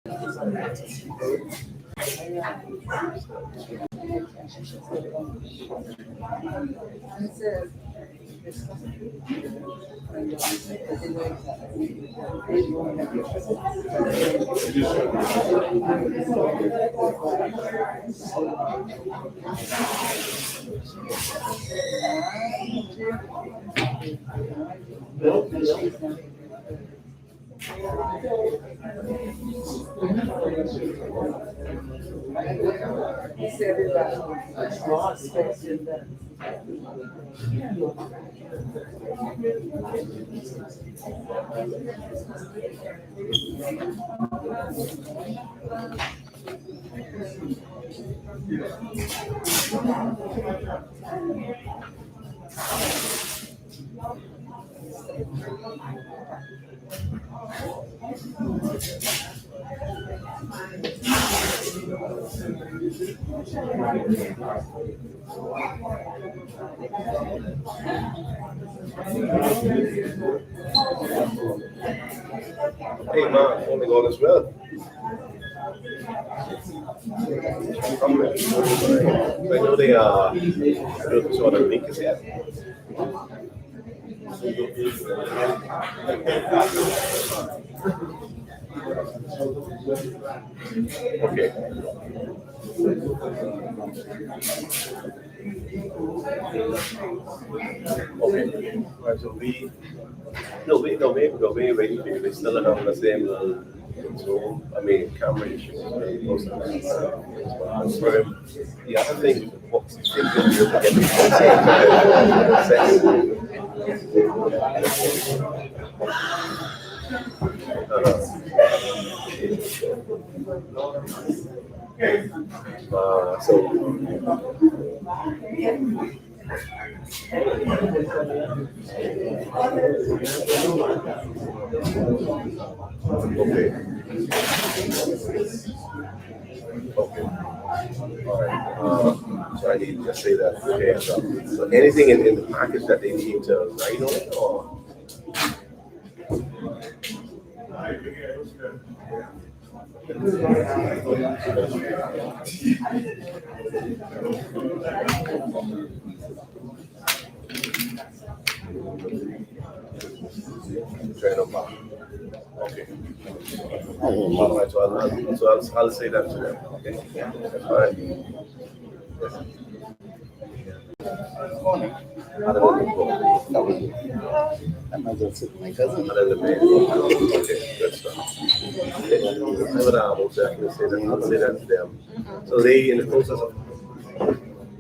Hey, man, holding all is well. I know they don't show the link is yet. Okay. Okay. Right, so we ready for you. We still have the same control. I mean, camera issues. Most of the the other thing, what's the thing that you're getting okay. Okay. All right. So I need to just say that. Okay. So anything in the package that they need to write on it, or train of thought. Okay. All right. So I'll say that to them. Okay. All right. Other than the book. My cousin. Other than the man. Okay. Good stuff. Okay. But I'll say that to them. So they in the process of.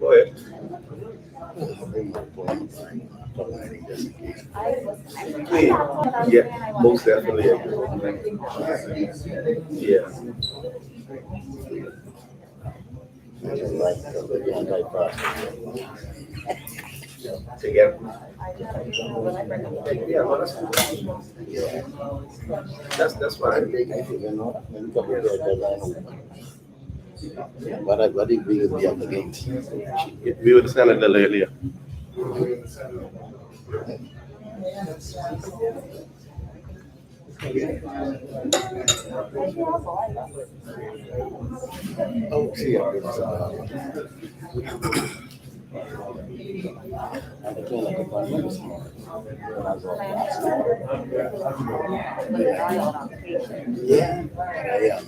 Go ahead. Yeah, most definitely. Yeah. Again. Yeah, well, that's fine. What did we be up against? We were discussing that earlier. Oh, see, I feel like a bunch of smart. Yeah, yeah.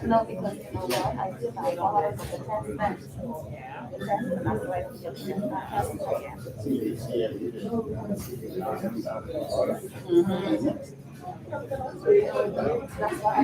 No, because you know what? I did my daughter with the test back. The test, and that's why she just not having it again. That's why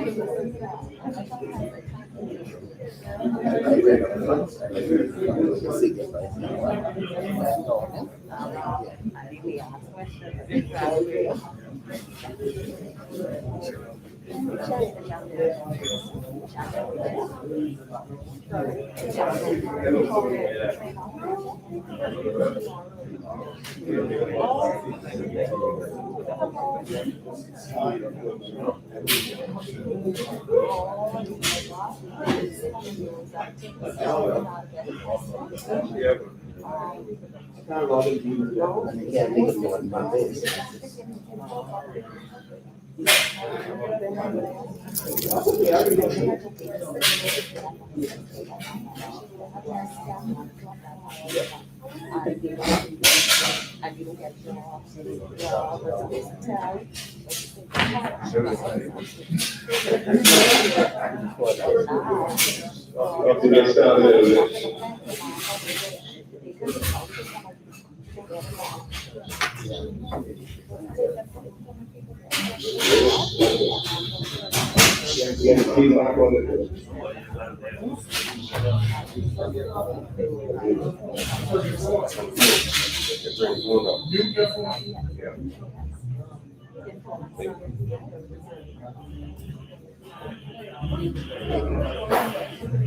I Yeah, they can do it in my days.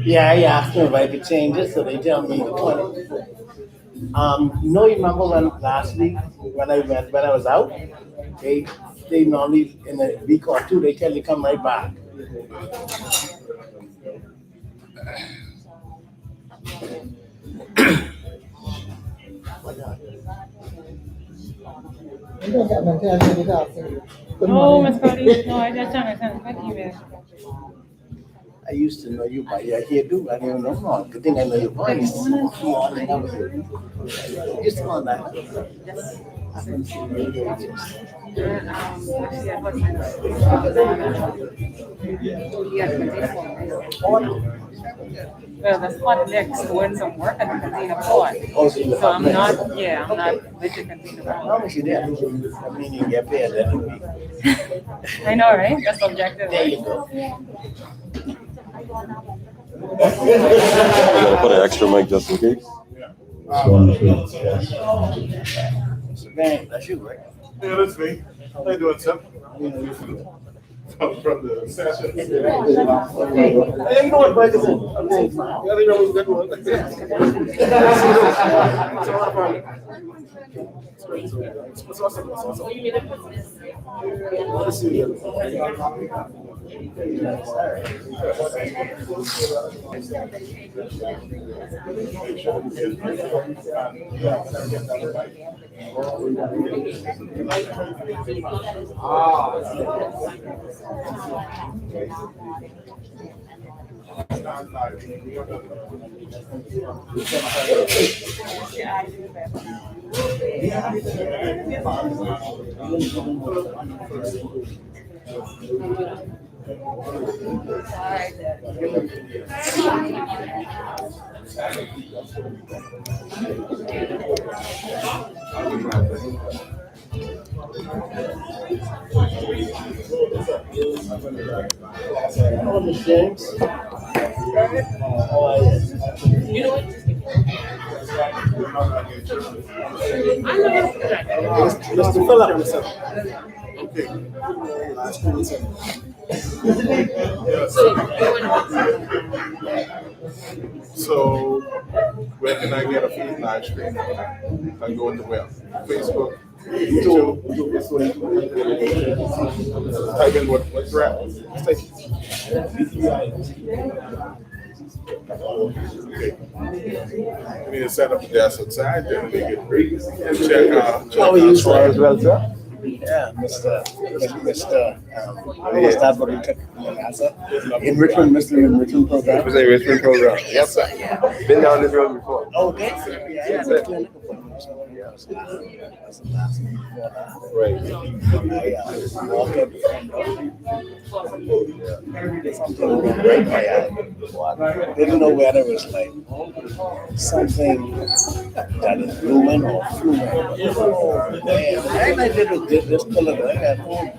Yeah, I asked them if I could change it, so they tell me the 20. You remember when last week when I was out, they normally in a week or two they tell you come right back. No, Miss Cody. No, I just trying to send a quick email. I used to know you by your hair too. I didn't know more. Good thing I know your voice. Just on that. I haven't seen you in ages. Actually, I got my well, the spot next doing some work at the container port. Oh, so you So I'm not with the container How port. much you there? I mean, you get paid every week. I know, right? That's subjective. There you go. You gotta put an extra mic just in case. Man, that's you, right? Yeah, that's me. How you doing, Tim? I'm from the session. Hey, you know what, Mike? I'm saying fine. Yeah, they know good one. It's awesome. It's awesome. Let's see. Hello, Miss James. How are you? Mr. Phillips. Okay. So, where can I get a free live stream? I go into where? Facebook, YouTube. Type in what's rap. Okay. We need to set up a desk outside, then we get free. And check out. How are you, sir, as well, sir? Yeah, Mr. What's that what you took enrichment program? It's a enrichment program. Yes, sir. Yeah. Been down this road before. Okay. Yeah, Right. Didn't know whether it was like something that is blooming or fluent. And I did this color thing at home.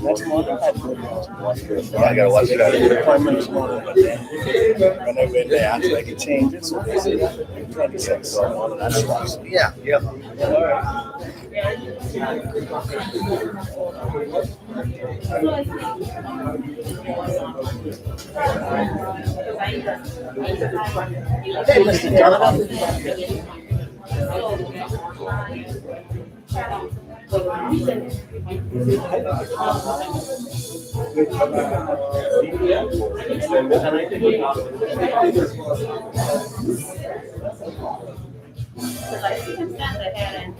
Next morning I good. I gotta watch it out. Appointment this morning, but then when I went there, I actually could change it. So they said 26. So that's right. So, yeah. All right. Hey, Mr. Jonathan. Because I see him stand ahead and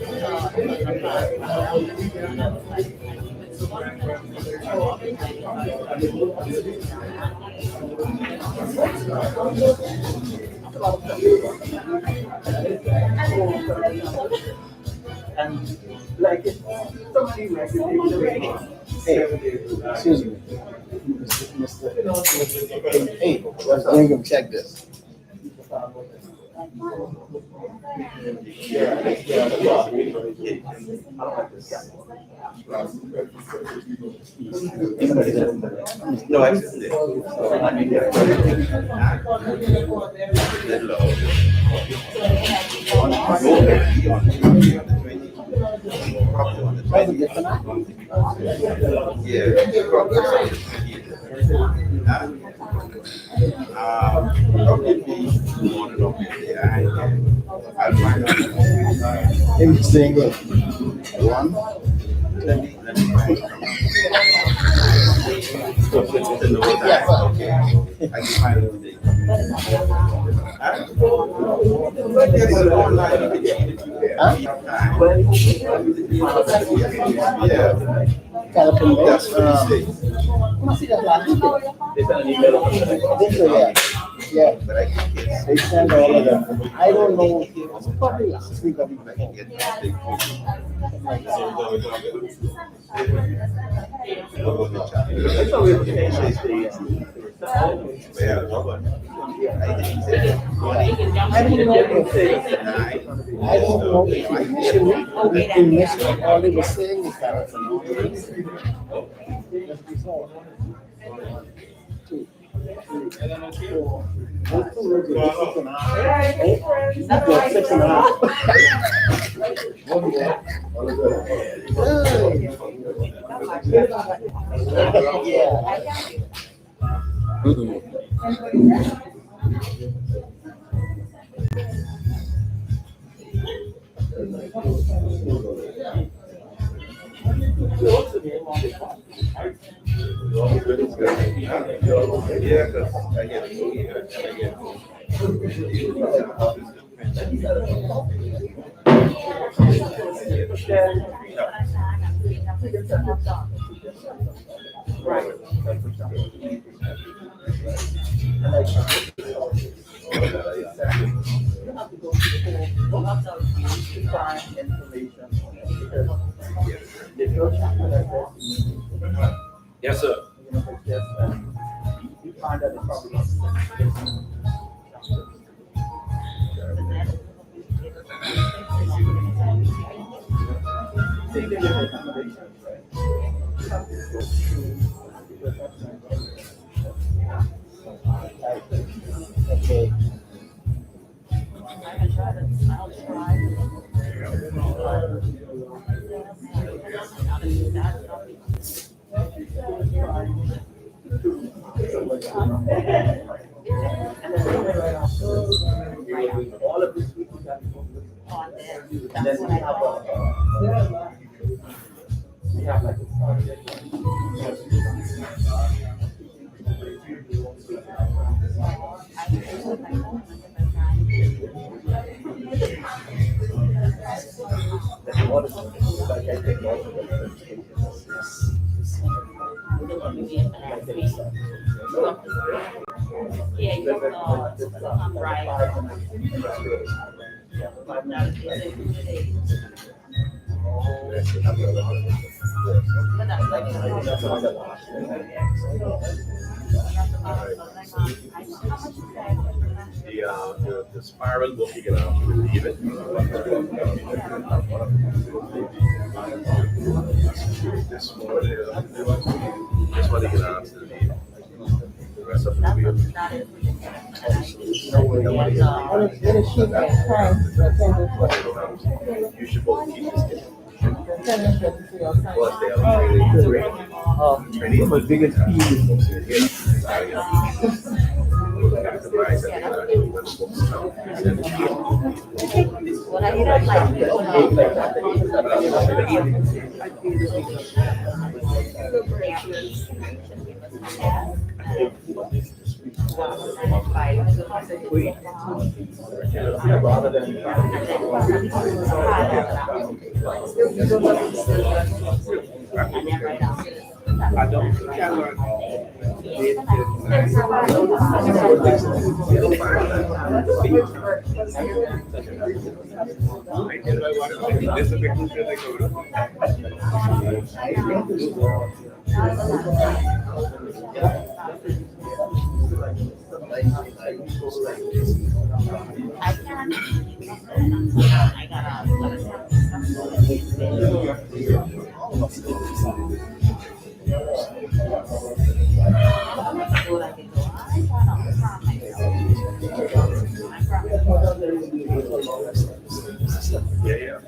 Hey, excuse me. Mr. Hey, let's bring him check this. No, I just did. In single. One. That's what he said. Yeah, they send all of them. I don't know, probably last week or week before. I don't know if initially, all they were saying is that it's an Yeah, because I get it. Yes, sir. Okay. Yeah, you I'm right. The spiral book, you can actually leave it. This one you can actually leave. The rest of it will be you should both keep this kid. Plus they have training. My biggest fear is books now. What I hear like I don't think I learned yeah.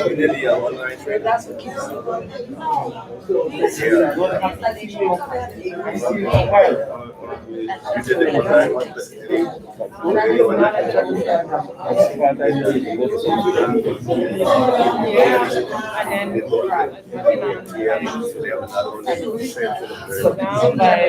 Really, online training. You did it online one Now by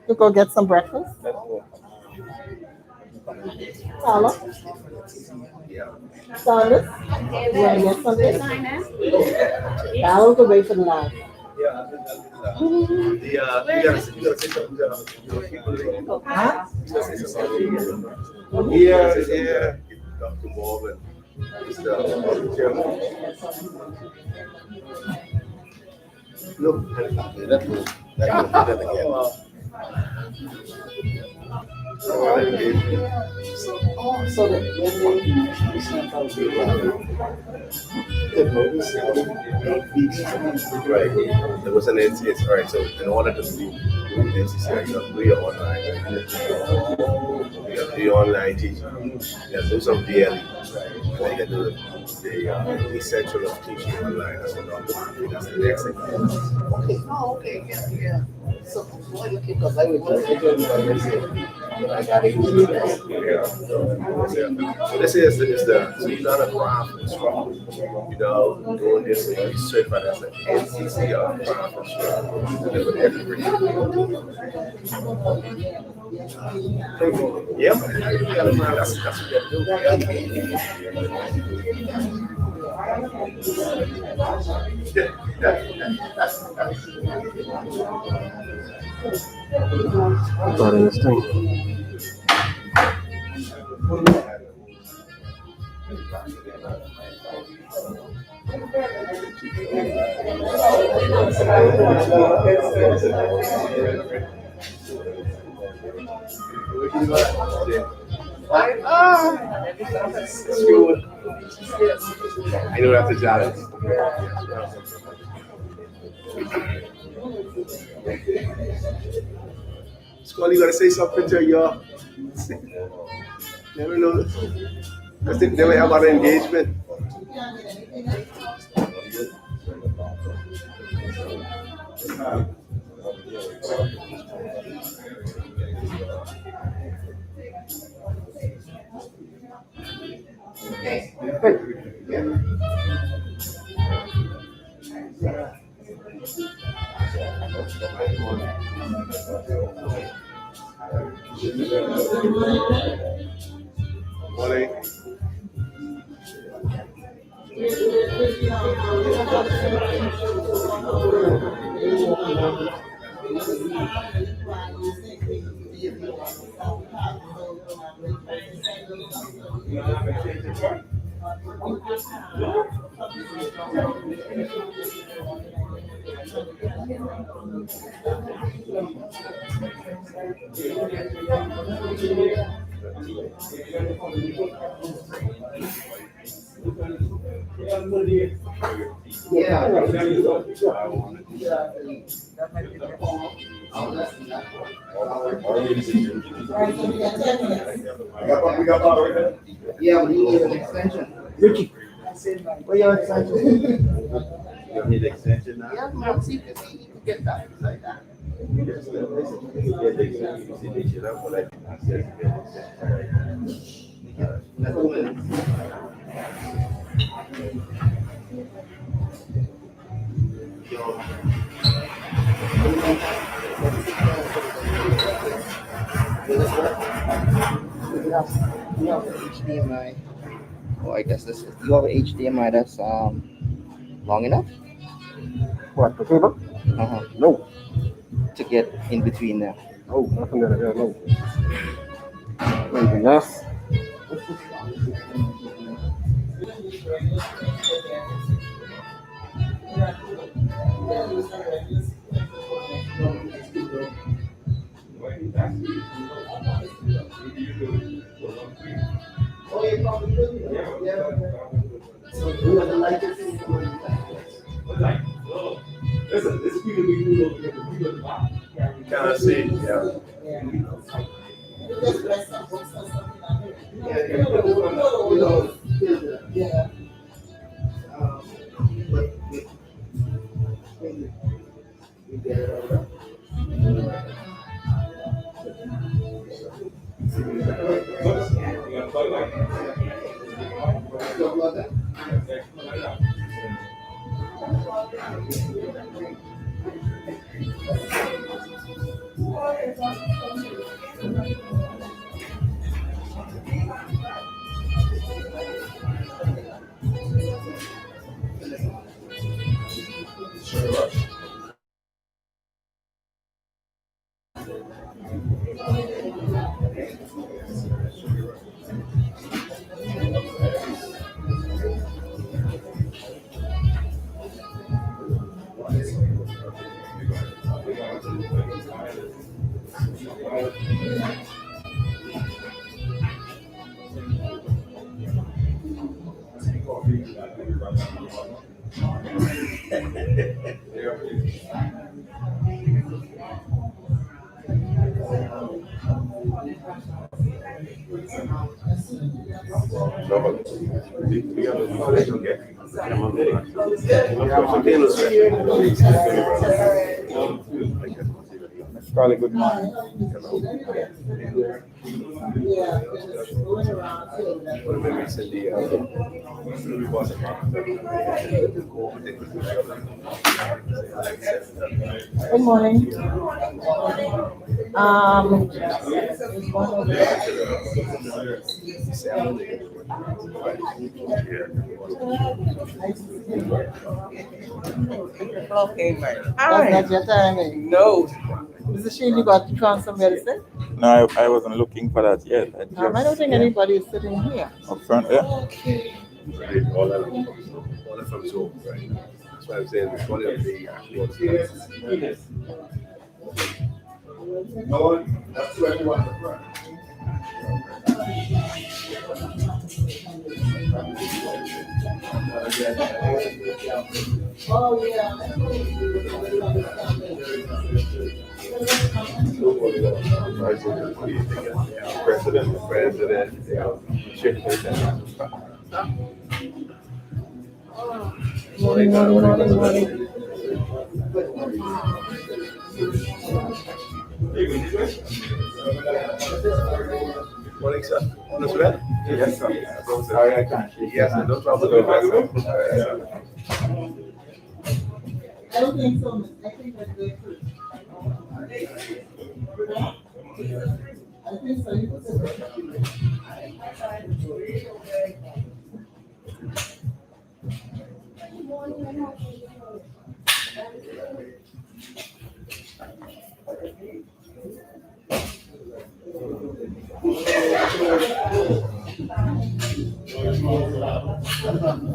To go get some breakfast? Paula? Sanders? You want to get something? Paula will wait for the line. You gotta say something to people. Huh? Yeah. Dr. Morgan. Look, that again. So that when they sent out the notice, Right. There was an NCCER. All right. So in order to do NCCER, you have to do your online. You have to do your online teaching. You have to do some DLE. Then you can do the essential of teaching online. That's what that's the next thing. okay, oh, okay, yeah. So, because I would just get it, I got it. Yeah. So this is the so you're not a craft instructor, doing this and you're certified as an NCCER craft instructor. That's what everybody. Yeah, that's what Starting this thing. I know that's a challenge. Scully, you gotta say something to y'all. Never know. Because they might have an engagement. Morning. Yeah, we need an extension. Richie. Where your extension? You need extension now? Yeah, no, see, you can get that, like that. You have HDMI. Oh, I guess this is. You have HDMI that's long enough. What, the cable? No. To get in between there. Oh, nothing there, no. Maybe enough. Can't see, yeah. Charlie, good morning. Good morning. Okay, man. That's not your timing. No. Mr. Sheen, you got to transfer medicine? No, I wasn't looking for that yet. I don't think anybody is sitting here. Up front, yeah. All of them from Zoom, right? That's why I'm saying the quality of the actual. No, that's where you want the front. Oh, yeah. President, Morning. Morning, sir. Not bad? Yes, sir. Sorry, I can't. Yes, no problem. I don't think so. I think that's good. I think so.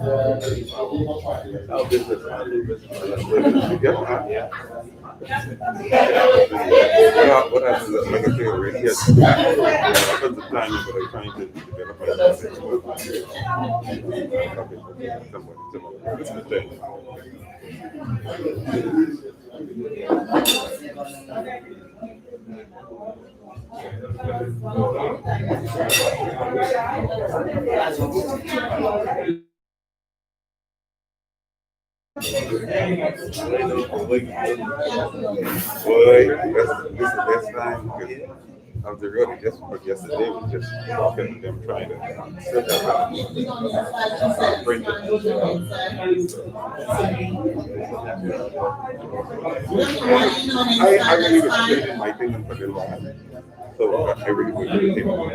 Our business, our new business. Yeah. What happens is, like I say already, yes, happens at times, but I'm trying to develop my business. It's the thing. Boy, that's fine. I was really just yesterday was just talking to them trying to set up print it. I really was trading my thing for the lab. So I really would take it on.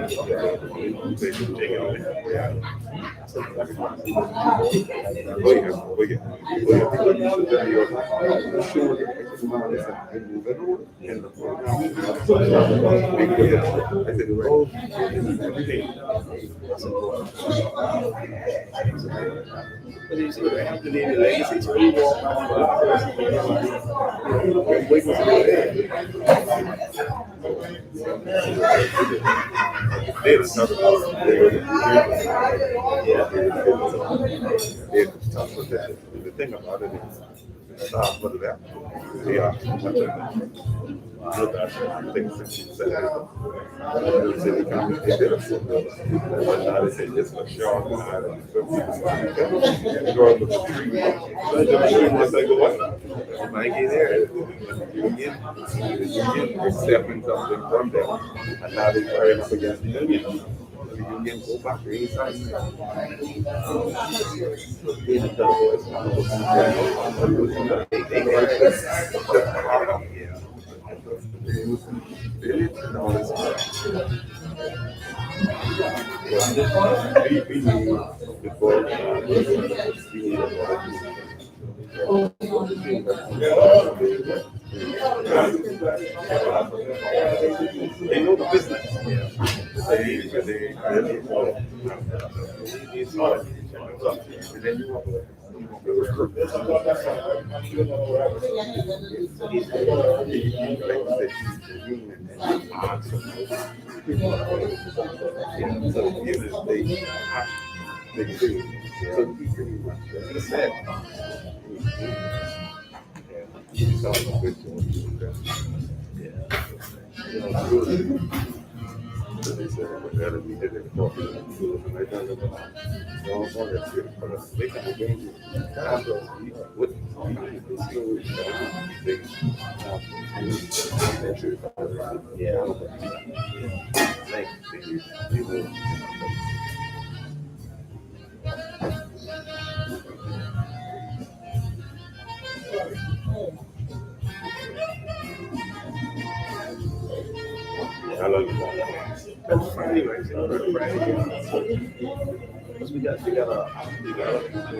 But you see what happened in the legacy to me walk The thing about it is, what is that? Yeah, I think 16 they did a football. But now they say just for sure. Go up with the tree. Once I go up, you might get there. You get accepting something from them. And now they're trying up against the union. The union go back to inside. They know the business. It's not. And then you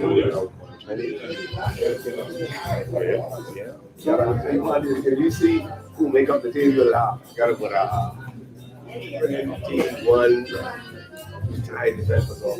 we got if you see who make up the team, gotta put team one tied defense was all.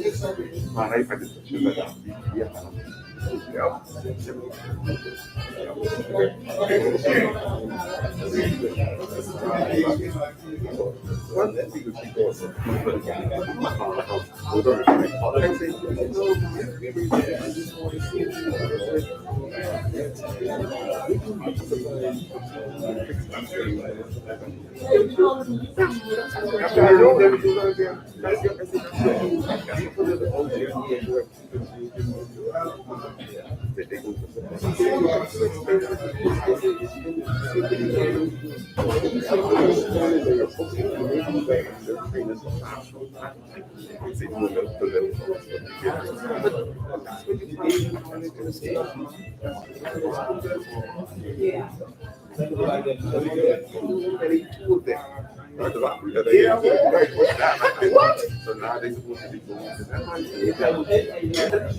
So now they supposed to be going to that.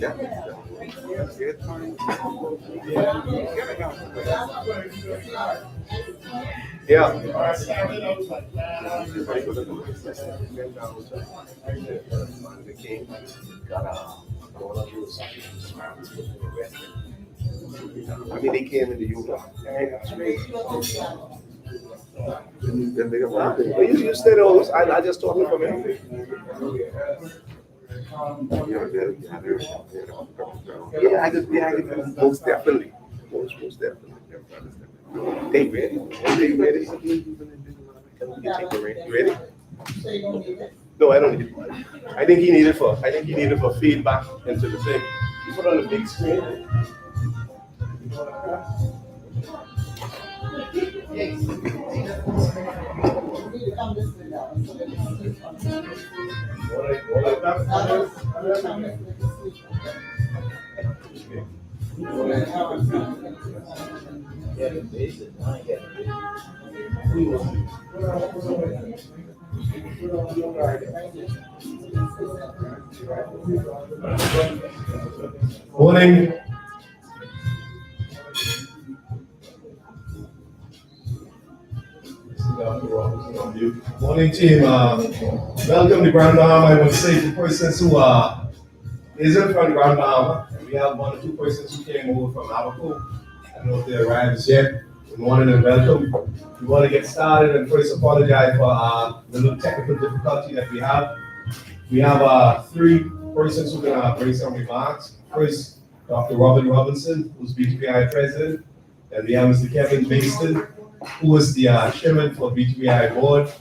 Yeah. The king got I mean, they came in the UK. Then they got one thing. Well, you stay those. I just talking from him. Yeah, I could, most definitely. Most definitely. They ready. They ready. You take the rain. You ready? No, I don't need it. I think he needed for feedback into the thing. You put on the big screen. Morning. Morning, team. Welcome to Grand Bahama. I want to say to persons who isn't from Grand Bahama. We have 1 or 2 persons who came over from Abaco. I don't know if they arrived as yet. Good morning and welcome. We want to get started and first apologize for the little technical difficulty that we have. We have 3 persons who are going to bring some remarks. First, Dr. Robin Robinson, who's BTVI president. Then we have Mr. Kevin Mason, who is the chairman for BTVI board.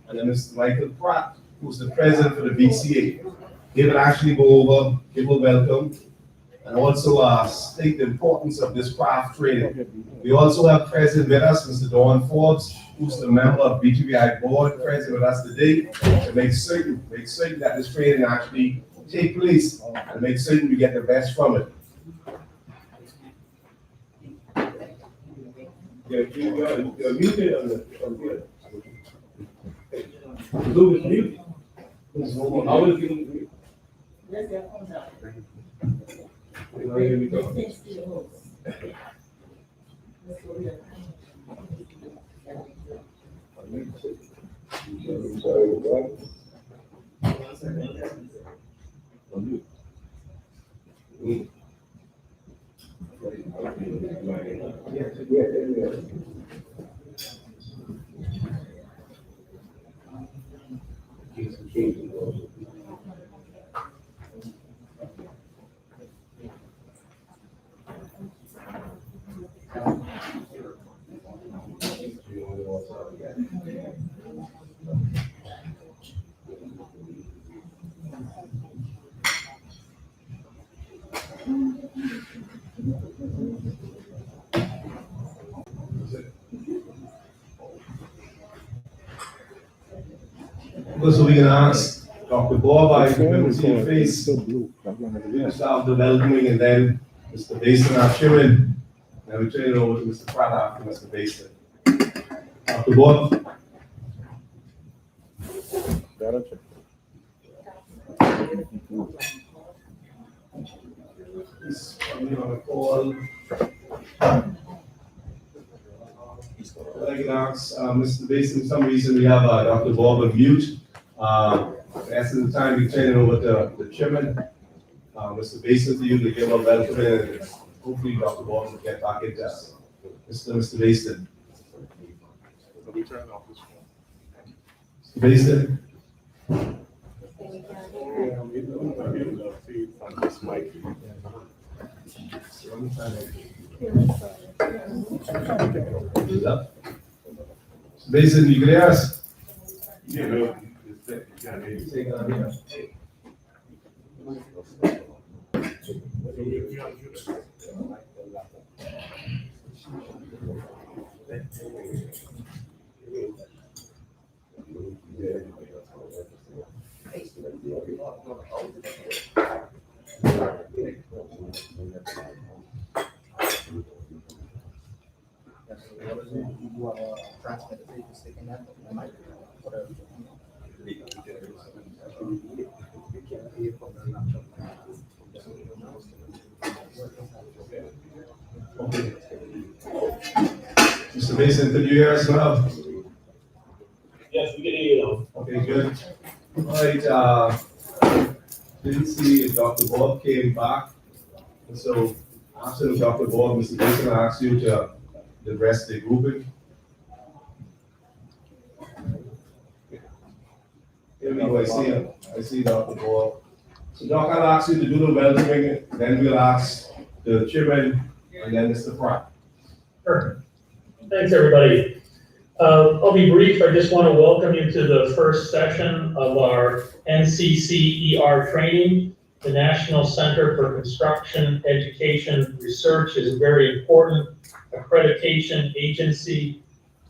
And then Mr. Michael Pratt, who's the president for the BCA. They will actually go over, give a welcome, and also state the importance of this craft training. We also have present with us Mr. Dawn Forbes, who's the member of BTVI board, present with us today, to make certain that this training actually take place and make certain we get the best from it. You're muted on the computer. Blue is muted. I will give you. Here we go. So we can ask Dr. Bob, I can see your face. Start the welcoming, and then Mr. Basin, our chairman. Then we turn it over to Mr. Pratt after Mr. Basin. Dr. Bob. He's coming on a call. I can ask Mr. Basin, for some reason we have Dr. Bob on mute. As the time we turn it over to the chairman, Mr. Basin, to you to give a welcome, and hopefully Dr. Bob will get back into us. Mr. Basin. Mr. Basin. Basin, you can hear us? Yeah, no. Mr. Mason, could you hear us now? Yes, we can hear you now. Okay, good. All right. didn't see if Dr. Bob came back. And so after Dr. Bob, Mr. Mason, I asked you to address the grouping. Here we go, I see him. I see Dr. Bob. So Doc, I'll ask you to do the welcoming, then we'll ask the chairman and then Mr. Pratt. Sure. Thanks, everybody. I'll be brief. I just want to welcome you to the first session of our NCCER training. The National Center for Construction Education Research is a very important accreditation agency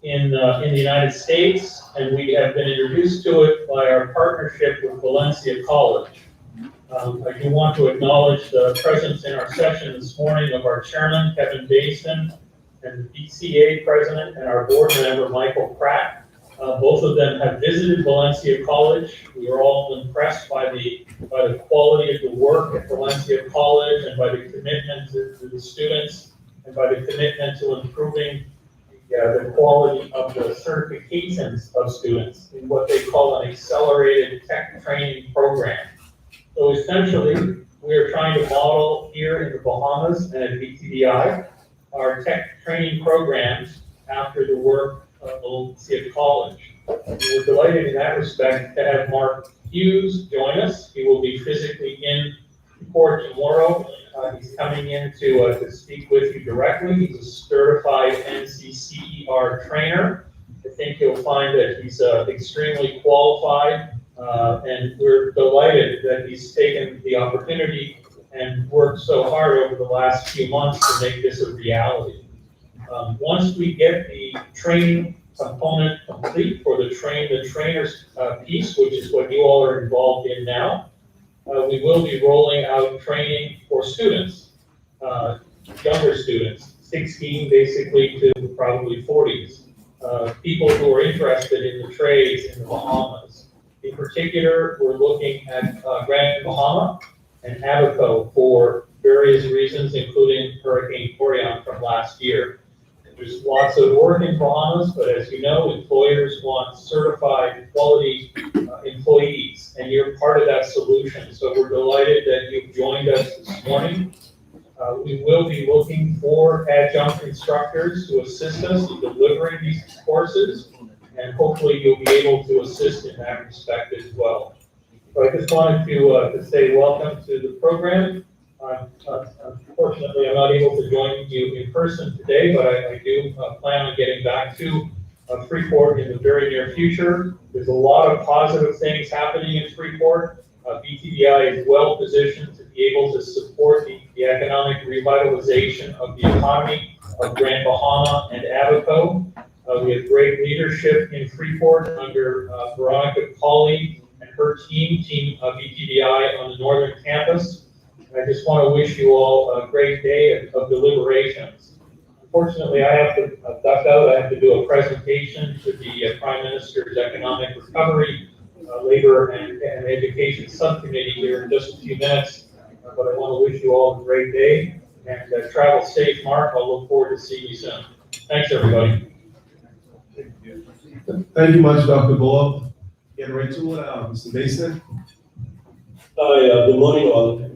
in the United States, and we have been introduced to it by our partnership with Valencia College. I do want to acknowledge the presence in our session this morning of our chairman, Kevin Basin, and the BCA president and our board member, Michael Pratt. Both of them have visited Valencia College. We were all impressed by the quality of the work at Valencia College and by the commitment to the students and by the commitment to improving the quality of the certifications of students in what they call an accelerated tech training program. So essentially, we are trying to model here in the Bahamas and at BTVI our tech training programs after the work of Valencia College. We're delighted in that respect to have Mark Hughes join us. He will be physically in Port tomorrow. He's coming in to speak with you directly. He's a certified NCCER trainer. I think you'll find that he's extremely qualified, and we're delighted that he's taken the opportunity and worked so hard over the last few months to make this a reality. Once we get the training component complete for the trainers piece, which is what you all are involved in now, we will be rolling out training for students, younger students, 16 basically to probably 40s, people who are interested in the trades in the Bahamas. In particular, we're looking at Grand Bahama and Abaco for various reasons, including Hurricane Corian from last year. There's lots of work in Bahamas, but as you know, employers want certified quality employees, and you're part of that solution. So we're delighted that you've joined us this morning. We will be looking for adjunct instructors to assist us in delivering these courses, and hopefully you'll be able to assist in that respect as well. So I just wanted to say welcome to the program. Unfortunately, I'm not able to join you in person today, but I do plan on getting back to Freeport in the very near future. There's a lot of positive things happening in Freeport. BTVI is well positioned to be able to support the economic revitalization of the economy of Grand Bahama and Abaco. We have great leadership in Freeport under Veronica Pauley and her team BTVI on the northern campus. I just want to wish you all a great day of deliberations. Unfortunately, I have to duck out. I have to do a presentation to the Prime Minister's Economic Recovery, Labor and Education Subcommittee here in just a few minutes. But I want to wish you all a great day and travel safe, Mark. I'll look forward to seeing you soon. Thanks, everybody. Thank you much, Dr. Bob. Getting right to it, Mr. Mason. Hi, good morning all.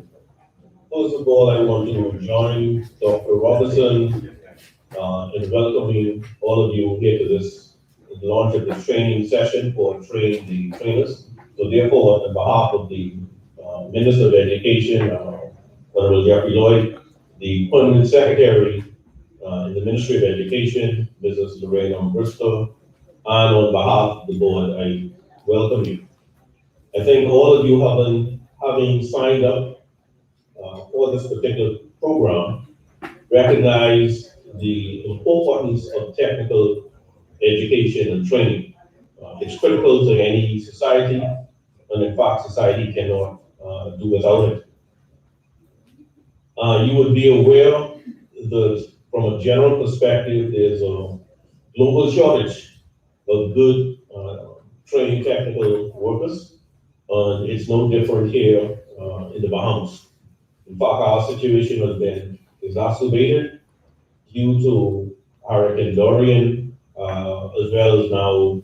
First of all, I want to join Dr. Robertson in welcoming all of you here to this launch of this training session for training the trainers. So therefore, on behalf of the Minister of Education, Honorable Jeffrey Lloyd, the Permanent Secretary in the Ministry of Education, Mrs. Lorena Bristol, and on behalf of the board, I welcome you. I think all of you having signed up for this particular program recognize the importance of technical education and training. It's critical to any society, and in fact, society cannot do without it. You would be aware that from a general perspective, there's a global shortage of good trained technical workers, and it's no different here in the Bahamas. In fact, our situation has been exacerbated due to Hurricane Dorian, as well as now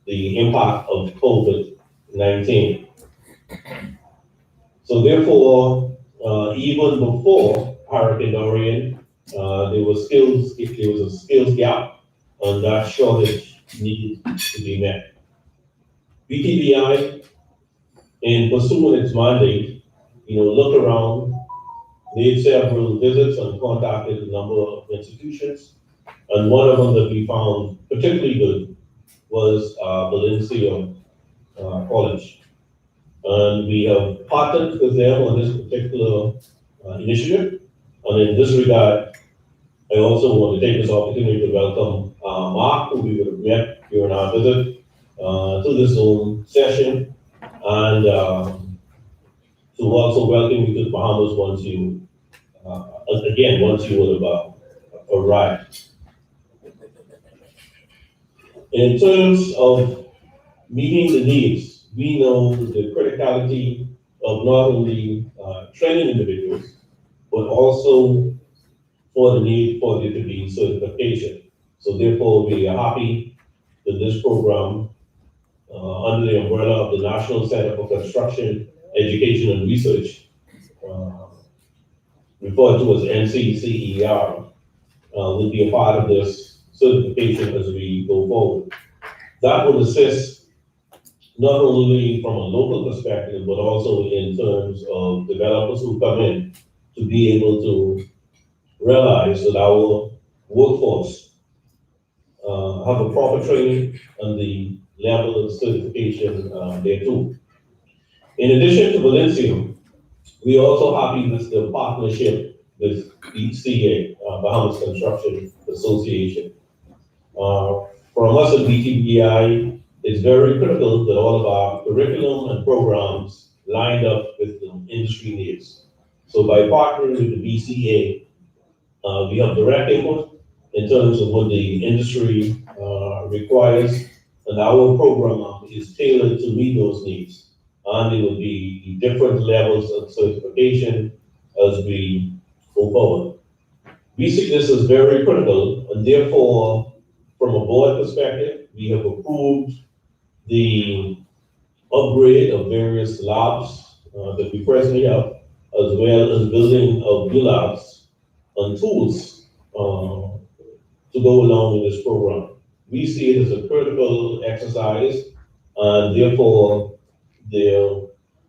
the impact of COVID-19. So therefore, even before Hurricane Dorian, there was a skills gap, and that shortage needed to be met. BTVI, in pursuing its mandate, looked around, made several visits and contacted a number of institutions. And one of them that we found particularly good was Valencia College. And we have partnered with them on this particular initiative. And in this regard, I also want to take this opportunity to welcome Mark, who we would have met during our visit to this Zoom session, and to also welcome you to the Bahamas once you would have arrived. In terms of meeting the needs, we know the criticality of not only training individuals, but also for the need for there to be certification. So therefore, we are happy that this program, under the umbrella of the National Center for Construction, Education and Research, referred to as NCCER, will be a part of this certification as we go forward. That will assist not only from a local perspective, but also in terms of developers who come in to be able to realize that our workforce have a proper training and the level of certification there too. In addition to Valencia, we are also happy with the partnership with BTVI, Bahamas Construction Association. From us at BTVI, it's very critical that all of our curriculum and programs lined up with the industry needs. So by partnering with the BCA, we have direct input in terms of what the industry requires, and our program is tailored to meet those needs. And it will be different levels of certification as we go forward. We see this as very critical, and therefore, from a board perspective, we have approved the upgrade of various labs that we presently have, as well as building of new labs and tools to go along with this program. We see it as a critical exercise, and therefore there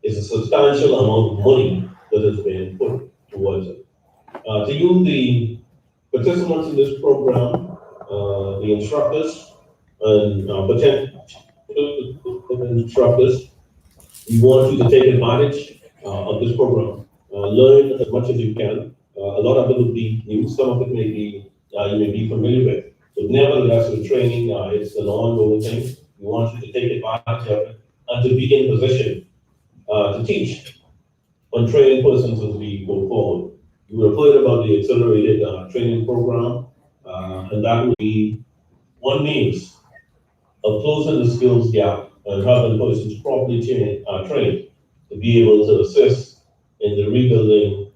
is a substantial amount of money that has been put towards it. To you, the participants in this program, the instructors and potential instructors, we want you to take advantage of this program. Learn as much as you can. A lot of it will be new, some of it may be you may be familiar with. But nevertheless, with training, it's an ongoing thing. We want you to take advantage of it and to be in position to teach on training persons as we go forward. You have heard about the accelerated training program, and that will be one means of closing the skills gap and having persons properly trained to be able to assist in the rebuilding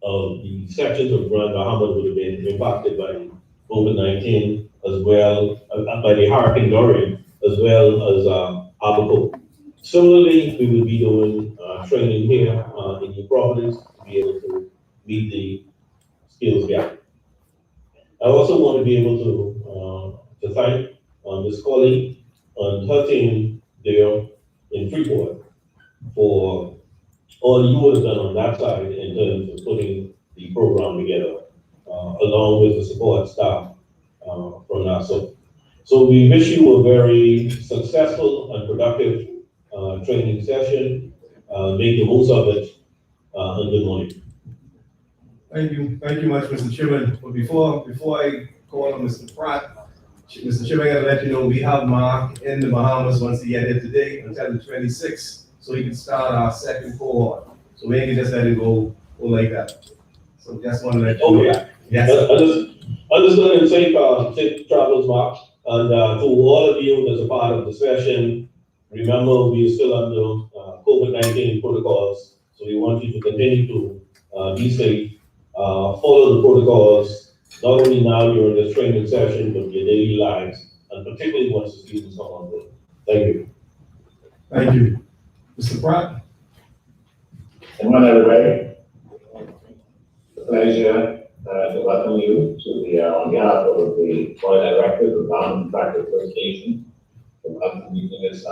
of the sections of Grand Bahamas that would have been impacted by COVID-19, as well by the Hurricane Dorian, as well as Abaco. Similarly, we will be doing training here in New Providence to be able to meet the skills gap. I also want to be able to thank Ms. Colley and her team there in Freeport for all you would have done on that side in terms of putting the program together, along with the support staff from NASA. So we wish you a very successful and productive training session. Make the most of it, and good morning. Thank you much, Mr. Chairman. But before I call on Mr. Pratt, Mr. Chairman, I gotta let you know we have Mark in the Bahamas once he get here today until the 26th, so he can start our second cohort. So maybe just let it go like that. So just want to let you know that. Yes. Understood and safe travels, Mark. And to all of you that's a part of the session, remember we are still under COVID-19 protocols, so we want you to continue to be safe, follow the protocols, not only now during this training session, but your daily lives, and particularly once the students come on board. Thank you. Thank you. Mr. Pratt? And one other way, the pleasure to welcome you to the, on behalf of the board of directors of Down Practice Association, to welcome you to this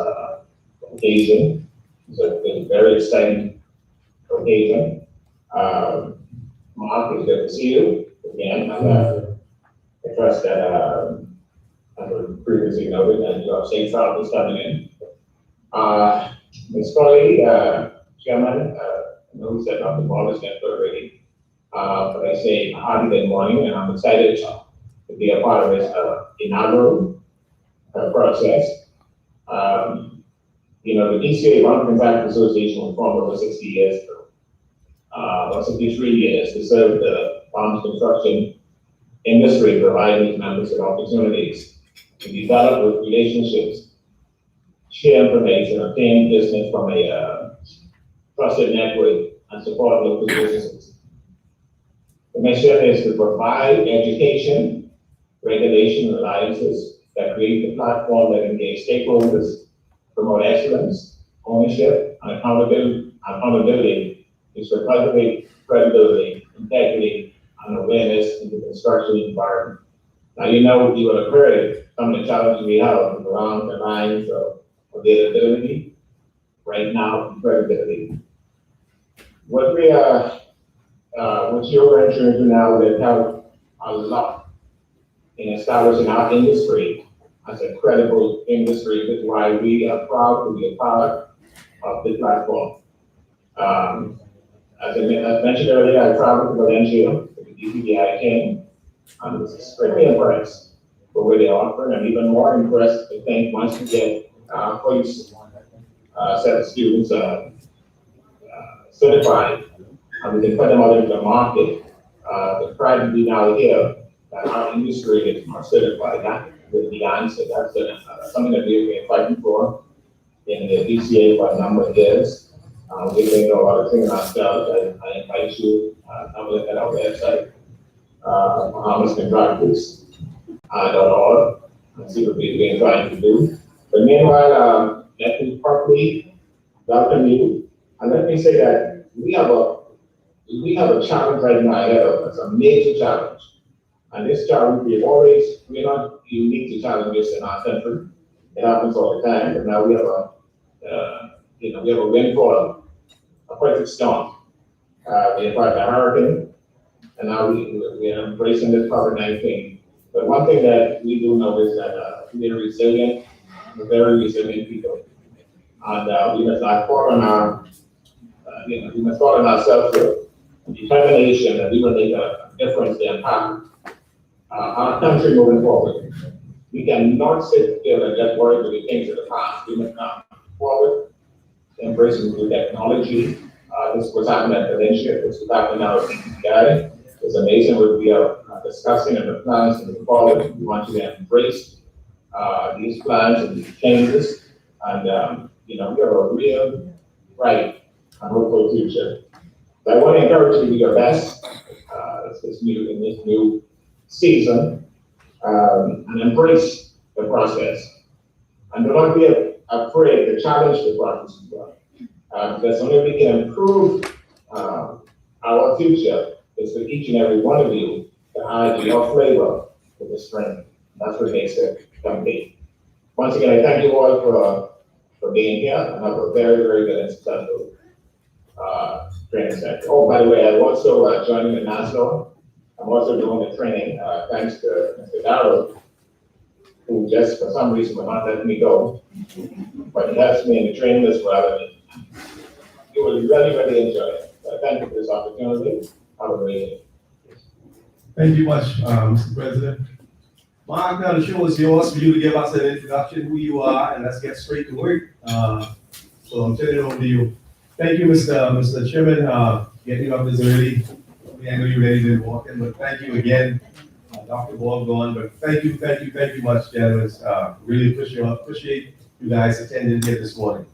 occasion. It's a very exciting occasion. Mark, it's good to see you again. I trust that, as was previously noted, that you have safe travels coming in. Ms. Foley, Chairman, I know we said not the ball is net already, but I say hearty good morning, and I'm excited to be a part of this inaugural process. You know, the BCA Mountain Back Association was formed over 60 years ago, or 63 years to serve the farm construction industry, providing these members with opportunities to develop with relationships, share information, obtain business from a trusted network, and support local businesses. The mission is to provide education, regulation, and alliances that create the platform that engage stakeholders, promote excellence, ownership, and accountability is to cultivate credibility, integrity, and awareness in the construction environment. Now, you know, you would have heard some of the challenges we have around the lines of availability, right now, credibility. What we are, what you're venturing into now, will help a lot in establishing our industry as a credible industry. That's why we are proud to be a part of the platform. As I mentioned earlier, I traveled to Valencia, to the BTVI came, and was extremely impressed with what they offer, and even more impressed, I think, once we get our first set of students certified, and we can put them out into the market. The pride to be now here that our industry is more certified. That is the answer. That's something that we've been fighting for in the BCA for a number of years. We've been doing a lot of things ourselves. I invite you to have a look at our website, bahamascontractors.org, and see what we've been trying to do. But meanwhile, let me properly welcome you. And let me say that we have a challenge right now ahead of us, a major challenge. And this challenge, we're not unique to challenges in our country. It happens all the time, but now we have we have a windfall, a perfect storm. We have had a hurricane, and now we are embracing this COVID-19. But one thing that we do know is that we're resilient, we're very resilient people. And we must not fall on our, we must fall on ourselves with determination that we will make a difference in our country moving forward. We cannot sit still and just worry about the things of the past. We must come forward, embrace new technology. This was happening at Valencia, this was happening now at BTVI. It's amazing what we are discussing and the plans moving forward. We want you to embrace these plans and these changes. And we have a real bright and hopeful future. So I want to encourage you to do your best in this new season, and embrace the process. And do not be afraid to challenge the process as well. Because only we can improve our future is for each and every one of you to add your flavor to the strength. That's what makes it complete. Once again, I thank you all for being here, and have a very, very good and successful training session. Oh, by the way, I'm also joining in Nassau. I'm also doing the training thanks to Mr. Darrell, who just for some reason will not let me go. But he has me in the training as well, and you will really, really enjoy it. So thank you for this opportunity. Have a great day. Thank you much, Mr. President. Mark, now the show is yours for you to give us an introduction, who you are, and let's get straight to work. So I'm turning it over to you. Thank you, Mr. Chairman, getting up this early. I know you're ready to walk in, but thank you again, Dr. Baldwin. But thank you much, gentlemen. Really appreciate you guys attending here this morning.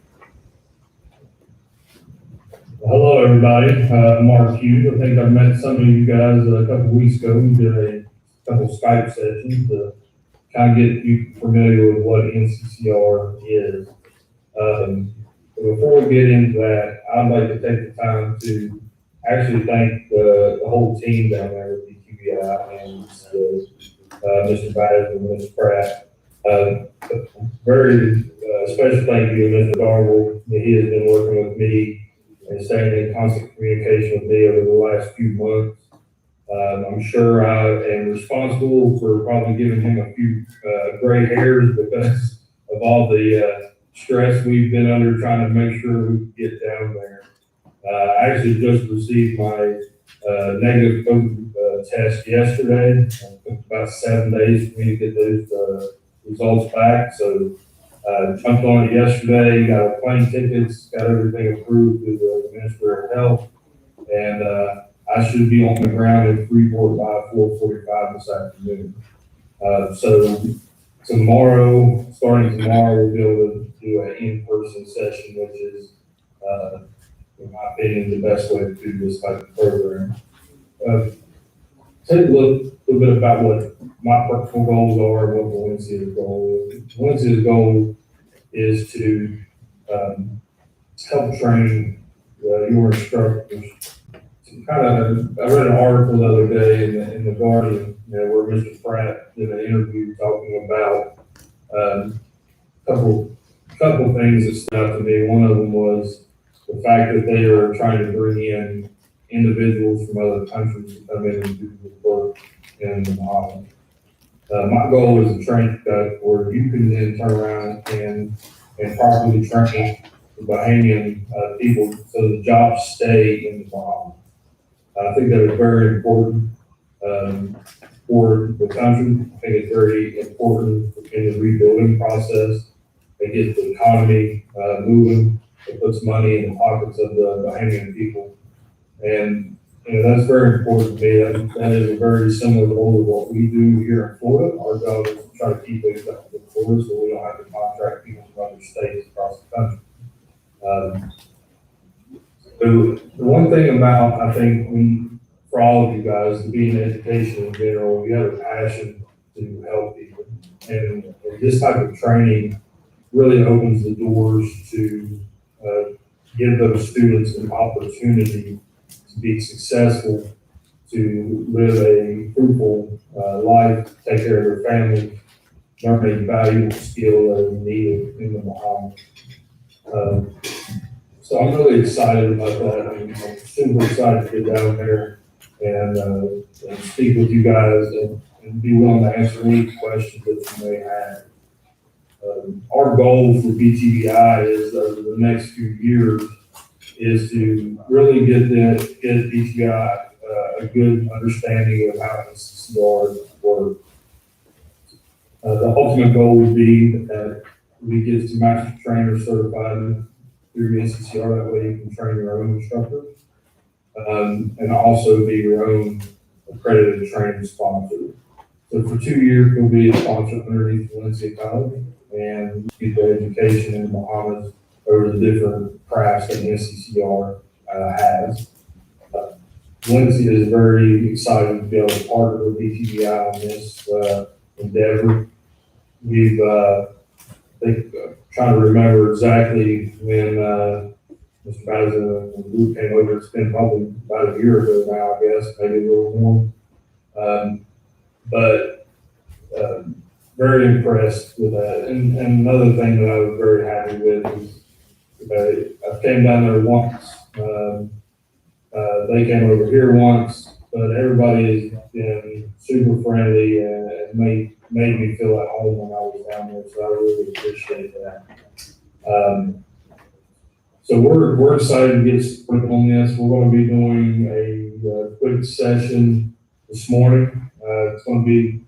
Hello, everybody. I'm Mark Hughes. I think I've met some of you guys a couple of weeks ago. We did a couple Skype sessions to kind of get you familiar with what NCCER is. before we get into that, I'd like to take the time to actually thank the whole team down there at BTVI and Mr. Baz and Mr. Pratt. Very special thank you to Mr. Darwell. He has been working with me and staying in constant communication with me over the last few months. I'm sure I am responsible for probably giving him a few gray hairs because of all the stress we've been under trying to make sure we can get down there. I actually just received my negative COVID test yesterday. It took about 7 days for me to get those results back. So jumped on it yesterday, got plane tickets, got everything approved with the Minister of Health, and I should be on the ground in Freeport by 4:45 this afternoon. So starting tomorrow, we'll be able to do an in-person session, which is, in my opinion, the best way to do this type of program. Take a little bit about what my personal goals are and what Valencia's goal is. Valencia's goal is to help train your instructors. I read an article the other day in the Guardian, where Mr. Pratt did an interview talking about a couple things that stood out to me. One of them was the fact that they are trying to bring in individuals from other countries to come in and do the work in the Bahamas. My goal is a training cut where you can then turn around and properly train the Bahamian people so the jobs stay in the Bahamas. I think that is very important for the country. I think it's very important in the rebuilding process. It gets the economy moving. It puts money in the pockets of the Bahamian people. And that's very important to me. That is a very similar goal to what we do here in Florida. Our job is to try to keep things up in Florida so we don't have to contract people from other states across the country. The one thing about, I think, for all of you guys, to be in education in general, you have a passion to help people. And this type of training really opens the doors to give those students an opportunity to be successful, to live a fruitful life, take care of their family, learn a valuable skill that is needed in the Bahamas. So I'm really excited about that. I'm super excited to get down there and speak with you guys and be willing to answer any questions that you may have. Our goal for BTVI is over the next few years is to really get BTVI a good understanding of how NCCER works. The ultimate goal would be that we get some master trainers certified through NCCER. That way you can train your own instructors and also be your own accredited training sponsor. So for 2 years, we'll be a sponsor underneath Valencia College and get the education in the Bahamas over the different crafts that NCCER has. Valencia is very excited to be able to partner with BTVI on this endeavor. We've, trying to remember exactly when Mr. Baz and the group came over. It's been probably about a year ago now, I guess, maybe a little more. But very impressed with that. And another thing that I was very happy with is I came down there once. They came over here once, but everybody has been super friendly and made me feel at home when I was down there. So I really appreciate that. So we're excited to get started on this. We're going to be doing a quick session this morning. It's going to be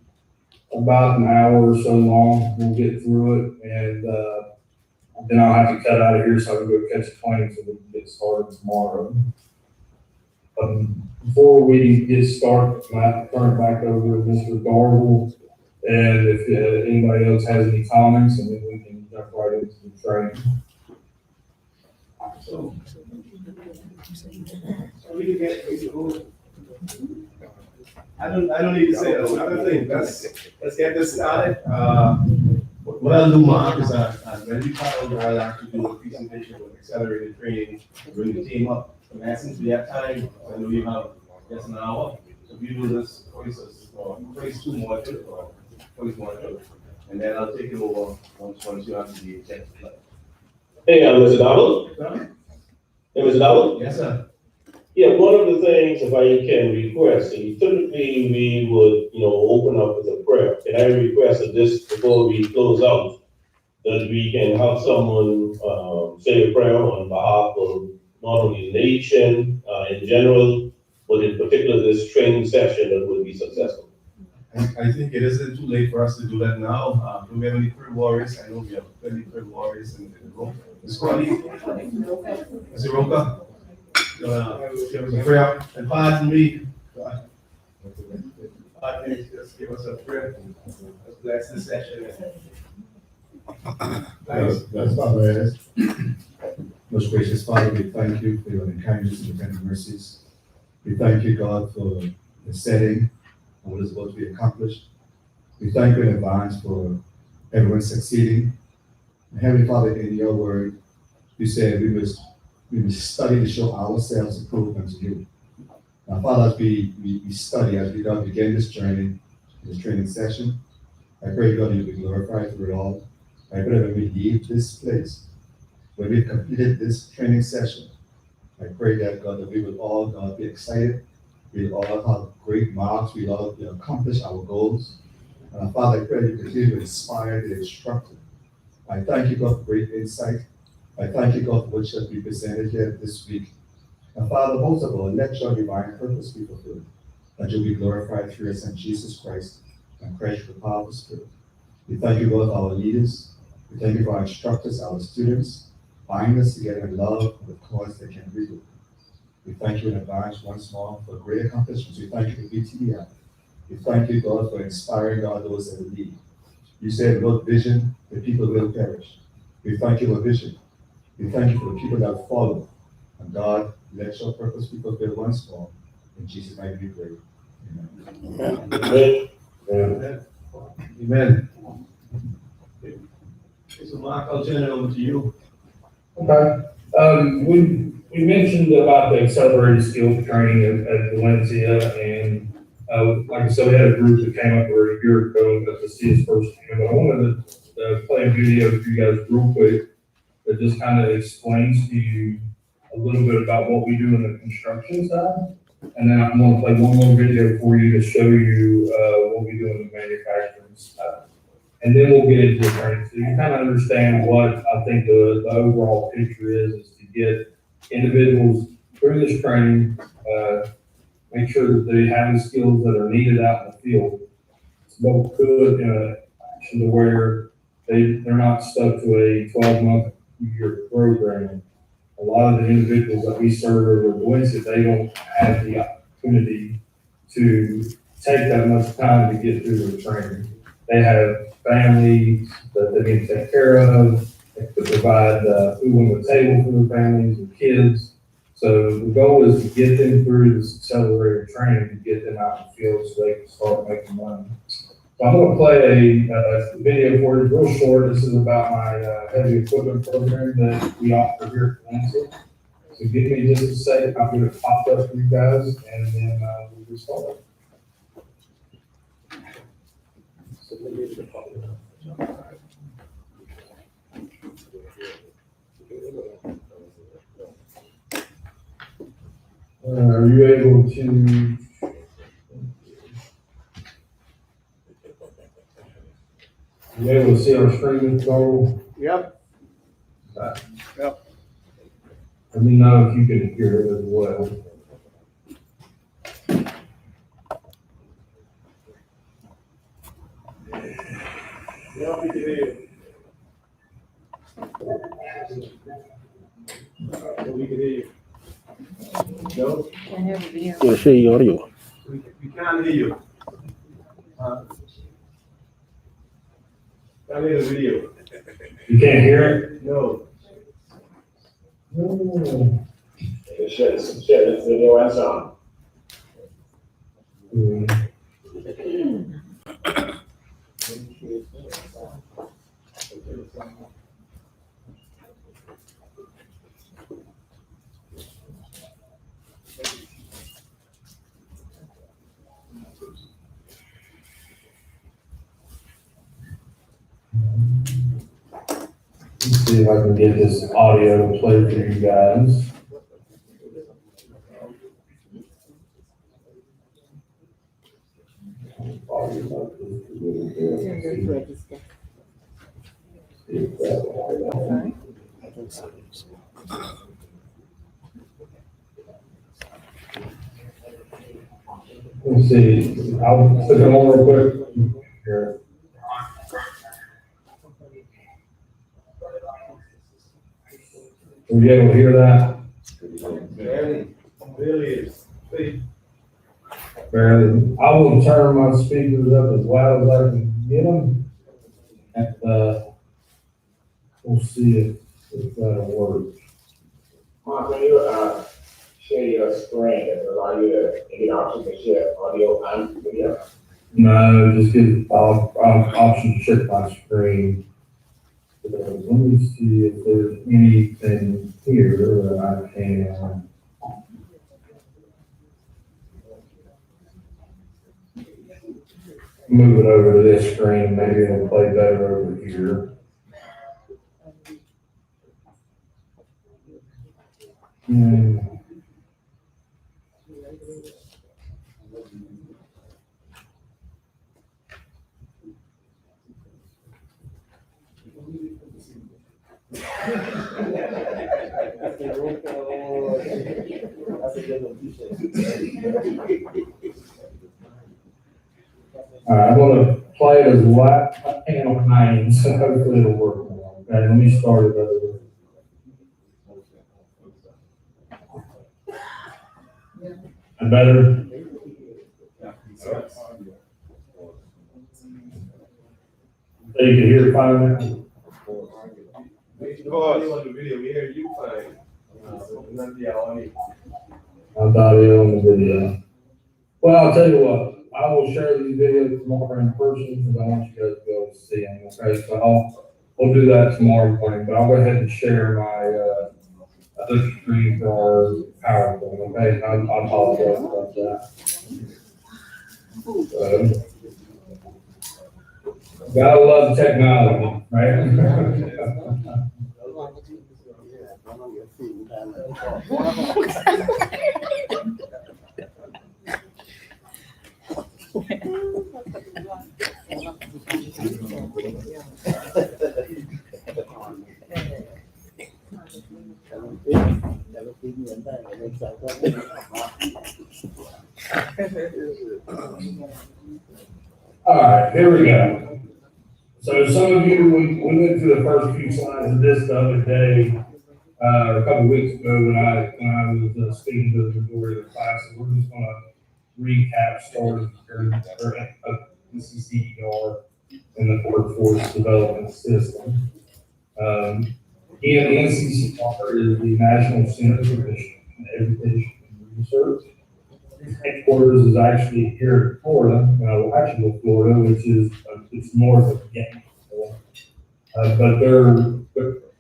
about an hour or so long. We'll get through it, and then I'll have to cut out of here so I can go catch a plane so we can get started tomorrow. Before we get started, I have to turn it back over to Mr. Darwell, and if anybody else has any comments, and then we can jump right into the training. So we can get, I don't need to say another thing. Let's get this started. What what I'll do, Mark, is when we follow, I'll actually do a presentation with accelerated training, bring the team up. And as since we have time, I know you have just an hour, so we do this first two modules, or first module, and then I'll take it over once you have the agenda. Hey, Mr. Donald? Hey, Mr. Donald? Yes, sir. Yeah, one of the things, if I can request, typically we would, open up with a prayer. Can I request that this, before we close out, that we can have someone say a prayer on behalf of not only the nation in general, but in particular this training session that would be successful? I think it isn't too late for us to do that now. Do we have any prayer warriors? I know we have plenty of prayer warriors in the room. Ms. Crowley? Ms. Roca? Give us a prayer. And pardon me. Just give us a prayer. Let's bless this session. Let's bow our heads. Most gracious Father, we thank you for your kindness and your tender mercies. We thank you, God, for the setting and what is about to be accomplished. We thank you in advance for everyone succeeding. And Heavenly Father, in your word, you said we must study to show ourselves approved unto you. Now, Father, as we study, as we begin this journey, this training session, I pray, God, you be glorified through it all. I pray that when we leave this place, when we've completed this training session, I pray that, God, that we will all, God, be excited. We'll all have great marks. We'll all accomplish our goals. And Father, I pray you continue to inspire the instructor. I thank you, God, for great insight. I thank you, God, for what shall be presented here this week. And Father, most of all, let your divine purpose be fulfilled, that you'll be glorified through us in Jesus Christ and Christ the power of the Spirit. We thank you, God, for our leaders. We thank you for our instructors, our students. Bind us together in love for the cause that can be. We thank you in advance once more for great accomplishments. We thank you for BTVI. We thank you, God, for inspiring, God, those that lead. You said, without vision, the people will perish. We thank you for vision. We thank you for the people that follow. And God, let your purpose be fulfilled once more. In Jesus' name we pray. Amen. Amen. Amen. Amen. So Mark, I'll turn it over to you. Okay. We mentioned about the accelerated skills training at Valencia, and like I said, we had a group that came up over a year ago to see us firsthand. But I wanted to play a video for you guys real quick that just kind of explains to you a little bit about what we do in the construction side. And then I'm going to play one more video for you to show you what we do in the manufacturing side. And then we'll get into the training. So you kind of understand what I think the overall picture is to get individuals through this training, make sure that they have the skills that are needed out in the field. It's both good to where they're not stuck to a 12-month year program. A lot of the individuals that we serve are Valencia, they don't have the opportunity to take that much time to get through the training. They have families that they need to take care of, they have to provide food on the table for their families and kids. So the goal is to get them through this accelerated training to get them out in the field so they can start making money. So I'm going to play a video for you real short. This is about my heavy equipment program that we offer here at Valencia. So give me just a second. I'm going to pop up for you guys and then we'll get started. Are you able to? You able to see our screen, Carl? Yep. Yep. Let me know if you can hear it as well. Yeah, we can hear you. We can hear you. No? Can't hear the video. Yeah, share your audio. We can't hear you. Can't hear the video. You can't hear it? No. Share this video and sound. Let's see if I can get this audio to play for you guys. Let's see, I'll put it on real quick here. Were you able to hear that? Barely. I will turn my speakers up as loud as I can get them. And, we'll see if that'll work. Mark, when you share your screen, does it allow you to get an option to share audio and video? No, just give option to share my screen. Let me see if there's anything here that I can. Move it over to this screen, maybe it'll play better over here. All right, I'm gonna play it as loud as I can on my end, so hopefully it'll work. Okay, let me start it over. And better? So you can hear it fine now? On the video, we hear you fine. Not the audio. I'm not in on the video. Well, I'll tell you what, I will share these videos tomorrow in person, because I want you guys to be able to see them, okay? So we'll do that tomorrow morning, but I'll go ahead and share my, other screen for our PowerPoint, okay? I apologize about that. Gotta love technology, right? All right, here we go. So some of you, we went through the first few slides of this the other day, a couple of weeks ago when I was speaking to the majority of the class. So we're just going to recap stories of NCCER and the workforce development system. Again, the NCCER is the National Center for Education and Research. Its headquarters is actually here in Florida, Jacksonville, Florida, which is it's north of Gainesville. But their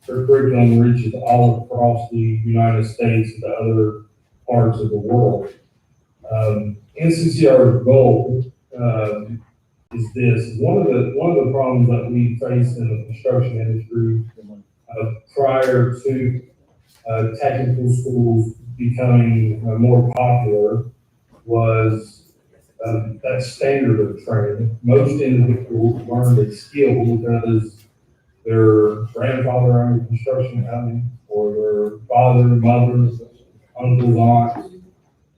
curriculum reaches all across the United States and the other parts of the world. NCCER's goal is this. One of the problems that we face in the construction industry prior to technical schools becoming more popular was that standard of training. Most individuals learned a skill because their grandfather owned a construction company, or their father, mothers, uncles, aunts,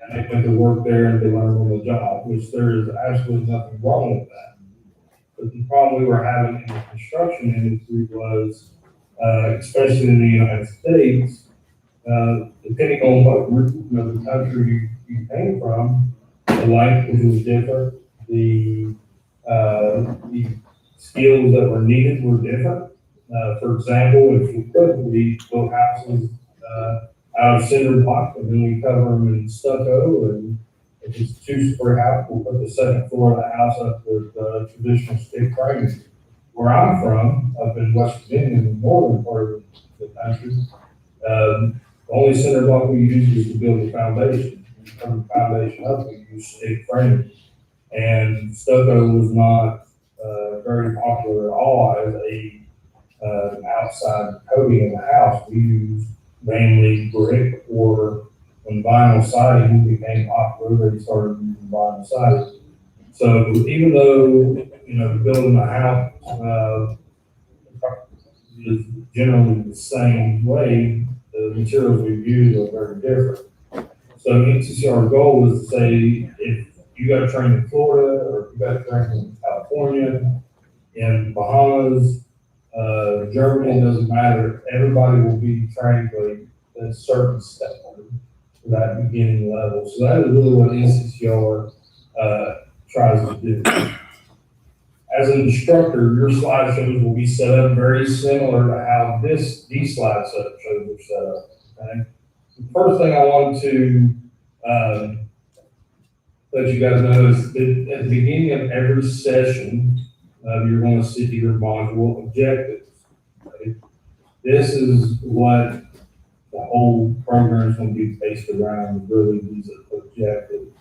and they went to work there and they learned on the job, which there is absolutely nothing wrong with that. But the problem we were having in the construction industry was, especially in the United States, depending on what the country you came from, the language was different, the skills that were needed were different. For example, if we build houses out of cinder block, and then we cover them in stucco, and if it's a 2-story house, we'll put the second floor of the house up with traditional stick framing. where I'm from, up in West Virginia, in the northern part of the country, the only cinder block we use is to build the foundation. From the foundation up, we use stick framing. And stucco was not very popular at all as a outside coating of the house. We used mainly brick, or when vinyl siding became popular, they started using vinyl siding. So even though, building a house is generally the same way, the materials we use are very different. So NCCER goal is to say, if you got trained in Florida, or if you got trained in California, in Bahamas, Germany, it doesn't matter, everybody will be trained at a certain step for that beginning level. So that is really what NCCER tries to do. As an instructor, your slideshows will be set up very similar to how these slide shows are set up. Okay? The first thing I want to let you guys know is that at the beginning of every session, you're going to see your module objectives. Okay? This is what the whole program is going to be based around, really these objectives.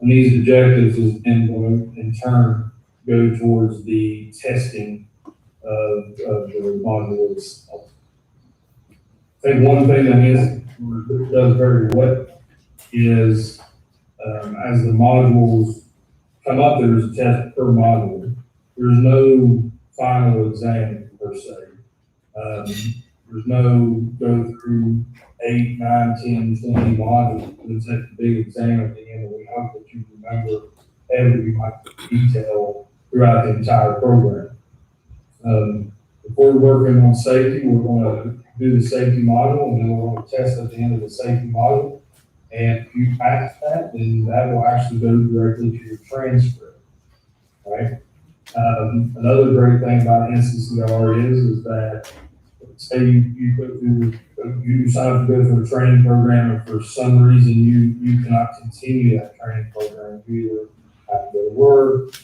And these objectives is then going to, in turn, go towards the testing of the module itself. I think one thing that does very well is as the modules come up, there's a test per module. There's no final exam per se. There's no go through 8, 9, 10, 20 modules. It's a big exam at the end, and we hope that you remember every detail throughout the entire program. If we're working on safety, we're going to do the safety module, and then we're going to test at the end of the safety module. And if you pass that, then that will actually go directly to your transcript, right? Another great thing about NCCER is that, say you sign up to go through a training program, and for some reason you cannot continue that training program. You either have to go to work,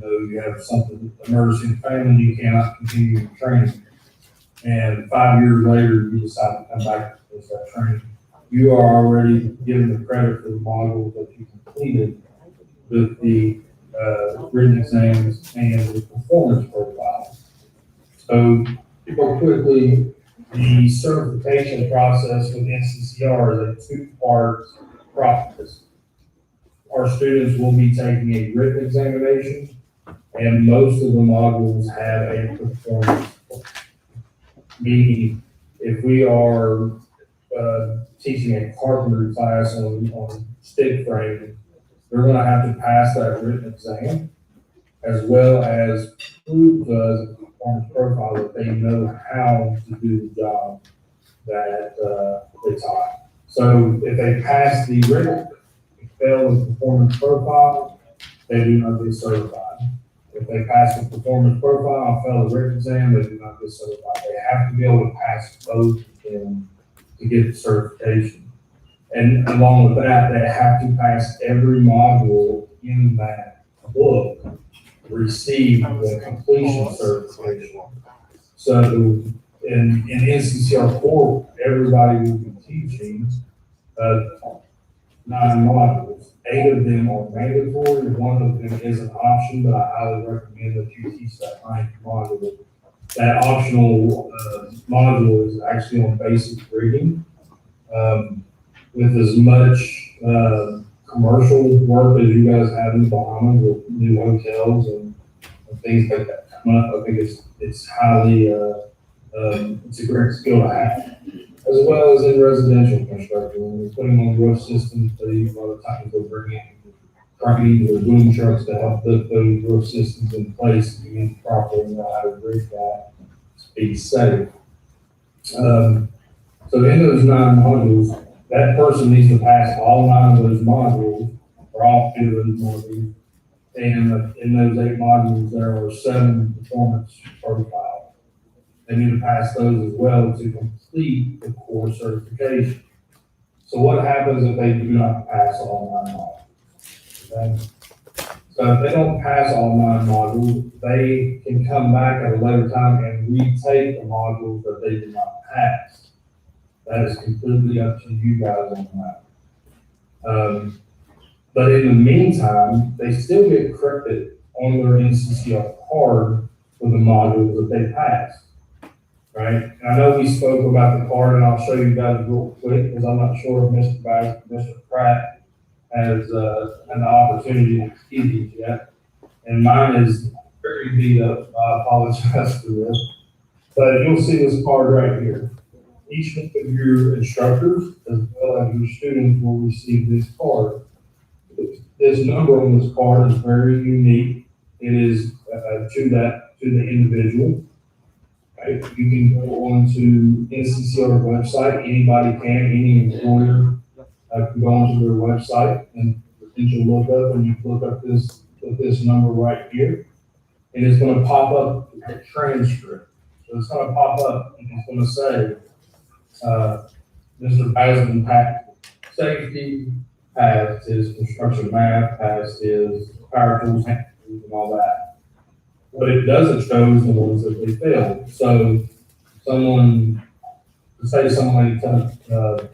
you have something, emergency in the family, you cannot continue your training. And 5 years later, you decide to come back to that training. You are already given the credit for the modules that you completed with the written exams and the performance profile. So, people quickly, the certification process with NCCER is a two-part process. Our students will be taking a written examination, and most of the modules have a performance. Meaning, if we are teaching a carpentry class on stick framing, they're going to have to pass that written exam, as well as prove the performance profile that they know how to do the job that they taught. So if they pass the written, fail the performance profile, they do not get certified. If they pass the performance profile and fail the written exam, they do not get certified. They have to be able to pass both of them to get the certification. And along with that, they have to pass every module in that book to receive the completion certification. So in NCCER 4, everybody will be teaching 9 modules. 8 of them are mandatory, 1 of them is an option, but I highly recommend that you teach that 9th module. That optional module is actually on basic reading. With as much commercial work as you guys have in the Bahamas with new hotels and things like that coming up, I think it's highly, it's a great skill to have. As well as in residential construction, when we're putting on roof systems, a lot of times they'll bring in cranes or boom trucks to help lift those roof systems in place and begin to properly know how to rig that to be safe. So in those 9 modules, that person needs to pass all 9 of those modules, or all 8 of those modules. And in those 8 modules, there are 7 performance profiles. They need to pass those as well to complete the core certification. So what happens if they do not pass all 9 modules? Okay? So if they don't pass all 9 modules, they can come back at a later time and retake the modules that they did not pass. That is completely up to you guys on that. But in the meantime, they still get credit on their NCCER card for the modules that they pass, right? And I know we spoke about the card, and I'll show you guys real quick, because I'm not sure if Mr. Pratt has an opportunity to see these yet. And mine is very beat up. I apologize for this. But you'll see this card right here. Each of your instructors, as well as your students, will receive this card. This number on this card is very unique. It is to the individual. Right? You can go onto NCCER website. Anybody can, any employer can go onto their website and potential lookup, and you look up this number right here, and it's going to pop up a transcript. So it's going to pop up and it's going to say, Mr. Basman passed safety, passed his construction math, passed his power tools, and all that. What it doesn't show is the ones that they failed. So say somebody took 4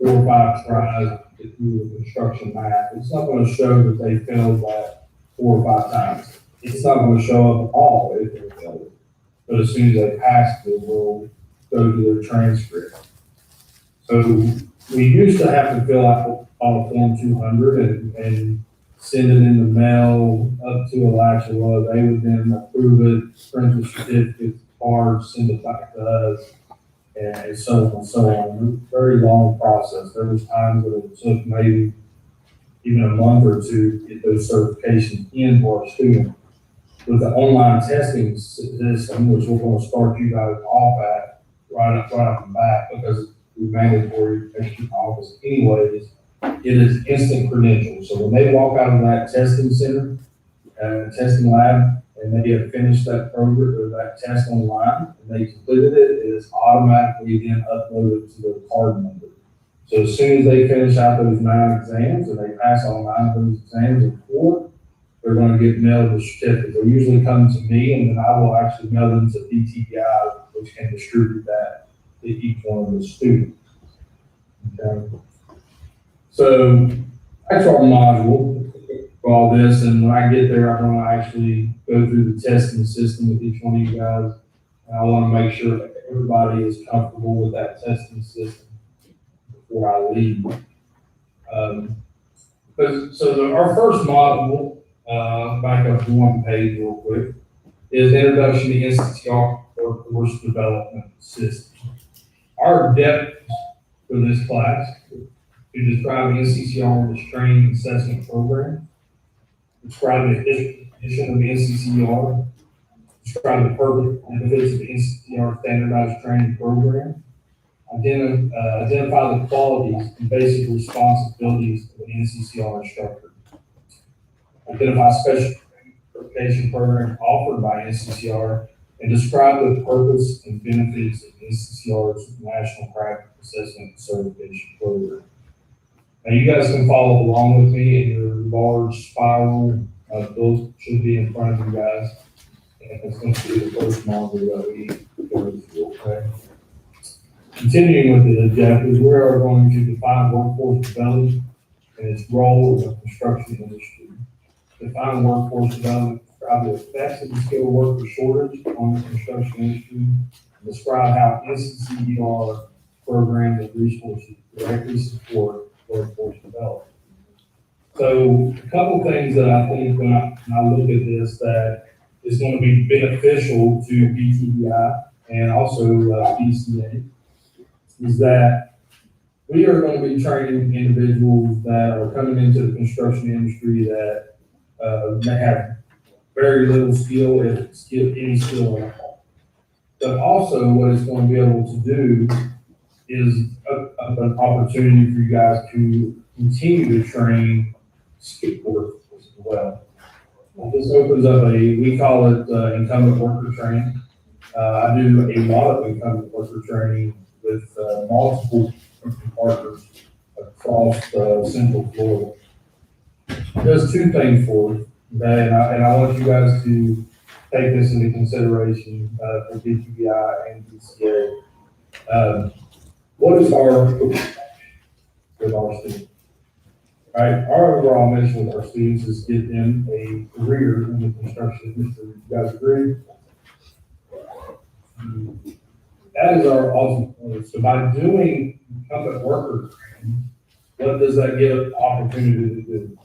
or 5 tries to do the construction math, it's not going to show that they failed that 4 or 5 times. It's not going to show up at all if they failed. But as soon as they pass it, we'll go to their transcript. So we used to have to fill out all Form 200 and send it in the mail up to Alachua. They would then approve it, print the certificates, cards, send it back to us, and so on and so on. Very long process. There was times that it took maybe even a month or 2 to get those certifications in for our students. With the online testing system, which we're going to start you guys off at right off the bat, because we mandatory extra office anyways, it is instant credentials. So when they walk out of that testing center, testing lab, and they have finished that program or that test online, and they completed it, it is automatically then uploaded to their card number. So as soon as they finish out those 9 exams, and they pass all 9 of those exams in 4, they're going to get mailed the certificate. They usually come to me, and then I will actually mail them to BTVI, which can distribute that to each one of the students. Okay. So that's our module for all this, and when I get there, I'm going to actually go through the testing system with each one of you guys, and I want to make sure that everybody is comfortable with that testing system before I leave. Our first module, back up to 1 page real quick, is Introduction to NCCER Workforce Development System. Our objectives for this class to describe the NCCER as training assessment program, describe the definition of the NCCER, describe the purpose and benefits of the NCCER standardized training program, identify the qualities and basic responsibilities of an NCCER instructor, identify special certification program offered by NCCER, and describe the purpose and benefits of NCCER's National Craft Assessment Certification Program. Now you guys can follow along with me in your large spiral. Those should be in front of you guys. And it's going to be the first module that we go through, okay? Continuing with the objectives, we are going to define workforce development and its role in the construction industry. Define workforce development, describe the effects of the skilled worker shortage on the construction industry, and describe how NCCER programs and resources directly support workforce development. So a couple things that I think when I look at this that is going to be beneficial to BTVI and also BCA is that we are going to be training individuals that are coming into the construction industry that may have very little skill, if any skill at all. But also what it's going to be able to do is an opportunity for you guys to continue to train skilled workers as well. This opens up we call it incumbent worker training. I do a lot of incumbent worker training with multiple partners across Central Florida. It does 2 things for us. Okay, and I want you guys to take this into consideration, for BTVI and BCA. What is our, with our students? Right, our overall mission with our students is get them a career in the construction industry. You guys agree? That is our ultimate goal. So by doing incumbent worker training, what does that give opportunity to do?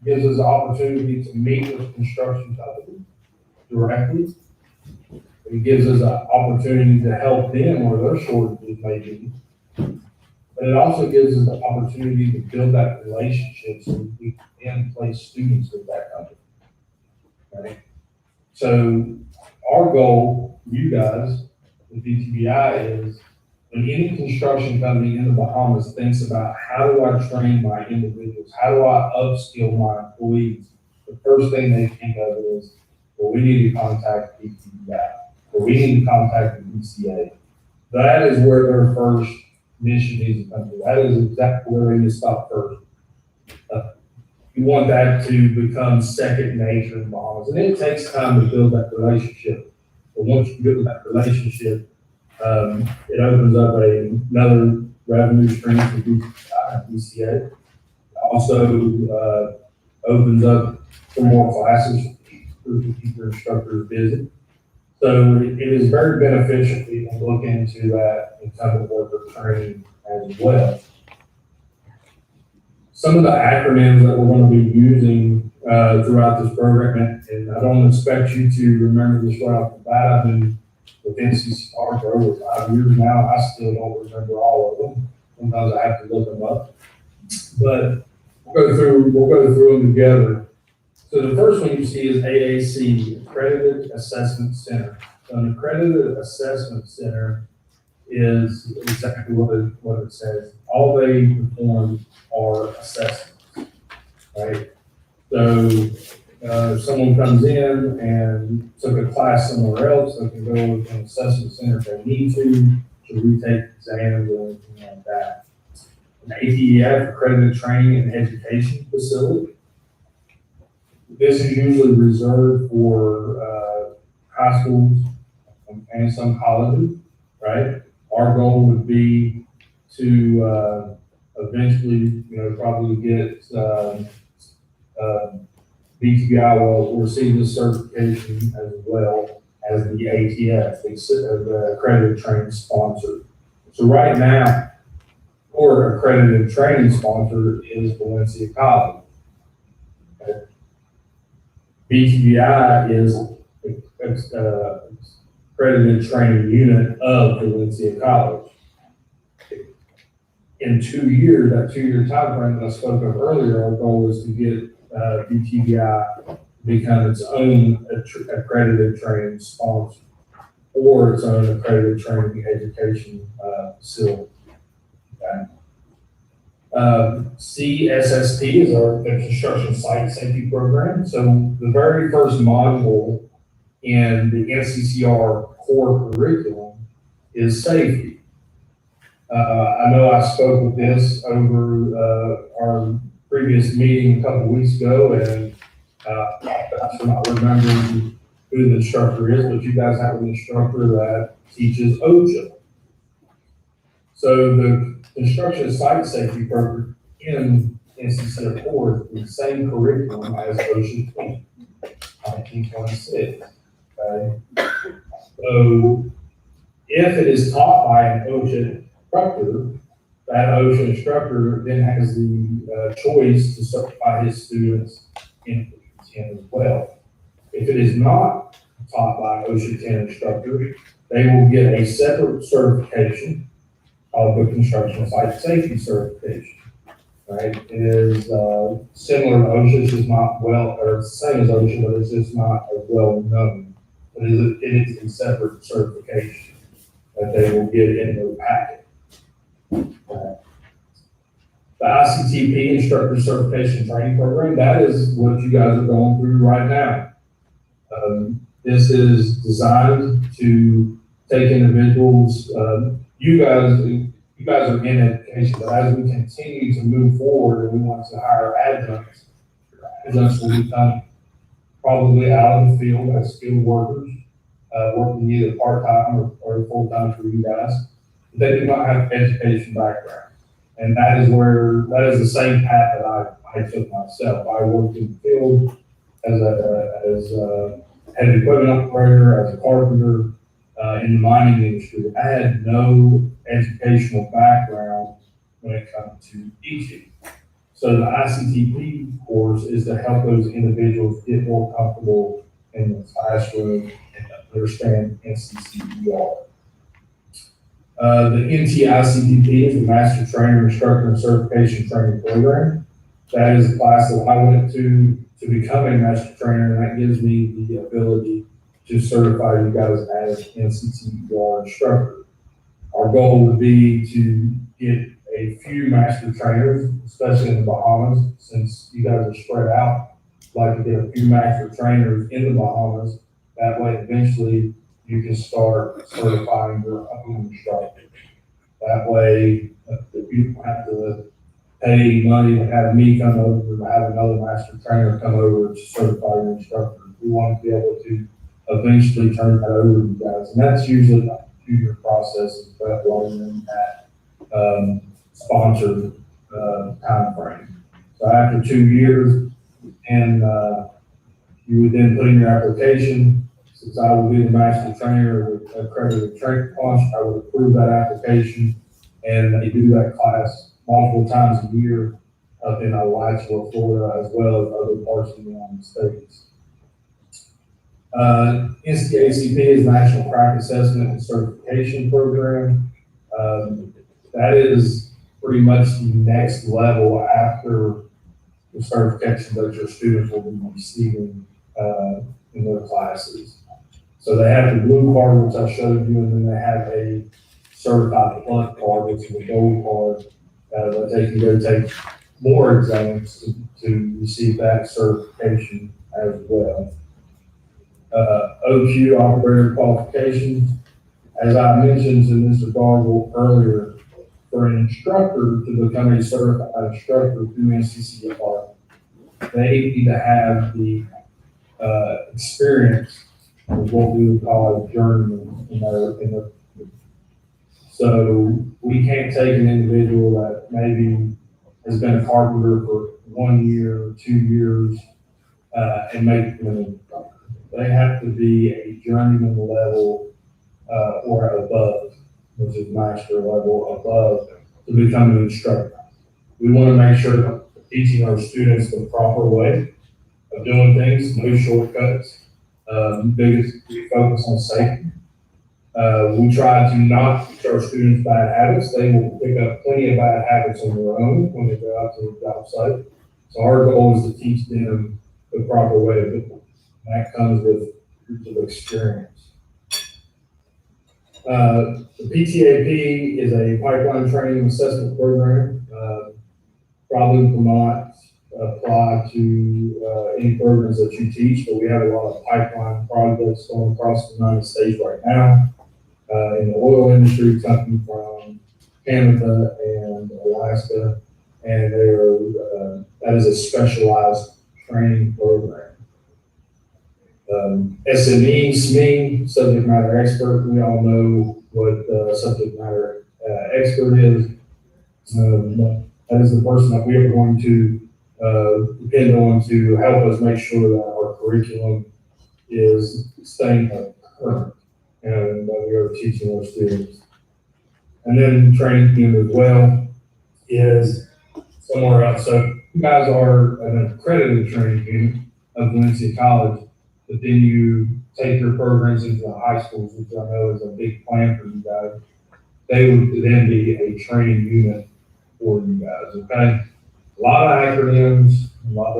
It gives us opportunity to meet with construction companies directly. It gives us an opportunity to help them where their shortages may be. But it also gives us the opportunity to build that relationship so we can place students with that company. Right? So our goal, you guys, with BTVI, is when any construction company in the Bahamas thinks about how do I train my individuals, how do I upskill my employees, the first thing they think of is, well, we need to contact BTVI, or we need to contact the BCA. That is where their first mission needs to come to. That is exactly where they need to stop first. You want that to become second nature in Bahamas, and it takes time to build that relationship. But once you build that relationship, it opens up another revenue stream for BCA. It also opens up for more classes to keep your instructors busy. So it is very beneficial if you can look into that incumbent worker training as well. Some of the acronyms that we're going to be using throughout this program, and I don't expect you to remember this right off the bat. I've been with NCCER for over 5 years now. I still don't remember all of them. Sometimes I have to look them up. But we'll go through them together. So the first one you see is AAC, Accredited Assessment Center. So an Accredited Assessment Center is exactly what it says. All they perform are assessments, right? So if someone comes in and took a class somewhere else, they can go to an assessment center if they need to retake exams or anything like that. An ATEF, Accredited Training and Education Facility. This is usually reserved for high schools and some colleges, right? Our goal would be to eventually, probably get BTVI will receive this certification as well as the ATF, the accredited training sponsor. So right now, our accredited training sponsor is Valencia College. Okay. BTVI is accredited training unit of Valencia College. In 2 years, that 2-year time frame that I spoke of earlier, our goal is to get BTVI to become its own accredited training sponsor or its own accredited training education facility. Okay. CSSP is the Construction Site Safety Program. So the very first module in the NCCER core curriculum is safety. I know I spoke with this over our previous meeting a couple of weeks ago, and I'm not remembering who the instructor is, but you guys have an instructor that teaches OSHA. So the construction site safety program in NCCER core is the same curriculum as OSHA 1926. Okay? So if it is taught by an OSHA instructor, that OSHA instructor then has the choice to certify his students in OSHA 10 as well. If it is not taught by OSHA 10 instructor, they will get a separate certification called the Construction Site Safety Certification. Right? It is similar to OSHA, it's just not or the same as OSHA, but it's just not as well known. But it is a separate certification that they will get in their packet. The ICTP Instructor Certification Training Program, that is what you guys are going through right now. This is designed to take individuals, you guys are in education, but as we continue to move forward and we want to hire adjuncts will be coming. probably out in the field as skilled workers, working either part-time or full-time for you guys. They do not have education background. And that is the same path that I took myself. I worked in the field as a heavy equipment operator, as a carpenter, in the mining industry. I had no educational background when it comes to teaching. So the ICTP course is to help those individuals get more comfortable in the classroom and understand NCCER. The NCCER is the Master Trainer, Instructor, and Certification Training Program. That is a class that I went to become a Master Trainer, and that gives me the ability to certify you guys as NCCER instructor. Our goal would be to get a few Master Trainers, especially in the Bahamas, since you guys are spread out. I'd like to get a few Master Trainers in the Bahamas. That way, eventually, you can start certifying your own instructor. That way, you don't have to pay money to have me come over, to have another Master Trainer come over to certify your instructor. We want to be able to eventually turn that over to you guys. And that's usually a 2-year process, but rather than that sponsored time frame. So after 2 years, and you would then put in your application. Since I will be the Master Trainer with accredited training course, I would approve that application, and they do that class multiple times a year up in Alachua, Florida, as well as other parts of the United States. NCCACP is National Crack Assessment and Certification Program. That is pretty much the next level after the certification that your students will be receiving in their classes. So they have the blue card, which I showed you, and then they have a certified blunt card, which is a gold card, that they can go take more exams to receive that certification as well. OQ, operator qualifications. As I mentioned to Mr. Gargle earlier, for an instructor to become a certified instructor through NCCER, they need to have the experience of what we would call a journeyman. So we can't take an individual that maybe has been a carpenter for 1 year, 2 years, and make them an instructor. They have to be a journeyman level or above, which is master level above, to become an instructor. We want to make sure that we're teaching our students the proper way of doing things, no shortcuts. We focus on safety. We try to not teach our students bad habits. They will pick up plenty of bad habits on their own when they go out to the job site. So our goal is to teach them the proper way of doing it. And that comes with years of experience. The PTAP is a pipeline training assessment program. Probably will not apply to any programs that you teach, but we have a lot of pipeline projects going across the United States right now in the oil industry, coming from Canada and Alaska, and that is a specialized training program. SME, SME, subject matter expert. We all know what subject matter expert is. That is the person that we are going to depend on to help us make sure that our curriculum is staying current and that we are teaching our students. And then training team as well is somewhere else. So you guys are an accredited training team of Valencia College, but then you take your programs into the high schools, which I know is a big plan for you guys. They would then be a training unit for you guys, okay? A lot of acronyms, a lot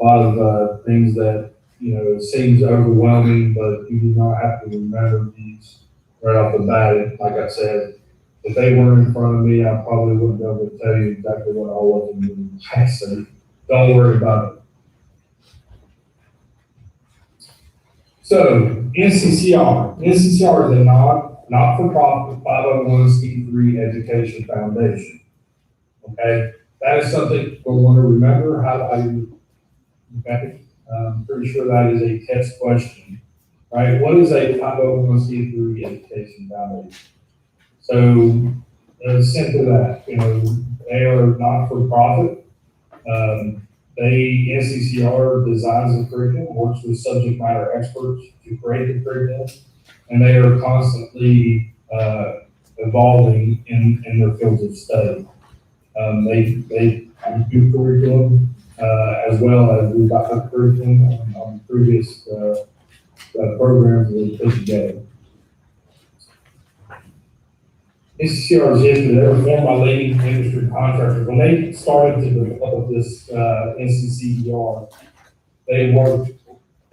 of things that, you know, seems overwhelming, but you do not have to remember these right off the bat. Like I said, if they weren't in front of me, I probably wouldn't be able to tell you exactly what all of them mean. So don't worry about it. So NCCER. NCCER is a not-for-profit 501c3 education foundation. Okay, that is something we'll want to remember. Okay, I'm pretty sure that is a test question, right? What is a 501c3 education value? So, simply that, they are not for profit. NCCR designs the curriculum, works with subject matter experts to create the curriculum, and they are constantly evolving in their fields of study. They do curriculum as well as revive curriculum on previous programs that they put together. NCCR is history. They were formed by leading industry contractors. When they started to develop this NCCER, they worked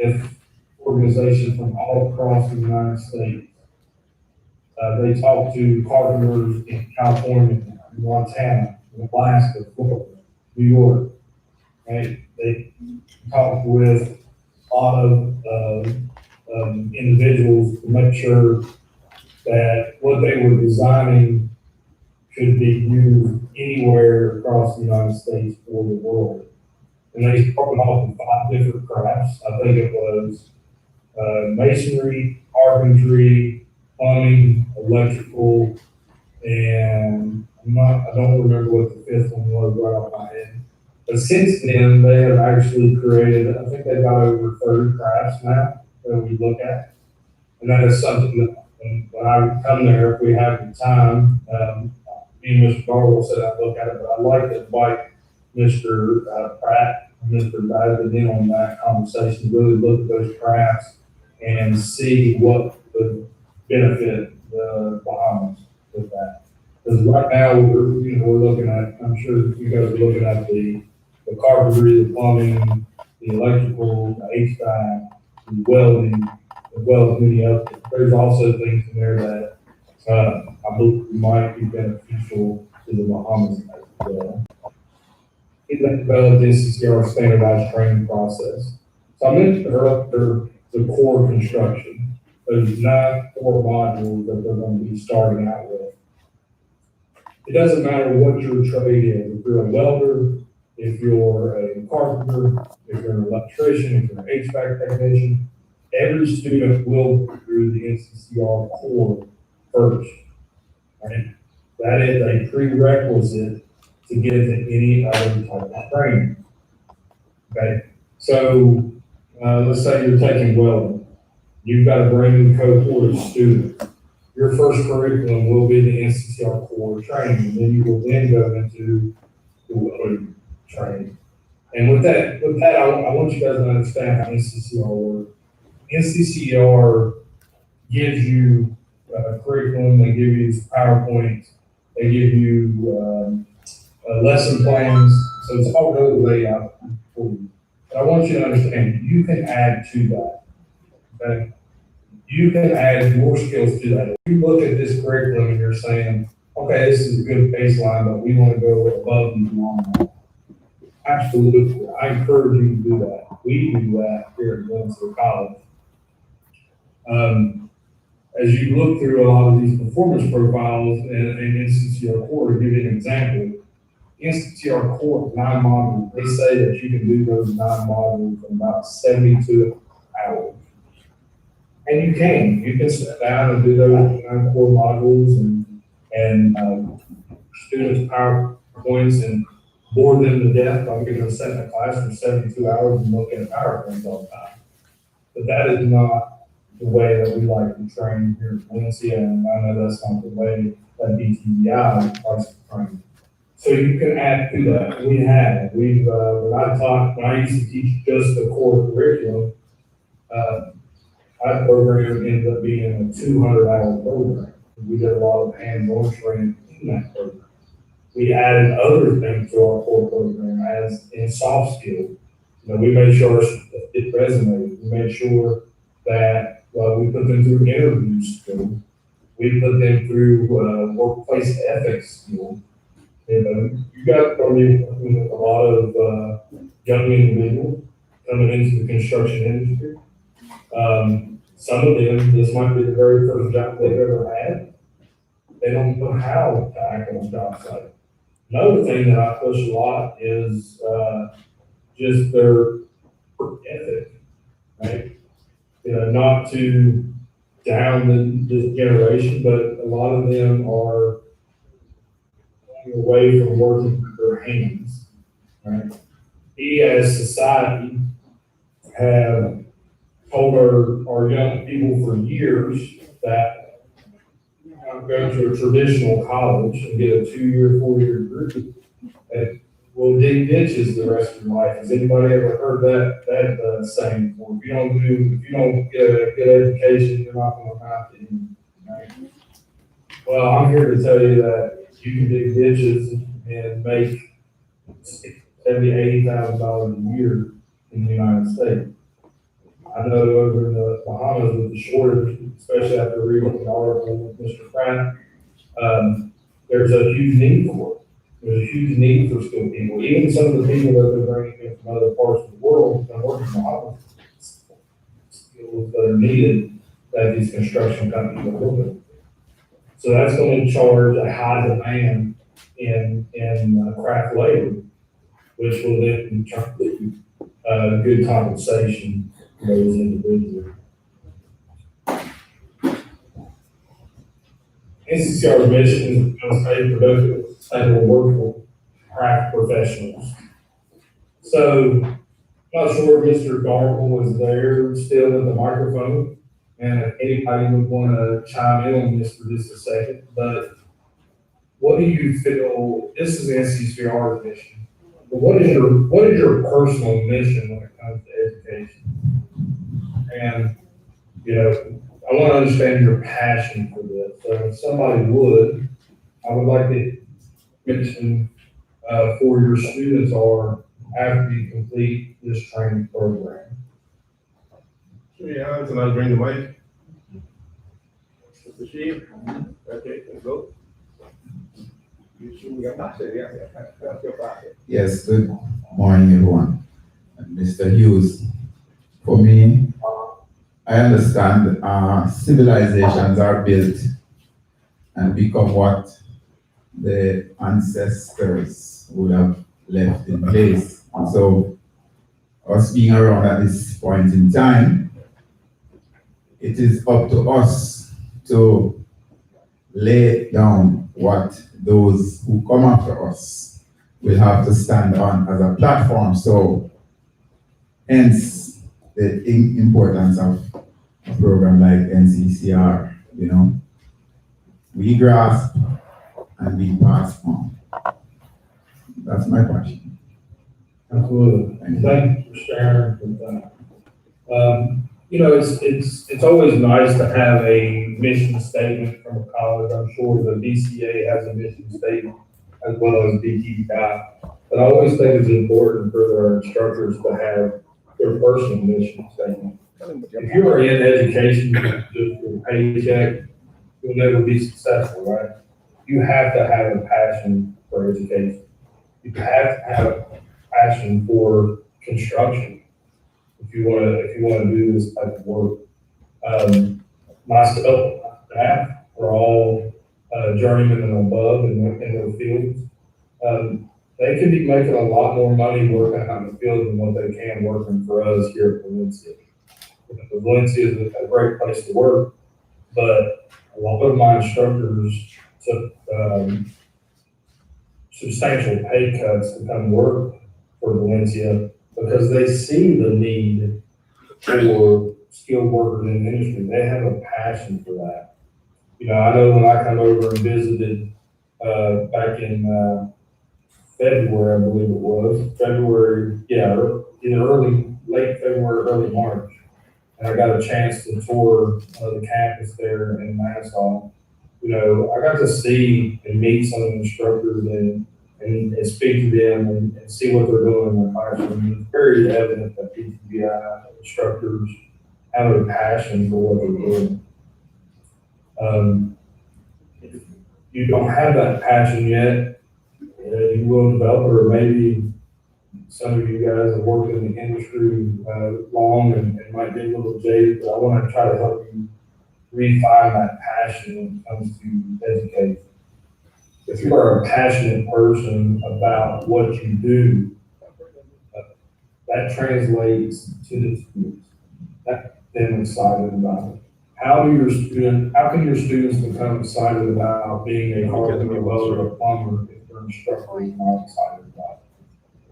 with organizations from all across the United States. They talked to carpenters in California, Montana, Alaska, Florida, New York. Right? They talked with a lot of individuals to make sure that what they were designing could be used anywhere across the United States or the world. And they started off with 5 different crafts. I think it was masonry, carpentry, plumbing, electrical, and I don't remember what the 5th one was right off my head. But since then, they have actually created, I think they've got over 30 crafts now that we look at. And that is something that when I come there, if we have the time, me and Mr. Darwell said I'd look at it, but I'd like to invite Mr. Pratt and Mr. Bassett in on that conversation, really look at those crafts and see what would benefit the Bahamas with that. Because right now, we're looking at, I'm sure you guys are looking at the carpentry, the plumbing, the electrical, the HVAC, the welding, as well as many others. There's also things in there that I believe might be beneficial to the Bahamas as well. It developed NCCR standardized training process. So I mentioned earlier the core construction. Those 9 core modules that they're going to be starting out with. It doesn't matter what your trade is. If you're a welder, if you're a carpenter, if you're an electrician, if you're an HVAC technician, every student will go through the NCCR core first. Right? That is a prerequisite to get into any other type of training. Okay, so let's say you're taking welding. You've got a brand new cohort of students. Your first curriculum will be the NCCR core training, and then you will then go into the welding training. And with that, I want you guys to understand how NCCR works. NCCR gives you a curriculum, they give you PowerPoint, they give you lesson plans, so it's all really laid out for you. But I want you to understand, you can add to that, okay? You can add more skills to that. If you look at this curriculum and you're saying, okay, this is a good baseline, but we want to go above and beyond that. Absolutely, I encourage you to do that. We do that here at Windsor College. As you look through a lot of these performance profiles in NCCR core, to give you an example, NCCR core 9 modules, they say that you can do those 9 modules in about 72 hours. And you can sit down and do those 9 core modules and students' PowerPoints and bore them to death by getting them set in a class for 72 hours and looking at PowerPoints all the time. But that is not the way that we like to train here at Valencia, and I know that's not the way that BTVI likes to train. So you can add to that. We have. When I used to teach just the core curriculum, my program ended up being a 200-hour program. We did a lot of hands-on training in that program. We added other things to our core program as in soft skills. We made sure it resonated. We made sure that we put them through interview skills. We put them through workplace ethics skills. You got probably a lot of young individuals coming into the construction industry. Some of them, this might be the very first job they've ever had. They don't know how to act on a job site. Another thing that I push a lot is just their work ethic, right? You know, not to down this generation, but a lot of them are going away from working with their hands, right? We as society have told our young people for years that go to a traditional college and get a 2-year, 4-year degree that will dig ditches the rest of your life. Has anybody ever heard that saying before? If you don't get a good education, you're not going to amount to anything, right? Well, I'm here to tell you that you can dig ditches and make $70,000, $80,000 a year in the United States. I know over in the Bahamas with the shortage, especially after reading the article with Mr. Pratt, there's a huge need for it. There's a huge need for skilled people. Even some of the people that they're bringing in from other parts of the world that work in the Bahamas, skills that are needed that these construction companies are looking. So that's going to charge a high demand in craft labor, which will then turn to good compensation for those individuals. NCCER's mission is to stay productive, stable workforce, craft professionals. So, I'm not sure if Mr. Garble is there still in the microphone, and if anybody would want to chime in on this for just a second, but what do you feel, this is NCCER's mission, but what is your personal mission when it comes to education? And, you know, I want to understand your passion for this. So if somebody would, I would like to mention for your students are after you complete this training program. Show your hands and I'll bring the mic. Mr. Sheep. Okay, let's go. Yes, good morning, everyone. And Mr. Hughes, for me, I understand civilizations are built and become what the ancestors would have left in place. And so, us being around at this point in time, it is up to us to lay down what those who come after us will have to stand on as a platform. So, hence the importance of a program like NCCER, you know. We grasp and we pass on. That's my question. Absolutely. Thank you for sharing with that. You know, it's always nice to have a mission statement from a college. I'm sure the BCA has a mission statement as well as BTVI. But I always think it's important for their instructors to have their personal mission statement. If you are in education just for a paycheck, you'll never be successful, right? You have to have a passion for education. You have to have a passion for construction if you want to do this type of work. Myself, my staff are all journeymen and above in their fields. They could be making a lot more money working out in the field than what they can working for us here at Valencia. Valencia is a great place to work, but a lot of my instructors took substantial pay cuts to come work for Valencia because they see the need for skilled workers in the industry. They have a passion for that. You know, I know when I come over and visited back in February, I believe it was, either late February, early March. And I got a chance to tour the campus there in Nassau. You know, I got to see and meet some of the instructors and speak to them and see what they're doing in their classroom. It's very evident that BTVI instructors have a passion for what they're doing. If you don't have that passion yet, you will develop it, or maybe some of you guys have worked in the industry long and might be a little jaded, but I want to try to help you refine that passion when it comes to education. If you are a passionate person about what you do, that translates to the students. That them excited about it. How can your students become excited about being a carpenter, a welder, a plumber if their instructor is not excited about it?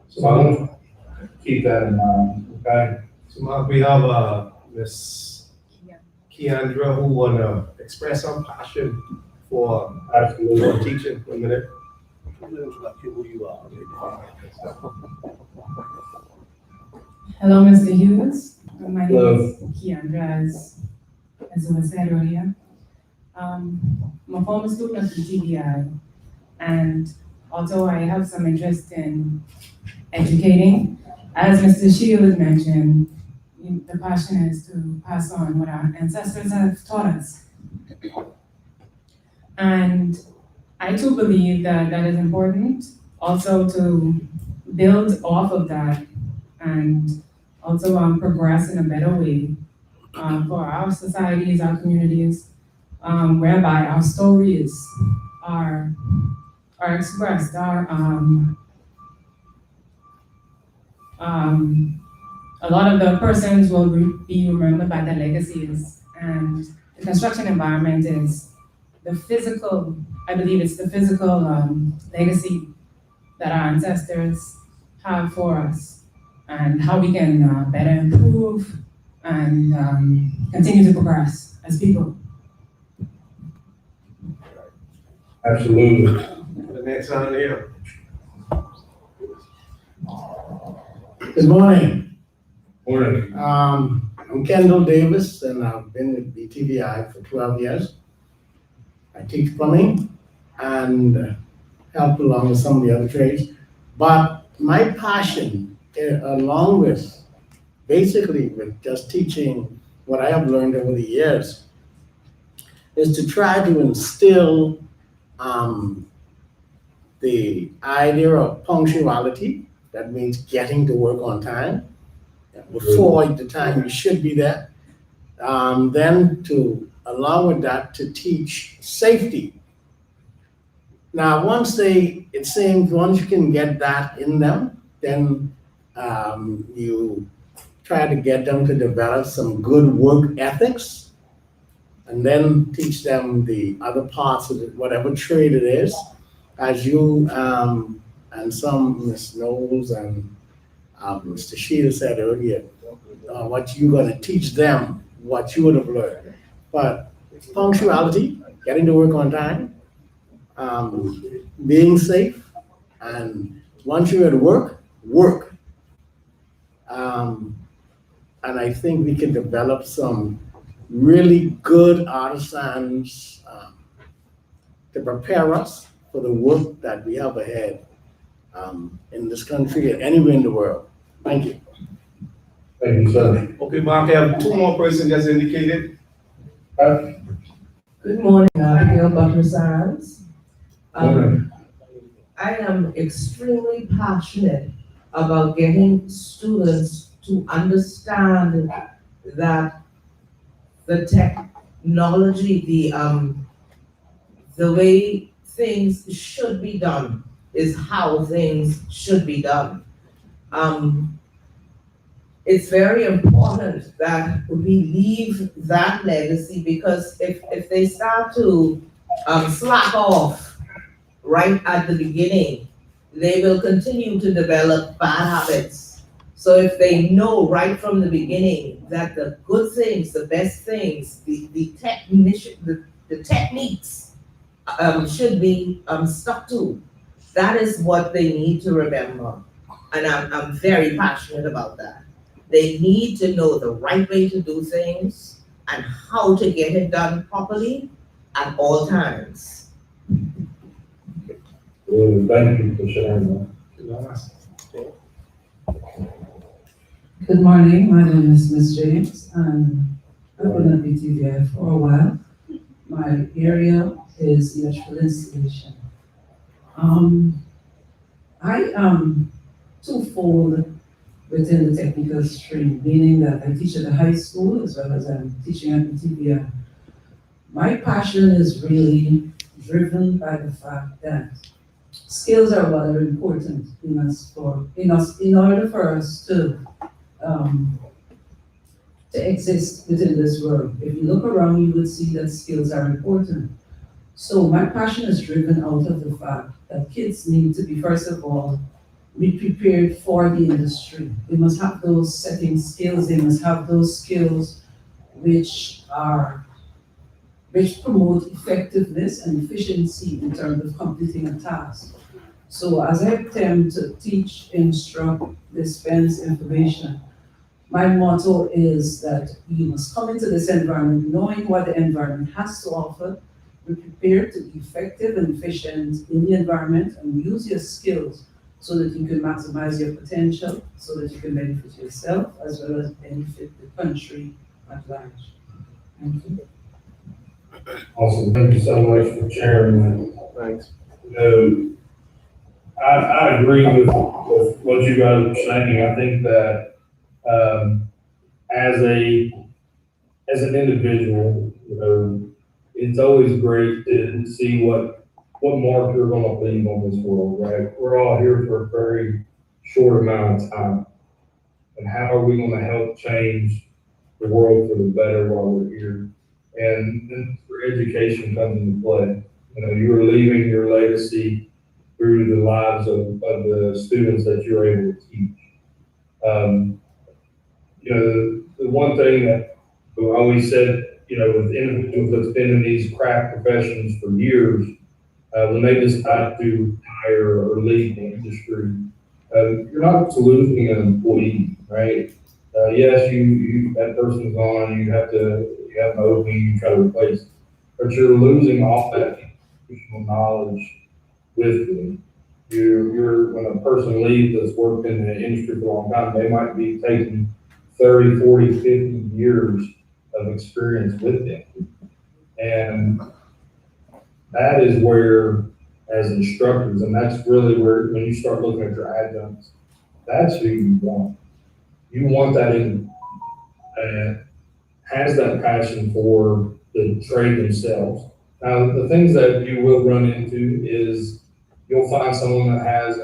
So I want to keep that in mind, okay? So Mark, we have Miss Keandra who wanna express some passion for teaching. 1 minute. Who you are. Hello, Mr. Hughes. My name is Keandra, as was said earlier. I'm a former student of BTVI, and although I have some interest in educating, as Mr. Shields mentioned, the passion is to pass on what our ancestors have taught us. And I too believe that that is important, also to build off of that and also progress in a better way for our societies, our communities, whereby our stories are expressed, a lot of the persons will be remembered by their legacies, and the construction environment is the physical, I believe it's the physical legacy that our ancestors have for us, and how we can better improve and continue to progress as people. Absolutely. The next on here. Good morning. Morning. I'm Kendall Davis, and I've been with BTVI for 12 years. I teach plumbing and help along with some of the other trades. But my passion, along with basically with just teaching what I have learned over the years, is to try to instill the idea of punctuality. That means getting to work on time, before the time you should be there. Then along with that, to teach safety. Now, once it seems once you can get that in them, then you try to get them to develop some good work ethics, and then teach them the other parts of it, whatever trade it is, as you and some Ms. Knowles and Mr. Sheila said earlier, what you're going to teach them, what you would have learned. But punctuality, getting to work on time, being safe, and once you're at work, work. And I think we can develop some really good artisans to prepare us for the work that we have ahead in this country and anywhere in the world. Thank you. Thank you, sir. Okay, Mark, I have two more persons just indicated. Good morning, Abigail Butler-Sands. I am extremely passionate about getting students to understand that the technology, the way things should be done is how things should be done. It's very important that we leave that legacy, because if they start to slack off right at the beginning, they will continue to develop bad habits. So if they know right from the beginning that the good things, the best things, the techniques should be stuck to, that is what they need to remember. And I'm very passionate about that. They need to know the right way to do things and how to get it done properly at all times. Thank you for sharing that. Good morning, my name is Ms. James, and I've been at BTVI for a while. My area is electrical installation. I am twofold within the technical stream, meaning that I teach at the high school as well as I'm teaching at BTVI. My passion is really driven by the fact that skills are what are important in order for us to exist within this world. If you look around, you would see that skills are important. So my passion is driven out of the fact that kids need to be, first of all, be prepared for the industry. They must have those setting skills. They must have those skills which promote effectiveness and efficiency in terms of completing a task. So as I attempt to teach, instruct, dispense information, my motto is that you must come into this environment knowing what the environment has to offer, be prepared to be effective and efficient in the environment, and use your skills so that you can maximize your potential, so that you can benefit yourself as well as benefit the country at large. Thank you. Awesome, thank you so much for sharing that. Thanks. I agree with what you guys are saying. I think that as an individual, it's always great to see what mark you're going to leave on this world, right? We're all here for a very short amount of time. And how are we going to help change the world for the better while we're here? And then for education comes into play. You're leaving your legacy through the lives of the students that you're able to teach. The one thing that I always said, with individuals that's been in these craft professions for years, when they decide to retire or leave the industry, you're not losing an employee, right? Yes, that person's gone, you have an opening, you try to replace, but you're losing all that institutional knowledge with them. When a person leaves that's worked in the industry for a long time, they might be taking 30, 40, 50 years of experience with them. And that is where, as instructors, and that's really where, when you start looking at your adjuncts, that's who you want. You want that in, has that passion for the trade themselves. Now, the things that you will run into is you'll find someone that has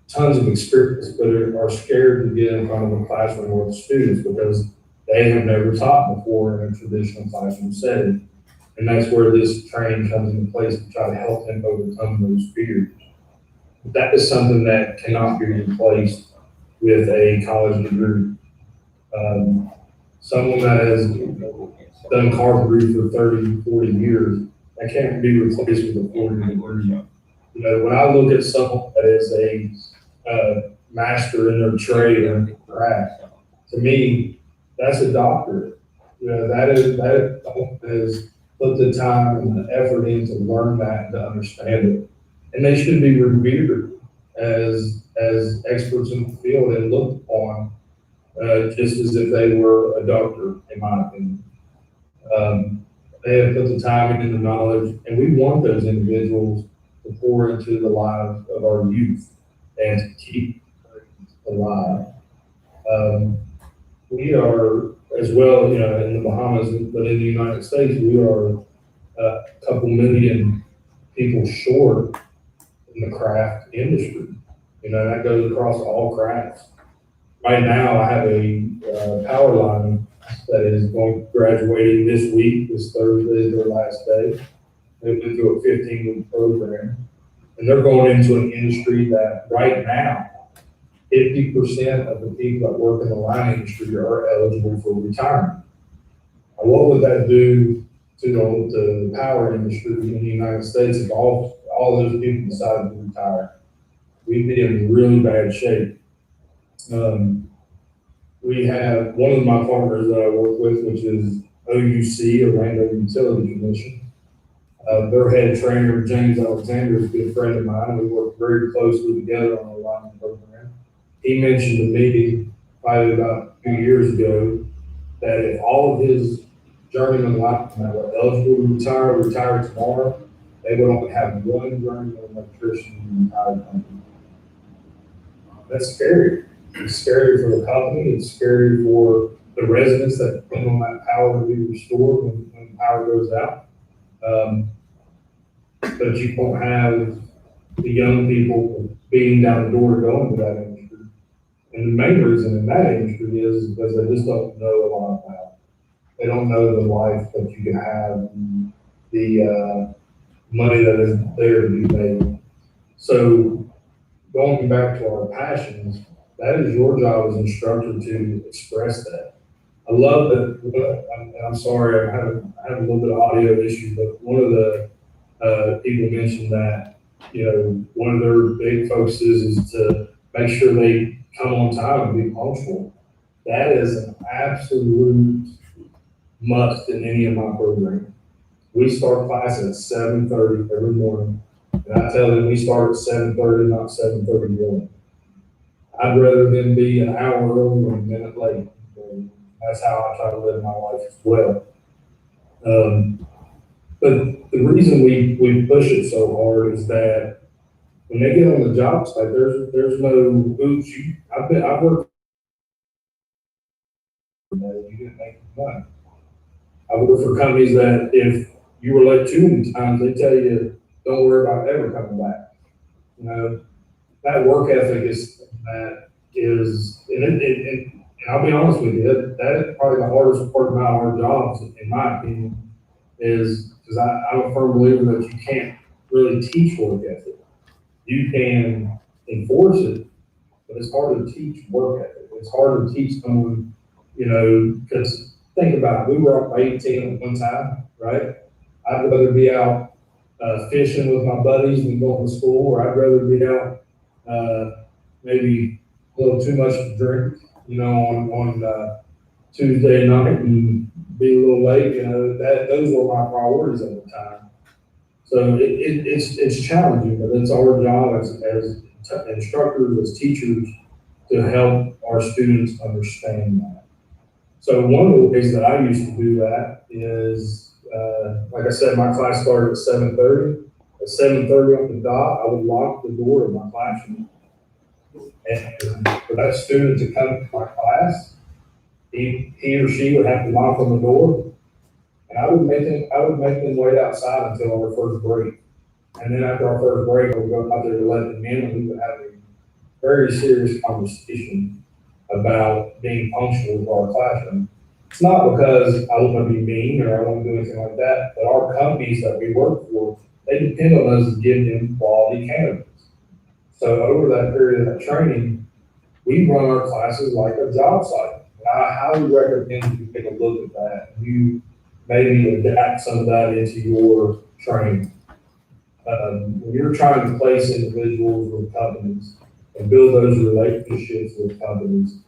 tons of experience, but are scared to get in front of a classroom with students because they have never taught before in a traditional classroom setting. And that's where this training comes into place to try to help them overcome those fears. But that is something that cannot be replaced with a college degree. Someone that has done carpentry for 30, 40 years, that can't be replaced with a 40 degree. When I look at someone that is a master in their trade and craft, to me, that's a doctorate. That has put the time and the effort in to learn that and to understand it. And they should be revered as experts in the field and looked upon just as if they were a doctor, in my opinion. They have put the time and the knowledge, and we want those individuals to pour into the lives of our youth and to keep alive. We are, as well, in the Bahamas, but in the United States, we are a couple million people short in the craft industry. That goes across all crafts. Right now, I have a power line that is graduating this week. This Thursday is their last day. They've been through a 15-week program, and they're going into an industry that right now, 50% of the people that work in the line industry are eligible for retirement. Now, what would that do to the power industry in the United States if all those people decided to retire? We'd be in really bad shape. We have one of my partners that I work with, which is OUC, Orlando Utility Commission. Their head trainer, James Alexander, is a good friend of mine. We work very closely together on the lineman program. He mentioned to me probably about 2 years ago that if all of his journeyman linemen that were eligible to retire tomorrow, they would only have one journeyman electrician in the entire company. That's scary. It's scary for the company. It's scary for the residents that depend on that power to be restored when power goes out. but you won't have the young people beating down the door to go into that industry. And the main reason in that industry is because they just don't know a lot about it. They don't know the life that you can have, the money that is there to be made. So going back to our passions, that is your job as instructor to express that. I love that. I'm sorry, I have a little bit of audio issue, but one of the people mentioned that, you know, one of their big focuses is to make sure they come on time and be punctual. That is an absolute must in any of my programs. We start class at 7:30 every morning, and I tell them we start at 7:30, not 7:31. I'd rather than be an hour early or a minute late. And that's how I try to live my life as well. But the reason we push it so hard is that when they get on the job site, there's no hoops. I've worked. You didn't make money. I work for companies that if you were late too many times, they tell you don't worry about ever coming back. You know, that work ethic and I'll be honest with you, that is probably the hardest part about our jobs, in my opinion, is because I'm a firm believer that you can't really teach work ethic. You can enforce it, but it's hard to teach work ethic. It's hard to teach someone, you know, because think about it, we were up 18 at one time, right? I'd rather be out fishing with my buddies than going to school, or I'd rather be out maybe a little too much to drink, you know, on Tuesday night and be a little late. You know, those were my priorities at the time. So it's challenging, but it's our job as instructors, as teachers, to help our students understand that. So one of the ways that I used to do that is, like I said, my class started at 7:30. At 7:30 on the dot, I would lock the door of my classroom. And for that student to come to my class, he or she would have to knock on the door, and I would make them wait outside until our first break. And then after our first break, I would go out there to let them in, and we would have a very serious conversation about being punctual with our classroom. It's not because I want to be mean or I want to do anything like that, but our companies that we work for, they depend on us to give them quality candidates. So over that period of training, we run our classes like a job site. I highly recommend you take a look at that. You maybe adapt some of that into your training. When you're trying to place individuals with companies and build those relationships with companies,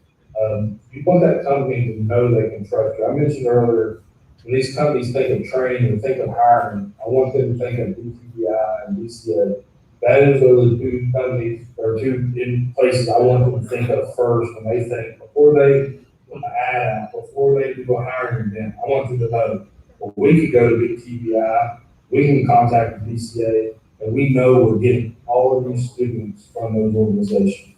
you want that company to know they can trust you. I mentioned earlier, when these companies think of training and think of hiring, I want them to think of BTVI and BCA. Those are the two companies or two places I want them to think of first when they think, before they put an ad out, before they do a hiring event. I want them to know, well, we could go to BTVI, we can contact the BCA, and we know we're getting all of these students from those organizations.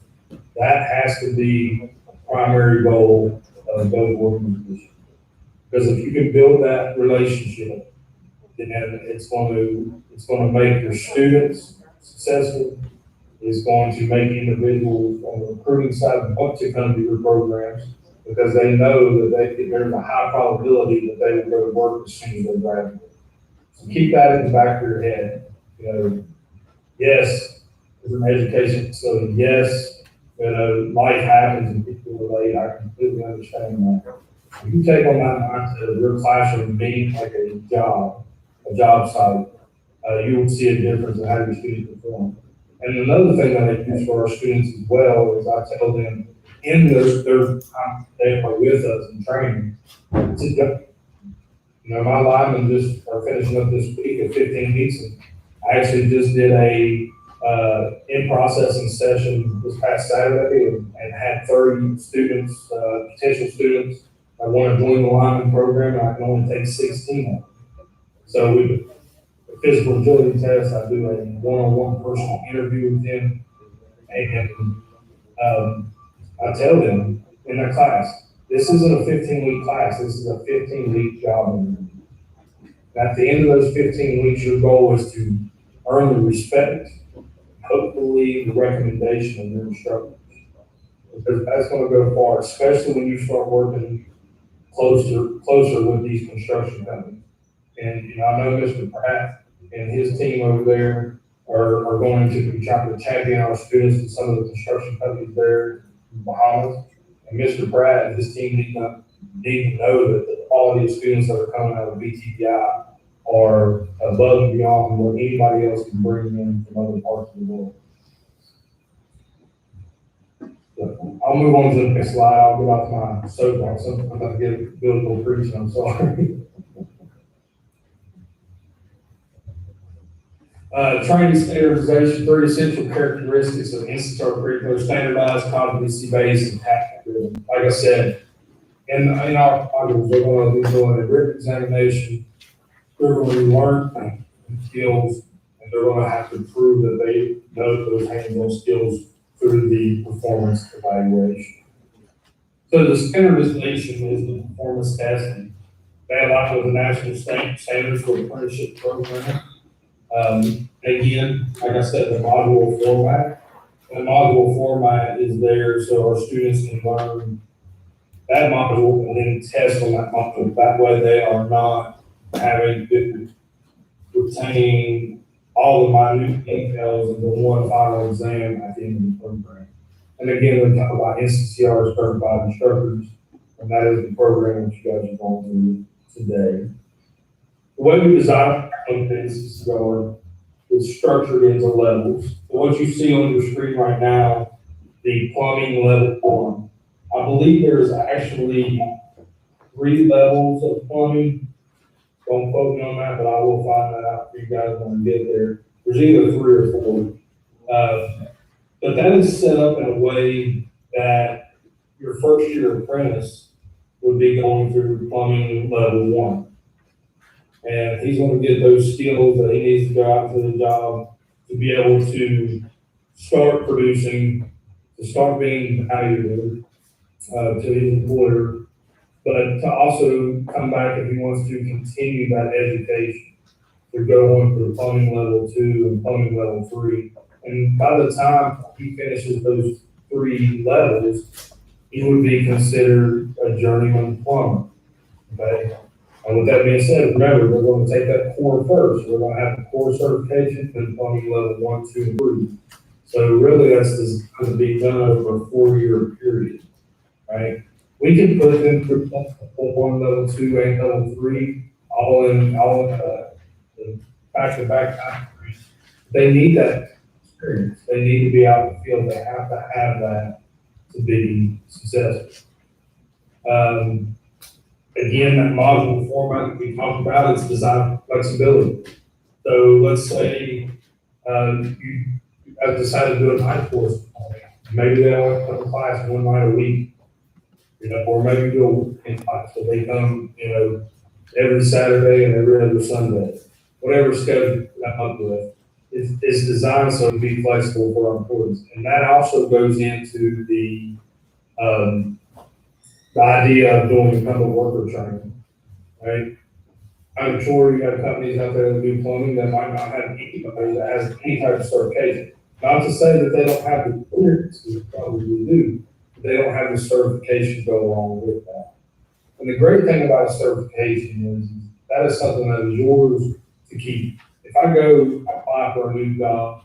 That has to be the primary goal of those organizations. Because if you can build that relationship, then it's going to make your students successful. It's going to make individuals on the recruiting side want to come to your programs because they know that there's a high probability that they will go to work as soon as they graduate. So keep that in the back of your head. You know, yes, as an education facility, yes, you know, life happens and people are late. I completely understand that. If you take on that mindset of your classroom being like a job site, you will see a difference in how your students perform. And another thing that I use for our students as well is I tell them in their time they are with us in training, to go. You know, my linemen just are finishing up this week at 15 weeks, and I actually just did a in-processing session this past Saturday and had 30 students, potential students that want to join the lineman program, and I can only take 16 of them. So we physical agility test, I do a one-on-one personal interview with them, and I tell them in their class, this isn't a 15-week class, this is a 15-week job interview. At the end of those 15 weeks, your goal is to earn the respect, hopefully the recommendation of your instructors. Because that's gonna go far, especially when you start working closer with these construction companies. And, you know, I know Mr. Pratt and his team over there are going to be trying to tag in our students in some of the construction companies there in Bahamas. And Mr. Pratt and his team need to know that the quality of students that are coming out of BTVI are above and beyond what anybody else can bring in from other parts of the world. So I'll move on to the next slide. I'll get off my soapbox. I'm going to get biblical preaching. I'm sorry. Training standardization, 3 essential characteristics of NCCER curriculum: standardized, competency-based, and tactic-driven. Like I said, in our modules, they're going to be doing a written examination. They're going to learn skills, and they're going to have to prove that they know those hands-on skills through the performance evaluation. So the standardization is the performance testing. They align with the national standards for apprenticeship program. Again, like I said, the module format. The module format is there so our students can learn that module and then test on that module. That way they are not having to retain all the minute details of the one final exam at the end of the program. And again, we're talking about NCCER certified instructors, and that is the program that you guys are going through today. The way we design NCCER is structured into levels. So what you see on your screen right now, the plumbing level 1. I believe there's actually 3 levels of plumbing. Don't quote me on that, but I will find that out for you guys when we get there. There's either 3 or 4. But that is set up in a way that your first year apprentice would be going through plumbing level 1. And he's going to get those skills that he needs to go out to the job to be able to start producing, to start being valuable to his employer, but to also come back if he wants to continue that education, to go on to the plumbing level 2 and plumbing level 3. And by the time he finishes those 3 levels, he would be considered a journeyman plumber. Okay? And with that being said, remember, we're going to take that core first. We're going to have the core certification and plumbing level 1, 2, and 3. So really that's going to be done over a 4-year period, right? We can put them through level 1, level 2, and level 3, all in back-to-back time. They need that experience. They need to be out in the field. They have to have that to be successful. Again, that module format we talked about is design flexibility. So let's say you have decided to do a night course. Maybe they only come to class 1 night a week, you know, or maybe do a weekend class. So they come, you know, every Saturday and every other Sunday. Whatever schedule you come up with is designed so to be flexible for our employees. And that also goes into the idea of doing incumbent worker training, right? I'm sure you have companies out there that do plumbing that might not have anybody that has any type of certification. Not to say that they don't have the clearance, they probably do, but they don't have the certification to go along with that. And the great thing about a certification is that is something that is yours to keep. If I go apply for a new job,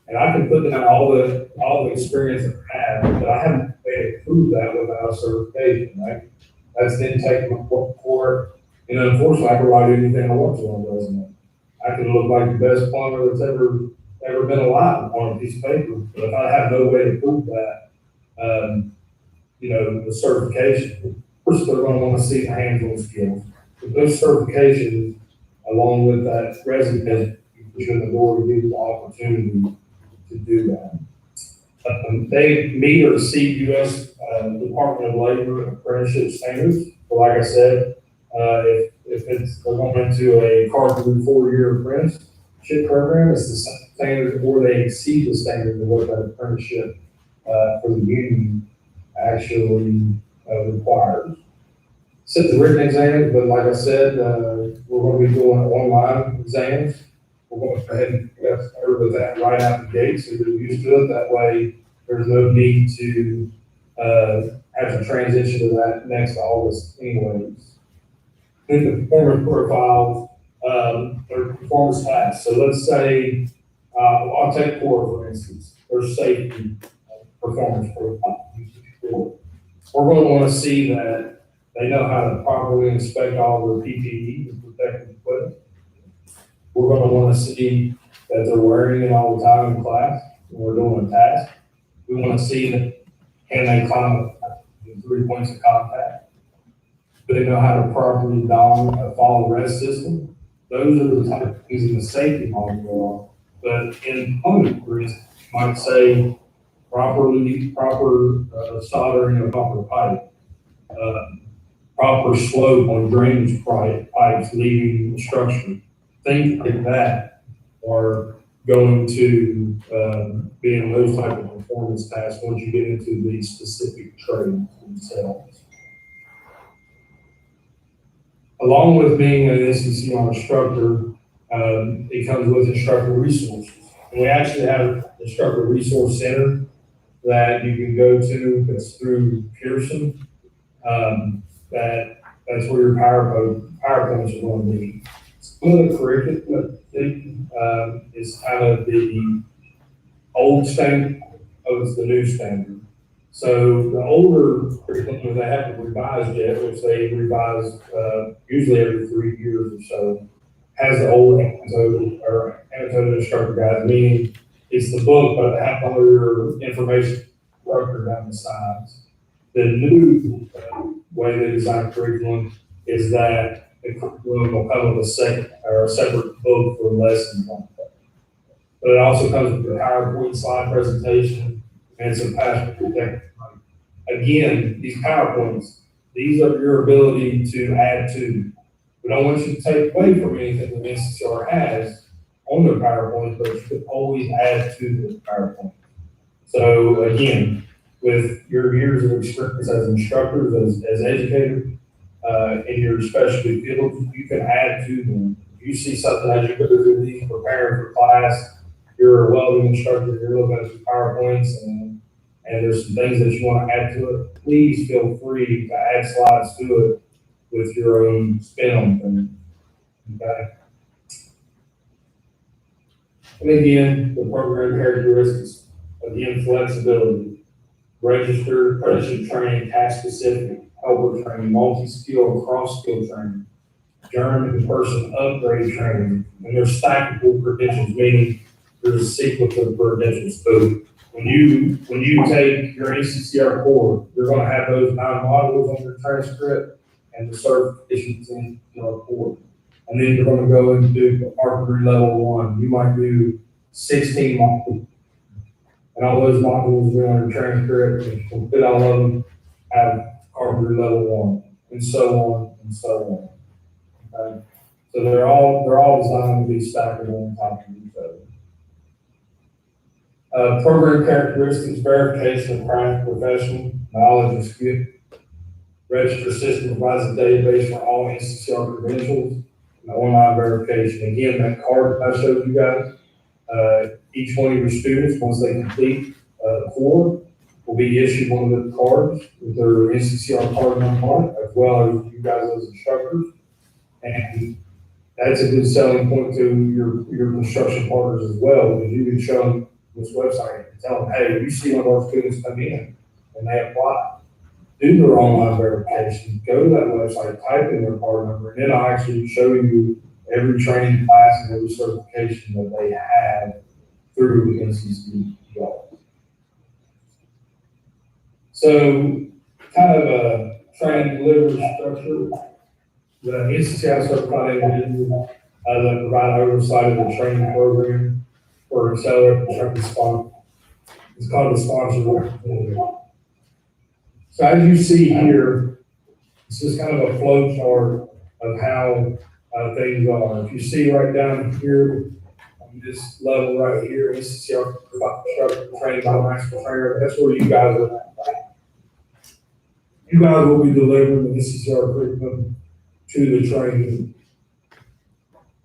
and I can put down all the experience I have, but I haven't been able to prove that without a certification, right? That's then taking my work for it. And unfortunately, I can write anything I want to on a resume. I can look like the best plumber that's ever been alive on a piece of paper. But if I have no way to prove that, you know, the certification, of course, they're going to want to see the hands-on skills. But those certifications, along with that resume, you in the door to give you the opportunity to do that. They meet or exceed U.S. Department of Labor apprenticeship standards. So like I said, if they're going into a carpenter 4-year apprenticeship program, it's the same standard, or they exceed the standard of what that apprenticeship for the union actually requires. Set the written exams, but like I said, we're going to be doing online exams we're going to go ahead and get started with that right out the gate, so you're used to it. That way, there's no need to have to transition to that next August anyways. Then the performance profiles, or performance tasks. So let's say, I'll take core for instance, or safety performance profile. We're going to want to see that they know how to properly inspect all their PPE and protective equipment. We're going to want to see that they're wearing it all the time in class when we're doing a task. We want to see that can they climb 3 points of contact. Do they know how to properly don a fall arrest system? Those are the type of things in the safety module. But in component groups, you might say proper soldering of copper pipe, proper slope on drainage pipes leaving the structure. Things like that are going to be in those type of performance tasks once you get into the specific trades themselves. Along with being an NCCER instructor, it comes with instructor resources. And we actually have an instructor resource center that you can go to. That's through Pearson. That's where your PowerPoints are going to be. Some of the curriculum is kind of the old standard of the new standard. So the older curriculum, they haven't revised yet, which they revise usually every 3 years or so, has the old annotated instructor guide, meaning it's the book, but it has all your information broken down the sides. The new way they design curriculum is that the curriculum will come with a separate book for lesson content. But it also comes with a PowerPoint slide presentation and some password protected. Again, these PowerPoints, these are your ability to add to. We don't want you to take away from anything that NCCER has on their PowerPoint, but you can always add to the PowerPoint. So again, with your years of experience as instructors, as educators, in your specialty fields, you can add to them. If you see something as you go through these, preparing for class, you're a welding instructor, you're looking at your PowerPoints, and there's some things that you want to add to it, please feel free to add slides to it with your own spin on things. Okay. And again, the program characteristics, again, flexibility, registered, apprenticeship training, task specific, helper training, multi-skill, cross-skill training, German in-person upgrade training, and there's stackable credentials, meaning there's a sequence of credentials. So when you take your NCCER core, you're going to have those 9 modules on your transcript and the certifications in your core. And then you're going to go and do archery level 1. You might do 16 modules. And all those modules will be on your transcript, and you can fit all of them, have archery level 1, and so on and so on. Okay? So they're all designed to be stackable on top of each other. Program characteristics, verification of craft, professional knowledge and skill. Register system provides a database for all NCCER credentials and online verification. Again, that card I showed you guys, each one of your students, once they complete the core, will be issued one of the cards with their NCCER card number on it, as well as you guys as instructors. And that's a good selling point to your construction partners as well, because you can show them this website and tell them, hey, you see one of our students come in and they apply, do their online verification, go to that website, type in their card number, and then I'll actually show you every training class and every certification that they have through NCCER. So kind of a training delivery structure. The NCCER certified individuals that provide oversight of the training program for accelerated instructor sponsor. It's called the sponsor representative. So as you see here, it's just kind of a flow chart of how things are. If you see right down here, on this level right here, NCCER instructor training by master trainer, that's where you guys are at. Right? You guys will be delivering the NCCER curriculum to the training.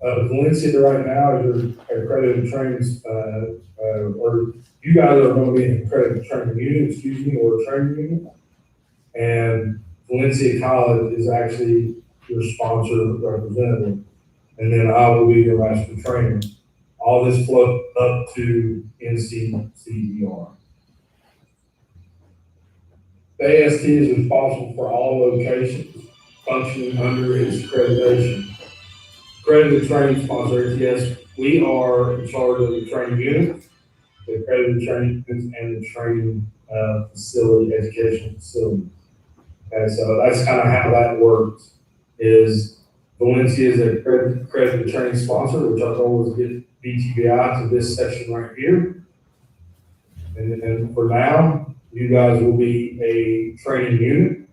Valencia right now is your accredited training, or you guys are going to be an accredited training unit, excuse me, or a training unit. And Valencia College is actually your sponsor representative. And then I will be your master trainer. All this flow up to NCCER. The AST is responsible for all locations functioning under its accreditation. Accredited training sponsor, yes, we are in charge of the training units, the accredited training units, and the training facility, educational facility. Okay, so that's kind of how that works. Is Valencia is a accredited training sponsor, which our goal is to get BTVI to this section right here. And then for now, you guys will be a training unit,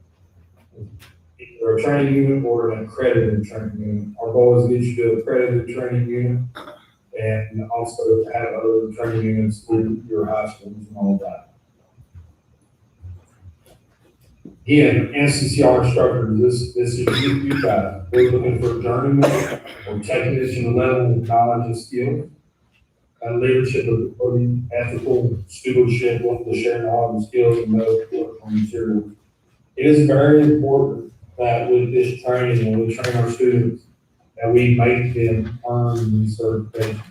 either a training unit or an accredited training unit. Our goal is to get you to an accredited training unit and also have other training units through your high schools and all of that. Again, NCCER instructors, this is you guys. We're looking for journeyman or technician level of knowledge and skill, and leadership, authority, ethical stewardship, with the sharing all the skills and knowledge on materials. It is very important that with this training, when we train our students, that we make them earn these certifications.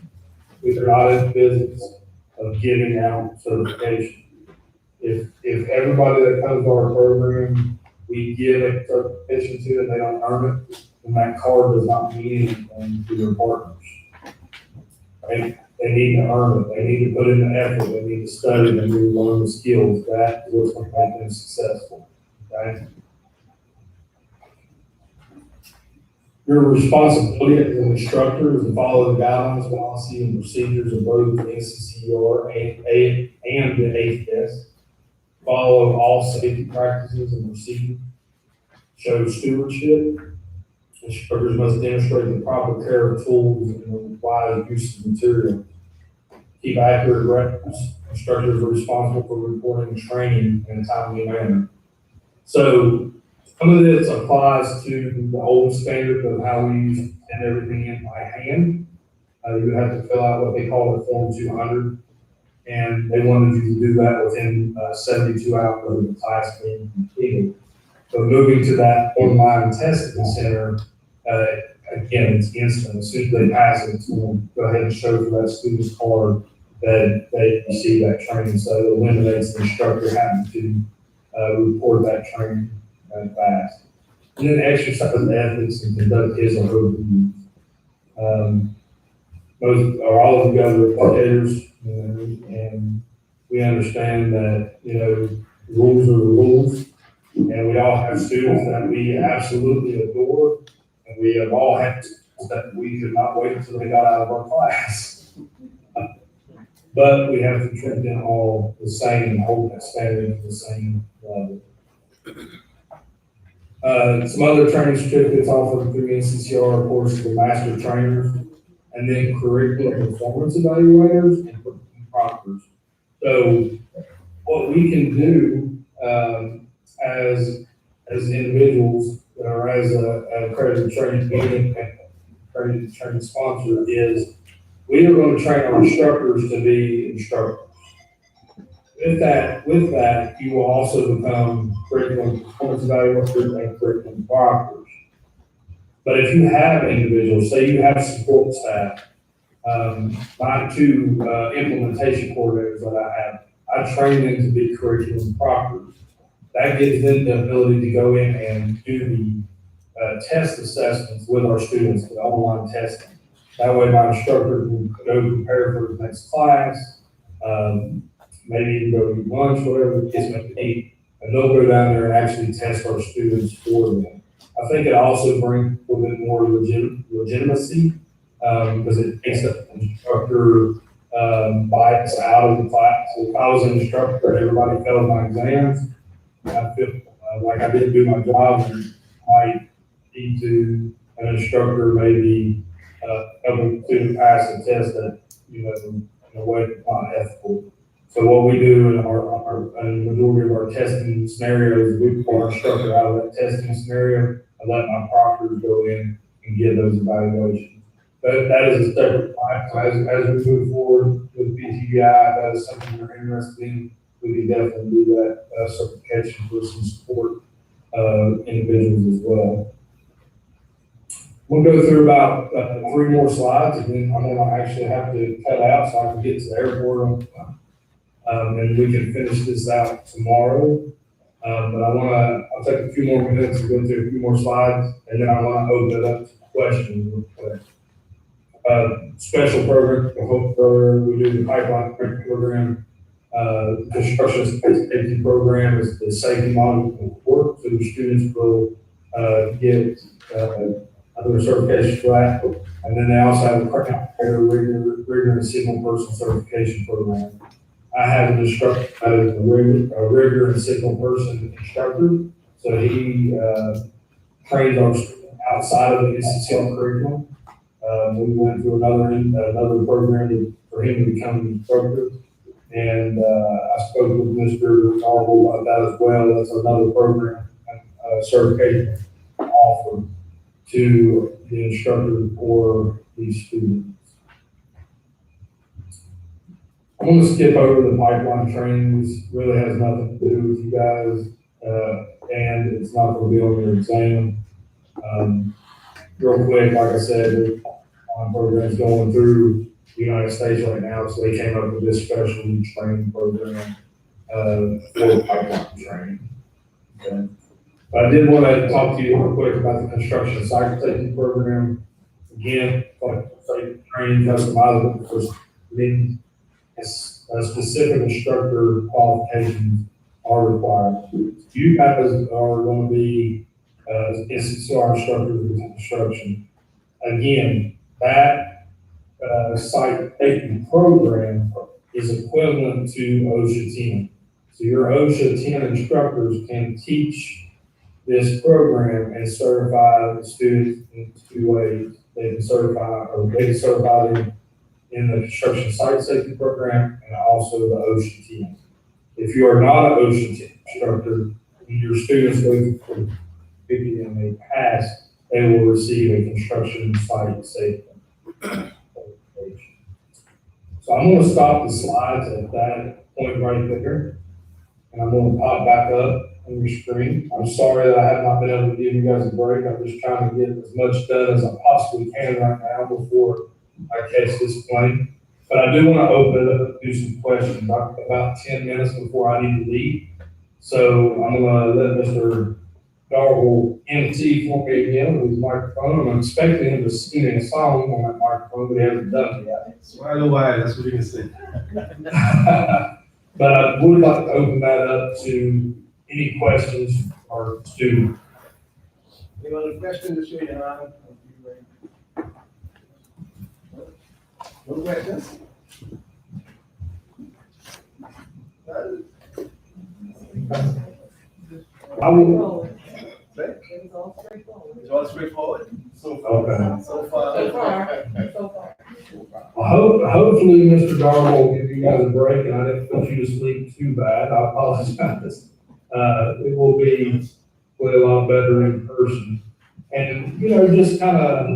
We are not in the business of giving out certification. If everybody that comes to our program, we give a certification to and they don't earn it, then that card does not mean anything to their partners. Right? They need to earn it. They need to put in the effort. They need to study. They need to learn the skills. That is what's going to make them successful. Okay? Your responsibility as an instructor is to follow the guidelines, policy, and procedures of both the NCCER and the ATS. Follow all safety practices and procedures. Show stewardship. Instructors must demonstrate the proper care of tools and the wise use of material. Keep accurate records. Instructors are responsible for reporting training in a timely manner. So some of this applies to the old standard of how we used to send everything in by hand. You would have to fill out what they call a Form 200, and they wanted you to do that within 72 hours of the class being completed. So moving to that online testing center, again, it's instant. As soon as they pass it, it's going to go ahead and show for that student's card that they receive that training. So it eliminates the instructor having to report that training fast. And then exercise ethics and conduct his or her duties. Most or all of you guys are educators, and we understand that, rules are the rules. And we all have students that we absolutely adore, and we have all had students that we could not wait until they got out of our class. But we have to treat them all the same and hold that standard to the same level. Some other training certificates offered through NCCER, of course, the master trainers, and then curriculum performance evaluators and proctors. So what we can do as individuals or as an accredited training sponsor is we are going to train our instructors to be instructors. With that, you will also become curriculum performance evaluators and curriculum proctors. But if you have individuals, say you have support staff, my two implementation coordinators that I train them to be curriculum proctors. That gives them the ability to go in and do the test assessments with our students, the online testing. That way my instructor will go prepare for the next class, maybe even go to lunch, whatever the case may be, and they'll go down there and actually test our students for them. I think it also brings a little bit more legitimacy, because it takes the instructor bias out of the class. So if I was an instructor and everybody failed my exams, I feel like I didn't do my job, and I might need to an instructor maybe helping to pass a test that, in a way that's not ethical. So what we do in in the majority of our testing scenarios, we pull our instructor out of that testing scenario and let my proctors go in and get those evaluations. that is a separate class. So as we move forward with BTVI, that is something you're interested in, we can definitely do that certification for some support individuals as well. We'll go through about 3 more slides, and then I'm gonna actually have to cut out so I can get to the airport. And we can finish this out tomorrow. But I'll take a few more minutes to go through a few more slides, and then I want to open it up to questions real quick. Special program, the HOPE program, we do the pipeline program. Construction safety program is the safety model work, so the students will get other certification for that. And then they also have a rigor and signal person certification program. I have an instructor that is a rigor and signal person instructor, so he trains our students outside of the NCCER curriculum. We went through another program for him to become an instructor, and I spoke with Mr. Marvel about that as well. That's another program, certification offered to the instructor for these students. I'm going to skip over the pipeline trainings. Really has nothing to do with you guys, and it's not going to be on your exam. Real quick, like I said, the program's going through the United States right now, so they came up with this special training program for pipeline training. Okay. But I did want to talk to you real quick about the construction site safety program. Again, like safety training, customizable for students. Specific instructor qualifications are required. You guys are going to be NCCER instructors with construction. Again, that site safety program is equivalent to OSHA 10. So your OSHA 10 instructors can teach this program and certify the students in 2 ways. They can certify them in the construction site safety program and also the OSHA 10. If you are not an OSHA 10 instructor, and your students go through 50 and they pass, they will receive a construction site safety certification. So I'm going to stop the slides at that point right there, and I'm going to pop back up on your screen. I'm sorry that I have not been able to give you guys a break. I'm just trying to get as much done as I possibly can right now before I catch this plane. But I do want to open it up and do some questions about 10 minutes before I need to leave. So I'm going to let Mr. Darwell MT for me again with his microphone. I'm expecting him to sing a song on that microphone, but he hasn't done it yet. So I know why, that's what you can say. But I would like to open that up to any questions or students. You want a question to show you around? No questions? I will. It's all straightforward. So far. Okay. So far. Hopefully, Mr. Darwell will give you guys a break, and I didn't put you to sleep too bad. I apologize. It will be a lot better in person. And, just kind of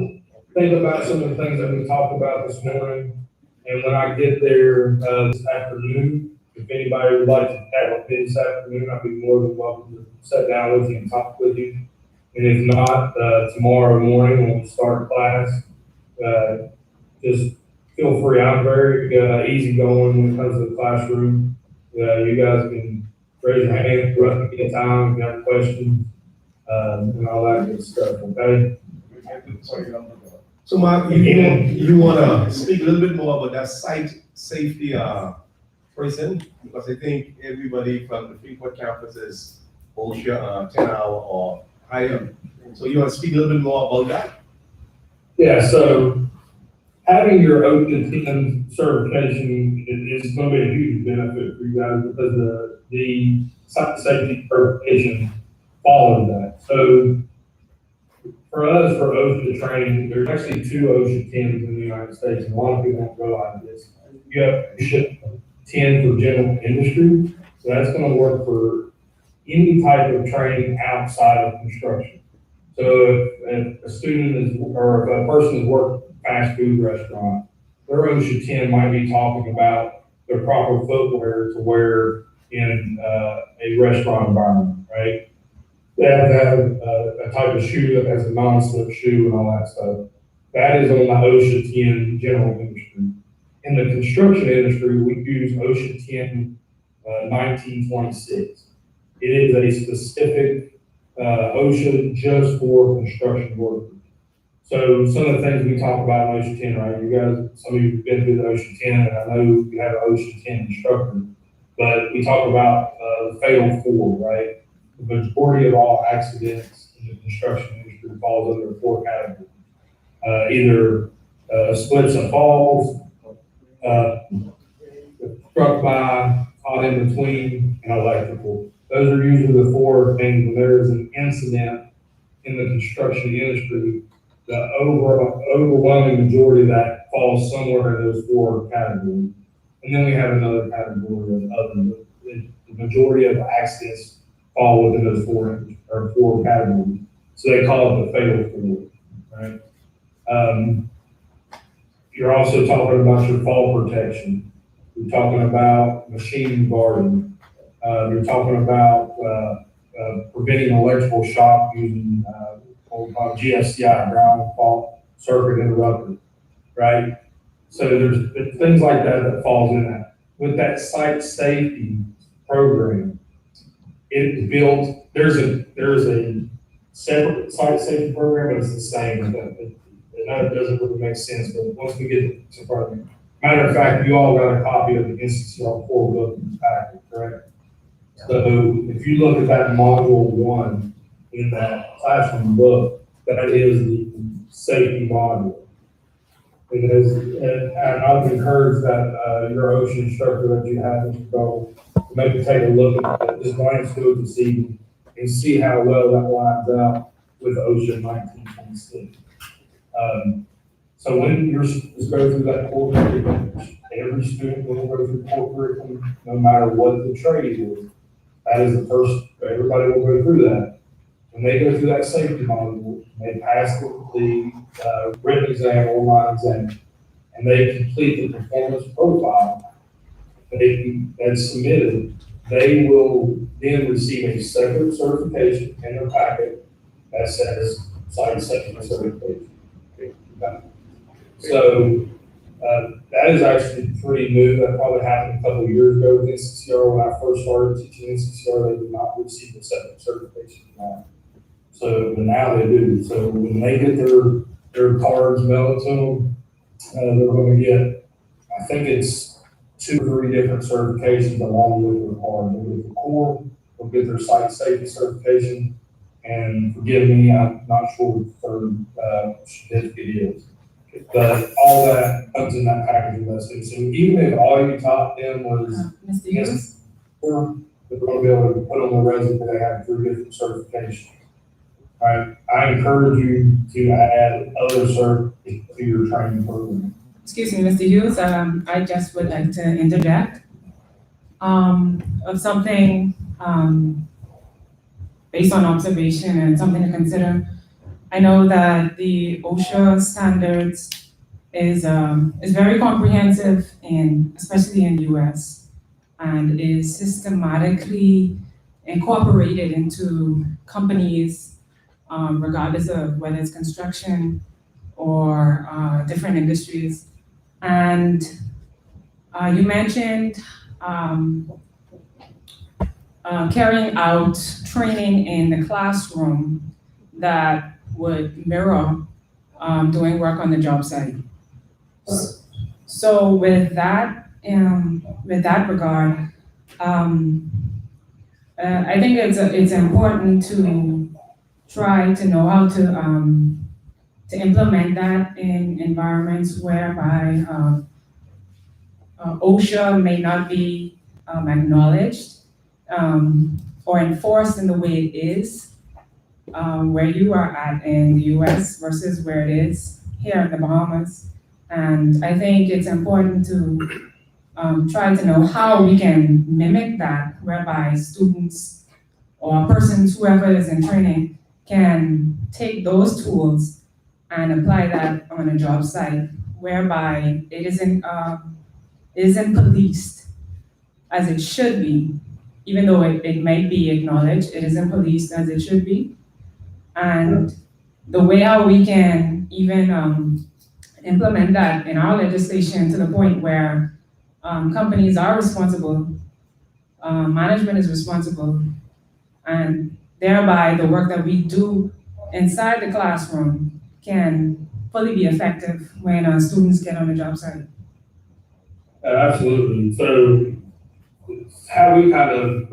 think about some of the things that we talked about this morning. And when I get there this afternoon, if anybody would like to chat with me this afternoon, I'd be more than welcome to sit down with you and talk with you. And if not, tomorrow morning when we start class, just feel free. I'm very easygoing when it comes to the classroom. You guys can raise your hand throughout the time if you have questions and all that good stuff. Okay. So Mark, you want to speak a little bit more about that site safety person? Because I think everybody from the Freeport campus is OSHA 10-hour or higher. So you want to speak a little bit more about that? Yeah, so having your OSHA 10 certification is going to be a huge benefit for you guys because the site safety certification follows that. So for us, for OSHA training, there's actually 2 OSHA 10s in the United States, and a lot of people don't realize this. You have OSHA 10 for general industry, so that's going to work for any type of training outside of construction. So if a student is, or if a person has worked fast food restaurant, their OSHA 10 might be talking about the proper footwear to wear in a restaurant environment, right? They have to have a type of shoe that has a non-slip shoe and all that stuff. That is on the OSHA 10 general industry. In the construction industry, we use OSHA 10 1926. It is a specific OSHA just for construction workers. So some of the things we talk about in OSHA 10, right? You guys, some of you have been through the OSHA 10, and I know you have an OSHA 10 instructor, but we talk about the fatal four, right? The majority of all accidents in the construction industry falls under 4 categories. Either slips and falls, struck by, caught in between, and electrical. Those are usually the 4 things when there is an incident in the construction industry. The overwhelming majority of that falls somewhere in those 4 categories. And then we have another category of other. The majority of accidents fall within those 4 categories. So they call it the fatal 4, right? You're also talking about your fall protection. You're talking about machine guarding. You're talking about preventing electrical shock using GFCI, ground fault circuit interrupter, right? So there's things like that falls in that. With that site safety program, it's built. There's a separate site safety program, but it's the same. It doesn't really make sense, but once we get to part of it. Matter of fact, you all got a copy of the NCCER 4 book in the packet, correct? So if you look at that module 1 in that classroom book, that is the safety module. And I would encourage that your OSHA instructor that you have, Mr. Gold, maybe take a look at this glance through it this evening and see how well that lines out with OSHA 1926. So when you're just go through that core curriculum, every student will go through core curriculum, no matter what the trade is. That is the first, everybody will go through that. When they go through that safety module, they pass the written exam, online exam, and they complete the performance profile that's submitted, they will then receive a separate certification in their packet that says site safety certification. So that is actually pretty new. That probably happened a couple of years ago with NCCER. When I first started teaching NCCER, they did not receive a separate certification now. So, but now they do. So when they get their cards mailed to them, they're going to get, I think it's 2 or 3 different certifications along with their card. They'll get the core, they'll get their site safety certification, and forgive me, I'm not sure what the third certificate is. But all that comes in that package lesson. So even if all you taught them was Mr. Hughes? they're going to be able to put on the resume they have 3 different certifications. All right. I encourage you to add other cert to your training program. Excuse me, Mr. Hughes, I just would like to interject of something based on observation and something to consider. I know that the OSHA standards is very comprehensive, especially in the US, and is systematically incorporated into companies, regardless of whether it's construction or different industries. And you mentioned carrying out training in the classroom that would mirror doing work on the job site. So with that regard, I think it's important to try to know how to implement that in environments whereby OSHA may not be acknowledged or enforced in the way it is where you are at in the US versus where it is here in the Bahamas. And I think it's important to try to know how we can mimic that, whereby students or persons, whoever is in training, can take those tools and apply that on a job site, whereby it isn't policed as it should be, even though it might be acknowledged, it isn't policed as it should be. And the way how we can even implement that in our legislation to the point where companies are responsible, management is responsible, and thereby the work that we do inside the classroom can fully be effective when students get on the job site. Absolutely. So how we kind of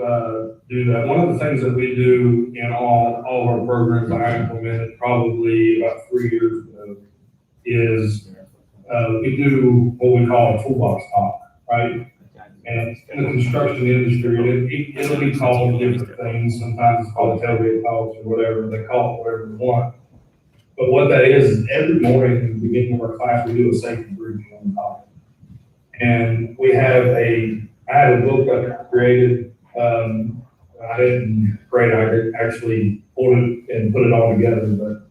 do that, one of the things that we do in all of our programs I implemented probably about 3 years ago is we do what we call a toolbox talk, right? And in the construction industry, it'll be called different things. Sometimes it's called tailgate talks or whatever. They call it whatever they want. But what that is every morning at the beginning of our class, we do a safety briefing on the topic. And we have I had a book that I created. I didn't create it, I actually pulled it and put it all together. But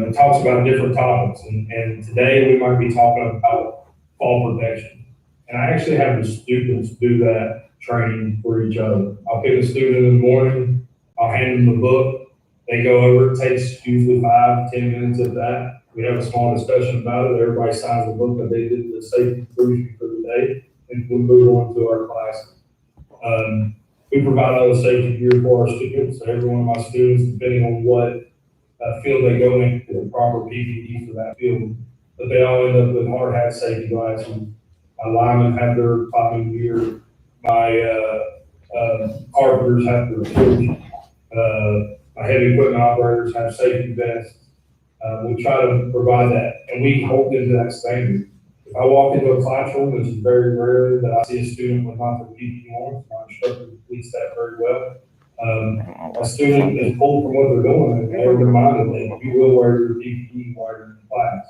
it talks about different topics. And today we might be talking about fall protection. And I actually have the students do that training for each other. I'll pick a student in the morning, I'll hand them the book, they go over, it takes usually 5 to 10 minutes of that. We have a small discussion about it, everybody signs the book that they did the safety briefing for the day, and we move on to our classes. We provide all the safety gear for our students, so every one of my students, depending on what field they go in, get the proper PPE for that field. But they all end up with hard hat safety glasses. My linemen have their climbing gear. My carpenters have their tools. My heavy equipment operators have safety vests. We try to provide that, and we hold them to that standard. If I walk into a classroom, which is very rare that I see a student with not their PPE on, my instructor completes that very well. A student is pulled from what they're doing, and they're reminded that you will wear your PPE while you're in class.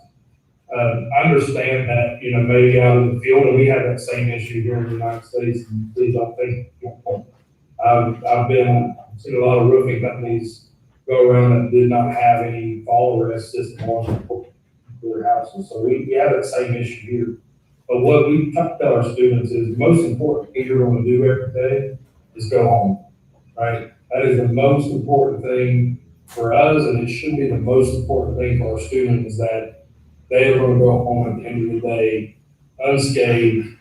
I understand that, maybe out in the field, and we have that same issue here in the United States, and please don't think, I've seen a lot of roofing companies go around that did not have any fall arrest system on their houses. So we have that same issue here. But what we tell our students is the most important thing you're going to do every day is go home, right? That is the most important thing for us, and it should be the most important thing for our students is that they are going to go home at the end of the day unscathed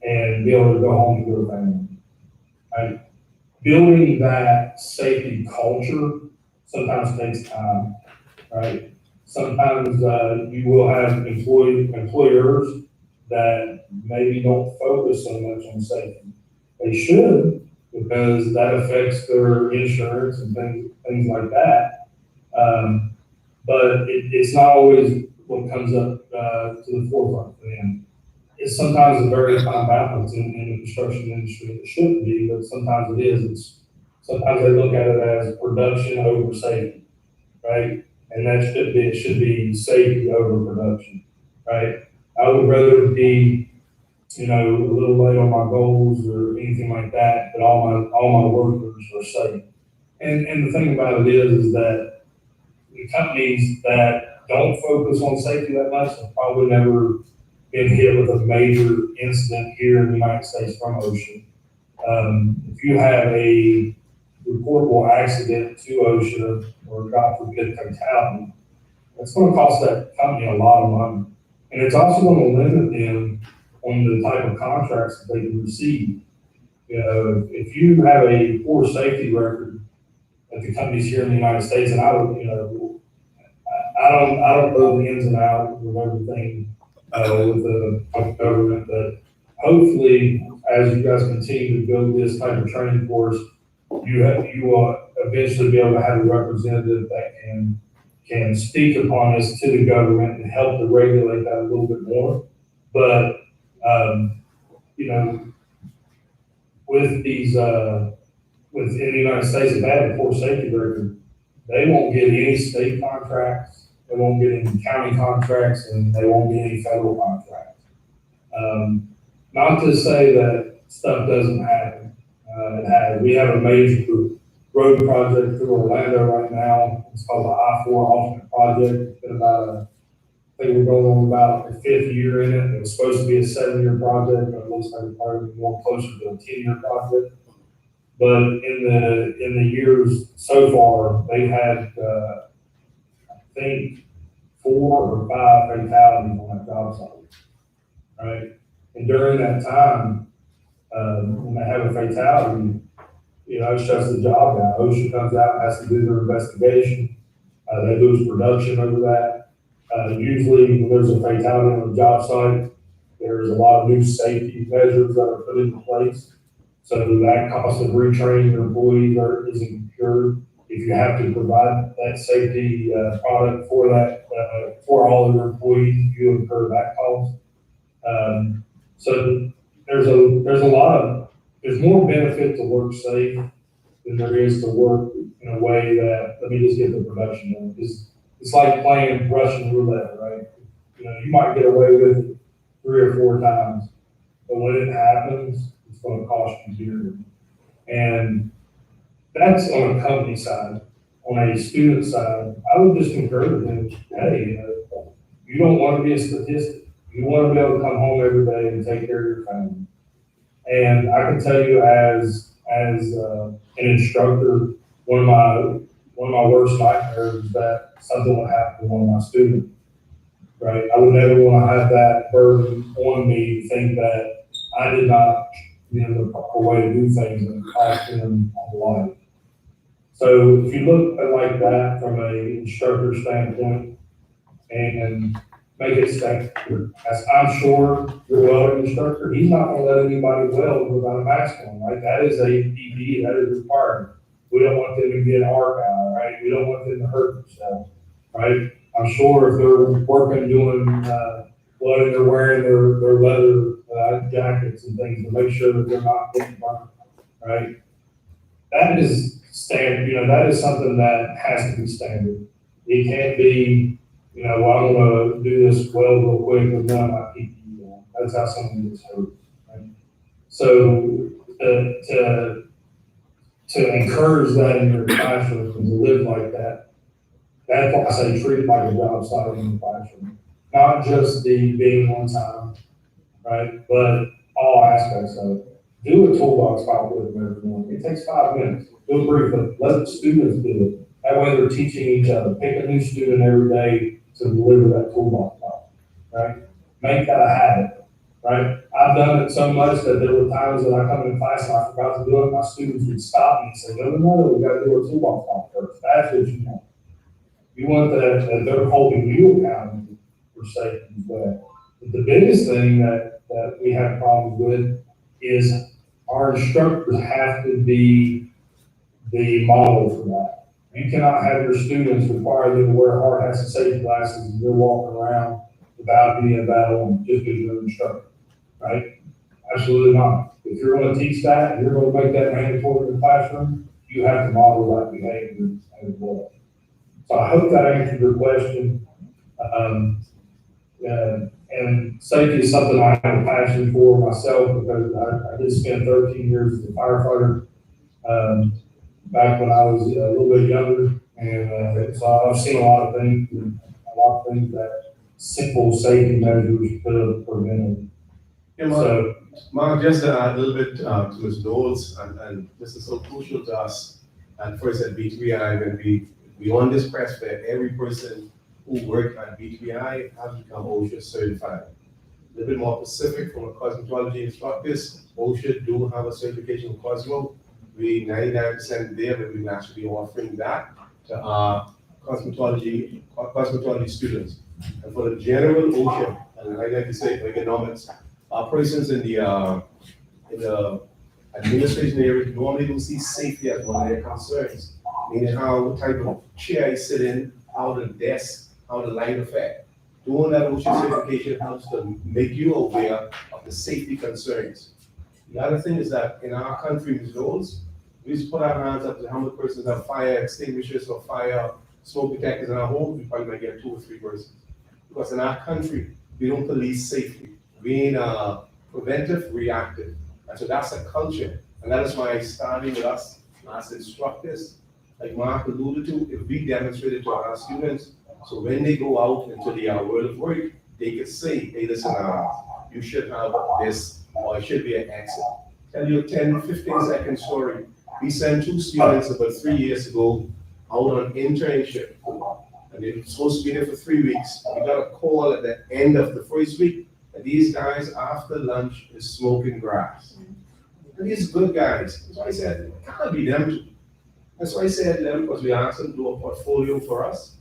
and be able to go home to their family, right? Building that safety culture sometimes takes time, right? Sometimes you will have employers that maybe don't focus so much on safety. They should, because that affects their insurance and things like that. But it's not always what comes up to the forefront for them. It's sometimes a very fine balance in the construction industry. It shouldn't be, but sometimes it is. Sometimes they look at it as production over safety, right? And that should be, it should be safety over production, right? I would rather be, a little late on my goals or anything like that, but all my workers are safe. And the thing about it is that the companies that don't focus on safety that much have probably never been hit with a major incident here in the United States from OSHA. If you have a reportable accident to OSHA or God forbid fatality, that's going to cost that company a lot of money. And it's also going to limit them on the type of contracts that they can receive. If you have a poor safety record at the companies here in the United States, and I don't know the ins and outs of everything with the government, but hopefully, as you guys continue to build this type of training course, you will eventually be able to have a representative that can speak upon this to the government and help to regulate that a little bit more. But with these within the United States, if they have a poor safety record, they won't get any state contracts, they won't get any county contracts, and they won't get any federal contracts. Not to say that stuff doesn't happen. We have a major road project through Orlando right now. It's called the I-4 alternate project. It's been about think we're going on about the 5th year in it. It was supposed to be a 7-year project, but it looks like it's probably more closer to a 10-year project. But in the years so far, they've had, I think, 4 or 5 fatalities on that job site, right? And during that time, when they have a fatality, it shuts the job down. OSHA comes out, has to do their investigation. They lose production over that. Usually when there's a fatality on a job site, there's a lot of new safety measures that are put into place. So that cost of retraining your employees is incurred. If you have to provide that safety product for that, for all of your employees, you incur that cost. So there's more benefit to work safe than there is to work in a way that, let me just get the production done. It's like playing Russian roulette, right? You might get away with it 3 or 4 times, but when it happens, it's going to cost you dearly. And that's on a company side. On a student side, I would just encourage them, hey, you don't want to be a statistic. You want to be able to come home every day and take care of your family. And I can tell you as an instructor, one of my worst nightmares is that something would happen to one of my students, right? I would never want to have that burden on me to think that I did not, the proper way to do things and cost them on life. So if you look at it like that from an instructor standpoint and make it standard, as I'm sure your welding instructor, he's not going to let anybody weld without a mask on, right? That is a PPE, that is required. We don't want them to get arc out, right? We don't want them to hurt themselves, right? I'm sure if they're working doing welding, they're wearing their leather jackets and things to make sure that they're not getting burned, right? That is standard, that is something that has to be standard. It can't be, well, I'm going to do this weld real quick with none of my PPE on. That's how someone gets hurt, right? So to encourage that in your classroom and to live like that, that's why I say treat it like a job site in the classroom. Not just the being on time, right? But all aspects of it. Do a toolbox file with them every morning. It takes 5 minutes. Do a brief, let the students do it. That way they're teaching each other. Pick a new student every day to deliver that toolbox file, right? Make that a habit, right? I've done it so much that there were times that I come in class and I forgot to do it. My students would stop me and say, no, we got to do a toolbox file first. That's what you want. You want that they're holding you accountable for safety as well. But the biggest thing that we have problems with is our instructors have to be the model for that. You cannot have your students require them to wear hard hats and safety glasses and you're walking around without being a battle just because you're an instructor, right? Absolutely not. If you're going to teach that, you're going to make that mandatory in the classroom, you have to model that behavior as well. So I hope that answered your question. And safety is something I have a passion for myself because I did spend 13 years as a firefighter back when I was a little bit younger. And so I've seen a lot of things, that simple safety measures could have prevented. Yeah, Mark, just to add a little bit to Ms. Knowles, and this is so crucial to us. And first at BTVI, when we on this press where every person who worked at BTVI has become OSHA certified. A little bit more specific from a cosmetology instructors, OSHA do have a certification in Cosmo. We 99% there, but we're actually offering that to our cosmetology students. And for the general OSHA, and I like to say for economics, our persons in the administration area normally will see safety as one of their concerns, meaning how type of chair you sit in, how the desk, how the light effect. Doing that OSHA certification helps to make you aware of the safety concerns. The other thing is that in our country, Ms. Knowles, we just put our hands up to how many persons have fire extinguishers or fire smoke detectors in our homes. We probably might get 2 or 3 persons. Because in our country, we don't police safety. We ain't preventive, reactive. And so that's a culture. And that is why starting with us as instructors, like Mark alluded to, if we demonstrated to our students So when they go out into the world of work, they can say, hey, listen, you should have this, or it should be an exit. Tell you a 10, 15-second story. We sent 2 students about 3 years ago out on internship. And they were supposed to be there for 3 weeks. We got a call at the end of the first week that these guys, after lunch, is smoking grass. And these good guys. So I said, it can't be them two. That's why I said them, because we asked them to do a portfolio for us.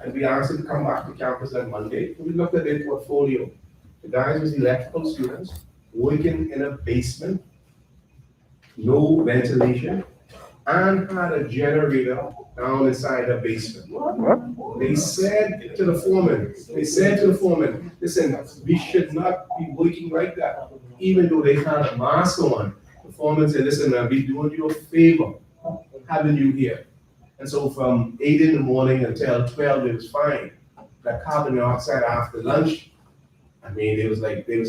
And we asked them to come back to campus on Monday. And we looked at their portfolio. The guys was electrical students working in a basement, no ventilation, and had a generator down inside the basement. They said to the foreman, listen, we should not be working like that. Even though they had a mask on, the foreman said, listen, I'll be doing you a favor having you here. And so from 8 in the morning until 12, it was fine. That carbon dioxide after lunch, I mean, they was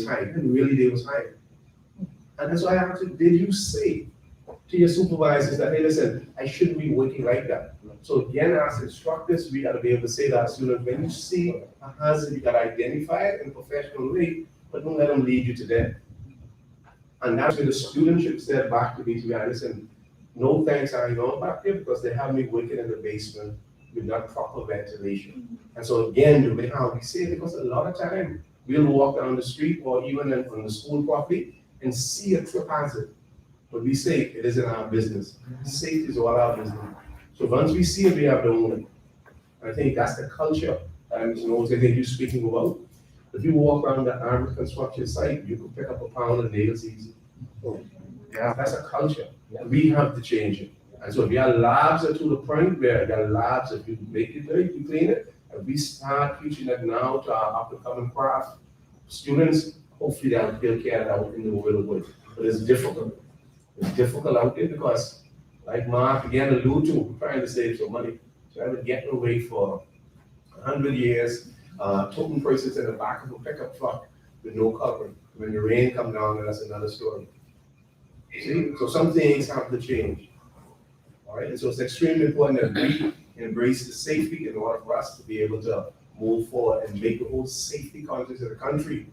high. And really, they was high. And that's why I asked you, did you say to your supervisors that, hey, listen, I shouldn't be working like that? So again, as instructors, we got to be able to say to our students, when you see a hazard, you got to identify it in a professional way, but don't let them lead you to death. And that's where the student should step back to BTVI. Listen, no thanks, I ain't going back there because they have me working in the basement with not proper ventilation. And so again, the way how we say it, because a lot of time we'll walk down the street or even on the school property and see a trip hazard. But we say it isn't our business. Safety is all our business. So once we see it, we have to own it. I think that's the culture. And you know, I think you're speaking about. If you walk around the armored construction site, you can pick up a pound of nails easy. Yeah, that's a culture. We have to change it. And so if your labs are to the point where your labs, if you make it dirty, you clean it. If we start teaching that now to our up-and-coming craft students, hopefully they'll care out in the world of work. But it's difficult. It's difficult out there because, like Mark again alluded to, we're trying to save some money. So I would get away for 100 years, toting persons in the back of a pickup truck with no covering. When the rain comes down, then that's another story. See, so some things have to change. All right, and so it's extremely important that we embrace the safety in order for us to be able to move forward and make the whole safety conscious of the country.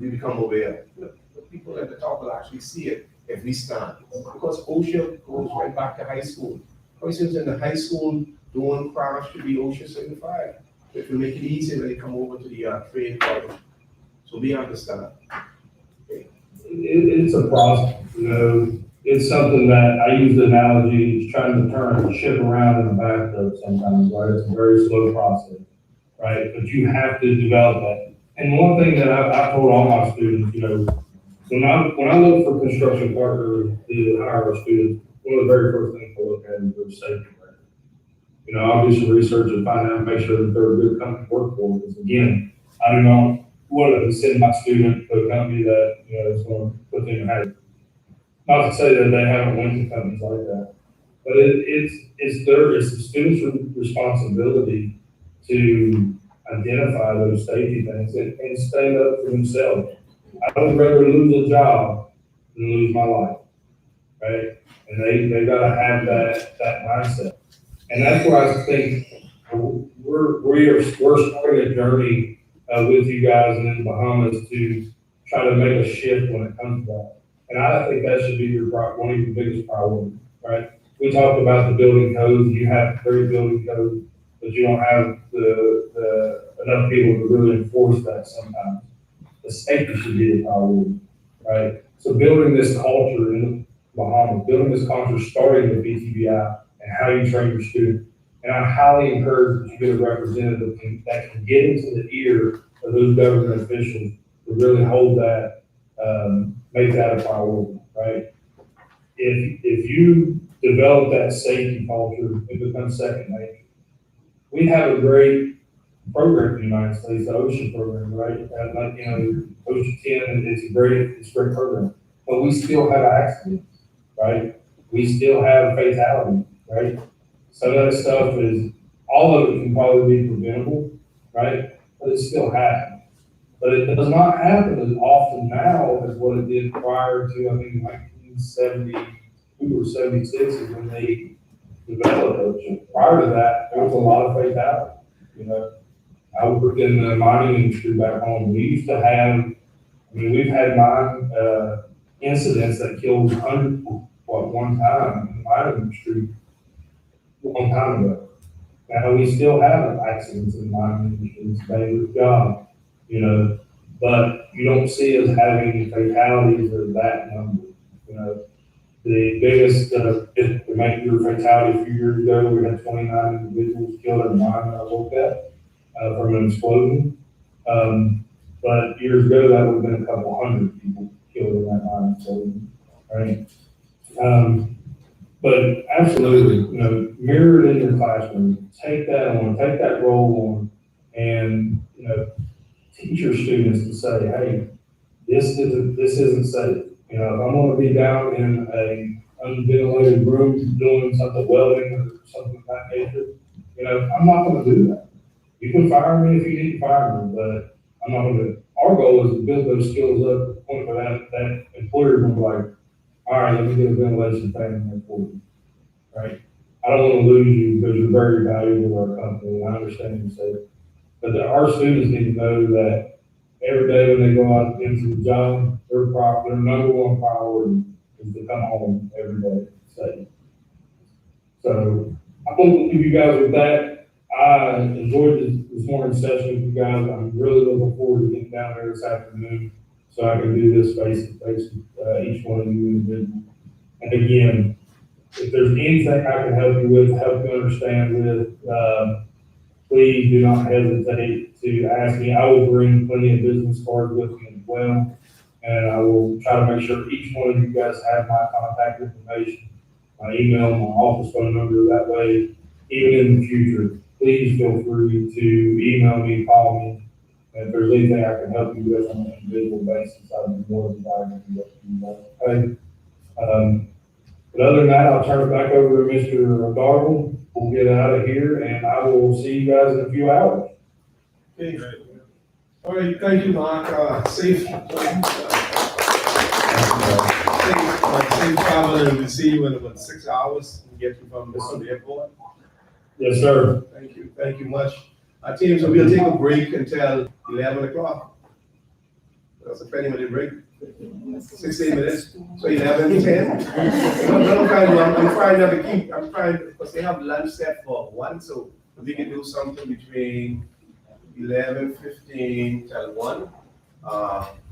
We become aware. The people at the top will actually see it if we start. Because OSHA goes right back to high school. Persons in the high school doing craft should be OSHA certified. It will make it easier when they come over to the trade college. So we understand. It's a process, you know. It's something that I use the analogy, it's trying to turn a ship around in a bathtub sometimes, right? It's a very slow process, right? But you have to develop that. And one thing that I've told all my students, you know, when I look for construction partners to hire our students, one of the very first things I look at is their safety record. You know, I'll do some research and find out, make sure that they're a good company to work for. Because again, I do not want to send my student to a company that, you know, is going to put them in hazard. Not to say that they haven't went to companies like that, but it's the student's responsibility to identify those safety things and stand up for themselves. I would rather lose a job than lose my life, right? And they gotta have that mindset. And that's why I think we're starting a journey with you guys in the Bahamas to try to make a shift when it comes to that. And I think that should be one of your biggest priorities, right? We talked about the building codes. You have great building codes, but you don't have the enough people to really enforce that sometimes. The safety should be the priority, right? So building this culture in the Bahamas, building this culture starting with BTVI and how you train your students. And I highly encourage that you get a representative that can get into the ear of those government officials to really hold that, make that a priority, right? If you develop that safety culture, it becomes second nature. We have a great program in the United States, the OSHA program, right? Like, you know, OSHA 10, it's a great program, but we still have accidents, right? We still have fatality, right? Some of that stuff all of it can probably be preventable, right? But it still happens. But it does not happen as often now as what it did prior to, I think, 1972 or 76 is when they developed OSHA. Prior to that, there was a lot of fatality. You know, I worked in the mining industry back home. We used to have, we've had mine incidents that killed hundreds, one time in the mining industry, a long time ago. Now, we still have accidents in the mining industry. It's a dangerous job, you know, but you don't see us having fatalities of that number. You know, the biggest, to make your fatality a few years ago, we had 29 individuals killed in a mine that I worked at from an explosion. But years ago, that would have been a couple hundred people killed in that mine explosion, right? But absolutely, you know, mirror it in your classroom. Take that on, take that role on, and you know, teach your students to say, hey, this isn't safe. You know, if I'm going to be down in a unventilated room doing something welding or something of that nature, you know, I'm not going to do that. You can fire me if you need to fire me, but I'm not going to. Our goal is to build those skills up to the point where that employer is going to be like, all right, let me get a ventilation fan in there for you, right? I don't want to lose you because you're very valuable to our company, and I understand you say, but our students need to know that every day when they go out into the job, their number one priority is to come home every day safe. So I want to leave you guys with that. I enjoyed this morning's session with you guys. I'm really looking forward to getting down there this afternoon so I can do this face to face with each one of you individually. And again, if there's anything I can help you with, help you understand with, please do not hesitate to ask me. I will bring plenty of business cards with me as well. And I will try to make sure each one of you guys have my contact information, my email, my office phone number. That way, even in the future, please feel free to email me, call me. And if there's anything I can help you with on an individual basis, I'd be more than glad to do that for you guys. Okay. But other than that, I'll turn it back over to Mr. Darwin. We'll get out of here, and I will see you guys in a few hours. Okay. All right, thank you, Mark. Safe travel, and we'll see you in about 6 hours and get you from the airport. Yes, sir. Thank you much. Our team, so we'll take a break until 11 o'clock. That's a 20-minute break. 16 minutes, so 11:10. I'm trying because they have lunch set for 1, so we can do something between 11:15 till 1.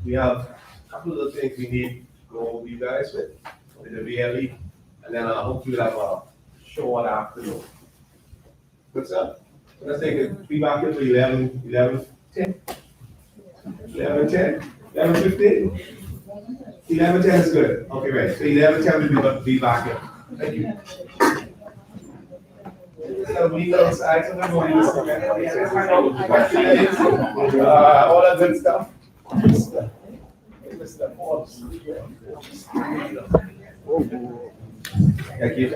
We have a couple of things we need to go with you guys with the VLE, and then hopefully we'll have a short afternoon. What's up? I think it'll be back here for 11:10, 11:15. 11:10 is good. Okay, right. So 11:10 will be back here. Thank you. So we outside, so we're going to all that good stuff. Thank you.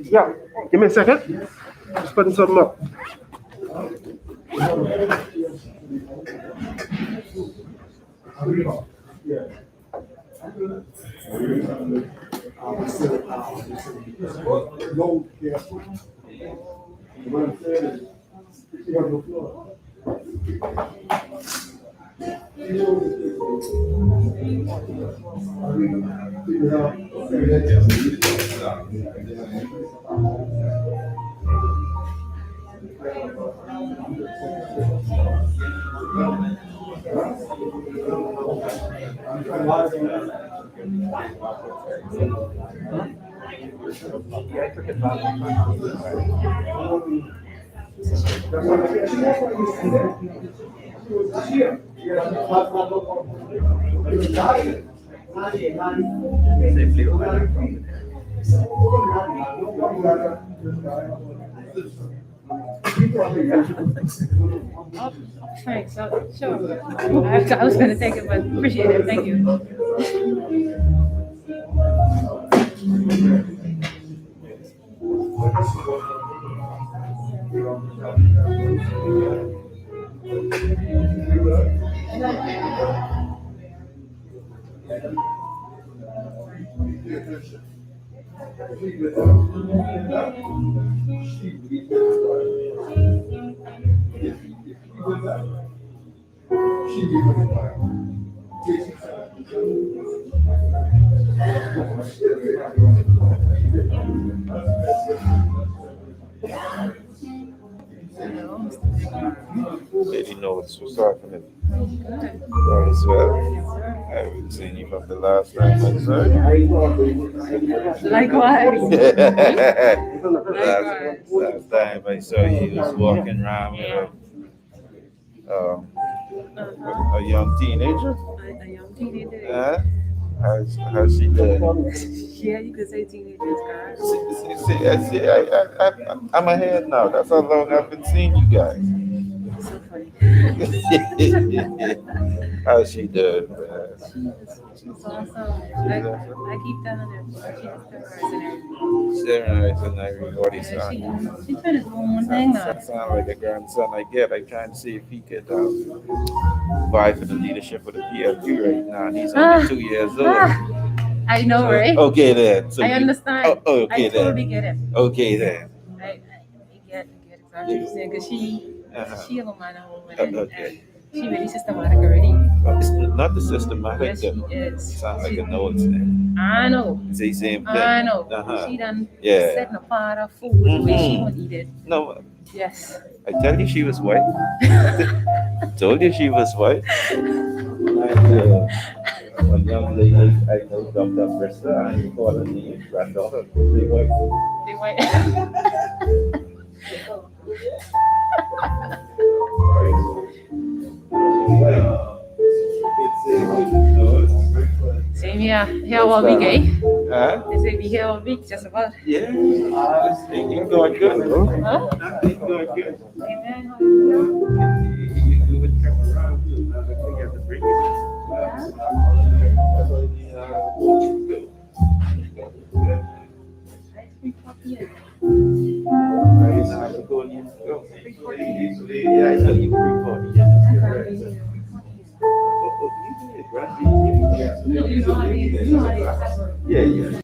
Yeah, give me a second. Just putting something up. Oh, thanks. Sure. I was gonna take it, but appreciate it. Thank you. Lady Notes, what's happening? Good. All is well. I haven't seen you from the last time I saw you. Likewise. last time I saw you, you was walking around with a young teenager. A young teenager. How's she doing? Yeah, you could say teenagers, guys. I'm ahead now. That's how long I've been seeing you guys. So funny. How's she doing? She's awesome. I keep telling her she's Terrorizing everybody, son. she's trying to do one thing now. Sound like a grandson I get. I try and see if he could vie for the leadership of the PLQ right now. He's only 2 years old. I know, right? Okay then. So I understand. okay I totally then. get it. Okay then. I get exactly what you're saying because she a woman and woman and she really systematic already. It's not the systematic. Yes, she is. Sounds like a notes thing. I know. It's the same thing. I know. She done setting apart her food the way she would eat it. No. Yes. I tell you she was white. Told you she was white. A young lady I know jumped up Bristol and he called her name, granddaughter, they white. They white. Same here. Here all week, eh? Huh? They say be here all week, just about. Yeah. It's going good, bro. Huh? It's going good. Amen. You would come around, you have to bring it. Yeah, I know you report. Yeah, yeah.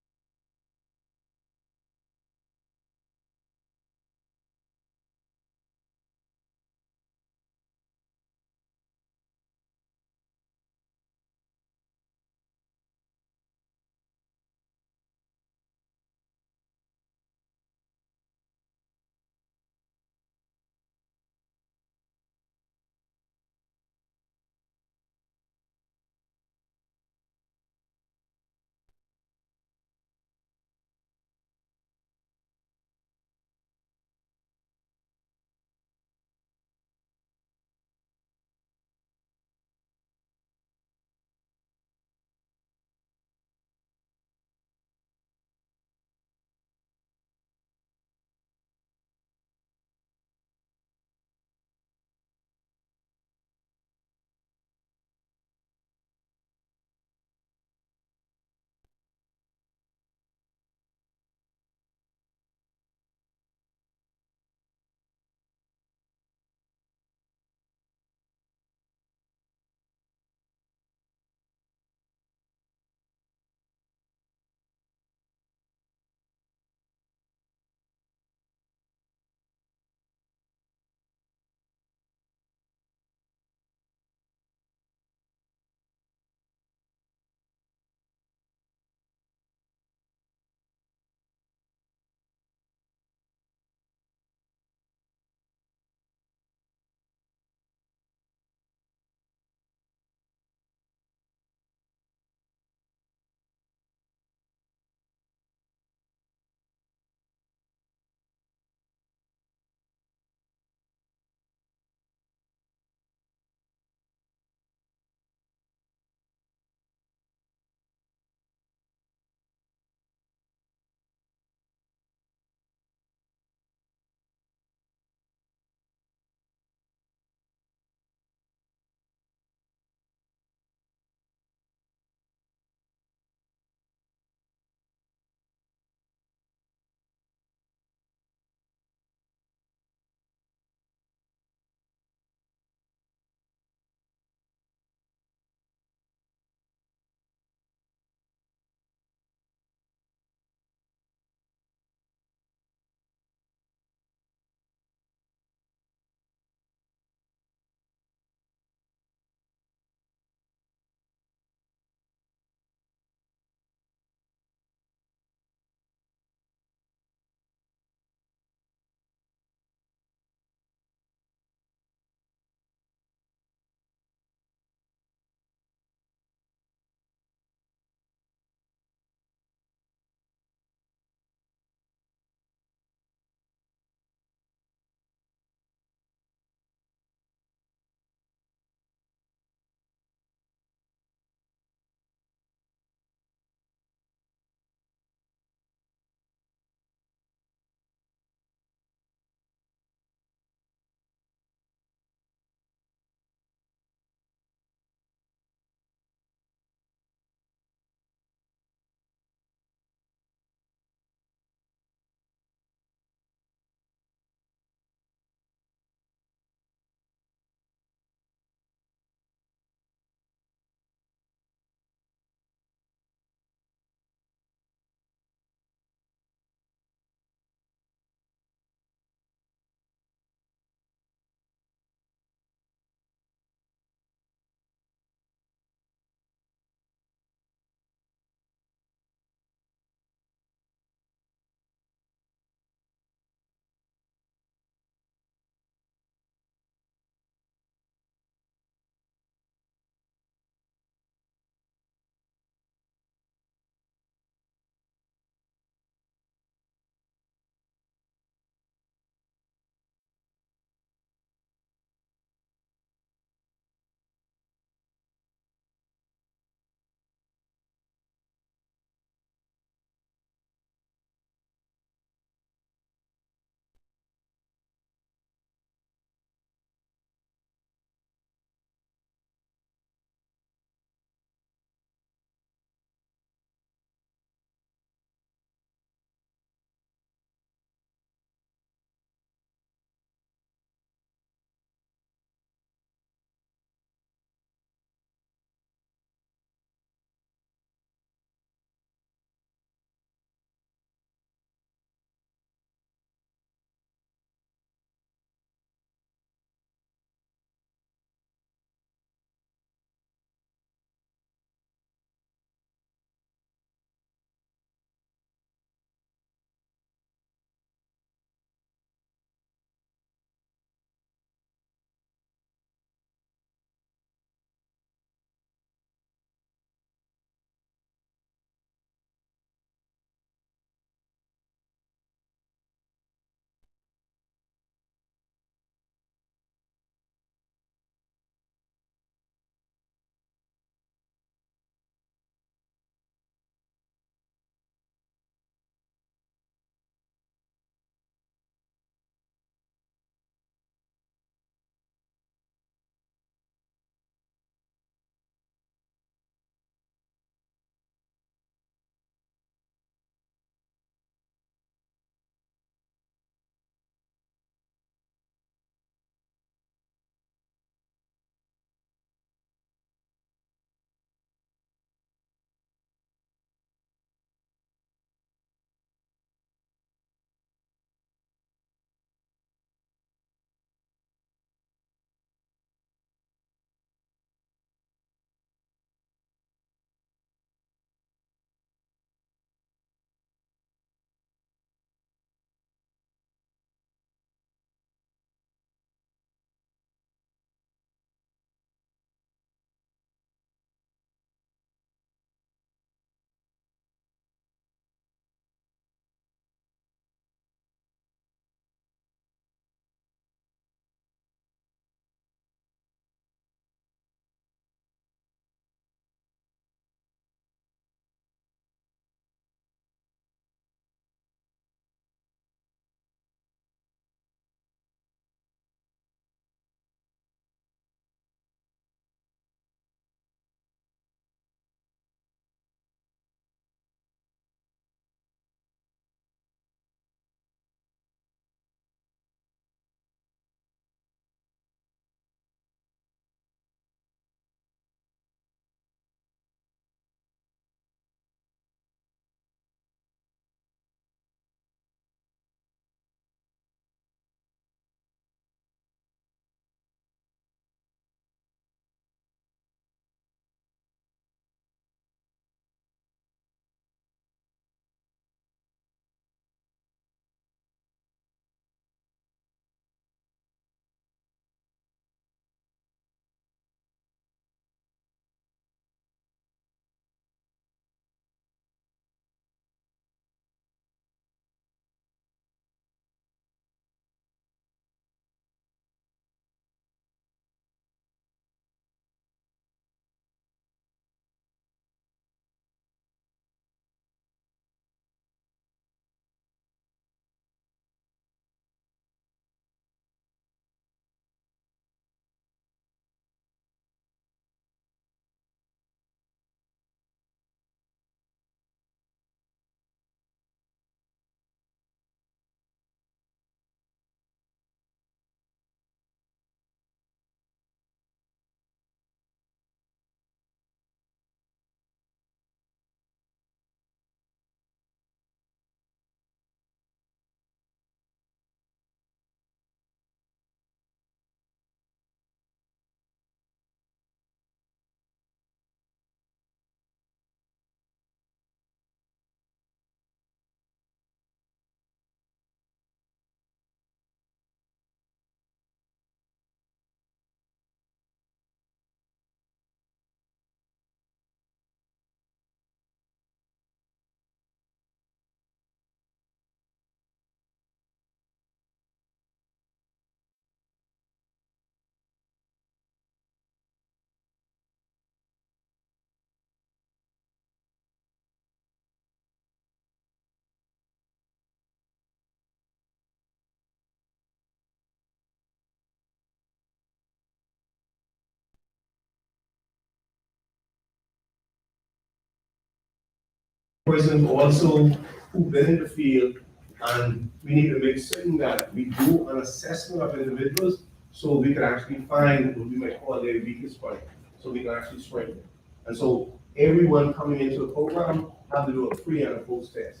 person also who've been in the field, and we need to make certain that we do an assessment of individuals so we can actually find what we might call their weakest point, so we can actually strengthen. And so everyone coming into the program have to do a pre and a post test.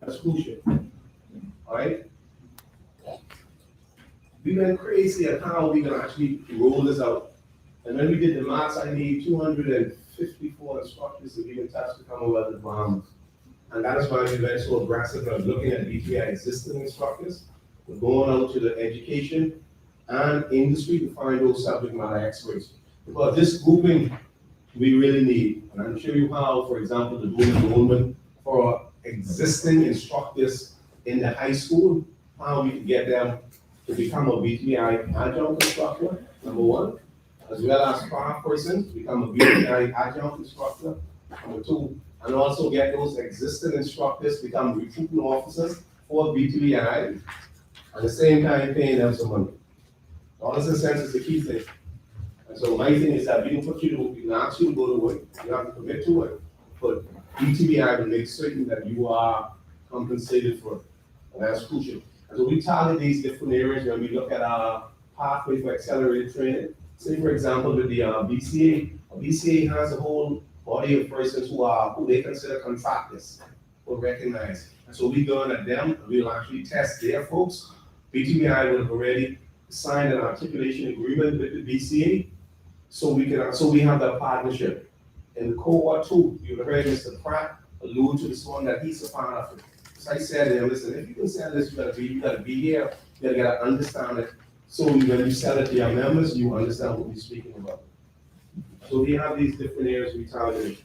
That's crucial. All right? We went crazy at how we can actually roll this out. And when we did the maths, I need 254 instructors to be in touch to come over to the Bahamas. And that is why we went so aggressive at looking at BTVI existing instructors. We're going out to the education and industry to find those subject matter experts. Because this grouping we really need, and I'm show you how, for example, the dual enrollment for existing instructors in the high school, how we can get them to become a BTVI adjunct instructor, number one, as well as staff persons become a BTVI adjunct instructor, number two, and also get those existing instructors become recruiting officers for BTVI, at the same time paying them some money. Dollars and cents is the key thing. And so my thing is that we can put you to, we can ask you to go to work, you have to commit to it, but BTVI will make certain that you are compensated for it, and that's crucial. And so we target these different areas when we look at our pathway for accelerated training. Say, for example, with the BCA, BCA has a whole body of persons who they consider contractors or recognized. And so we go in at them, and we'll actually test their folks. BTVI would have already signed an articulation agreement with the BCA, so we have that partnership. In the cohort 2, you heard Mr. Pratt allude to this one that he's a part of it. So I said to him, listen, if you can sell this, you gotta be here, you gotta understand it. So when you sell it to your members, you understand what we're speaking about. So we have these different areas we target.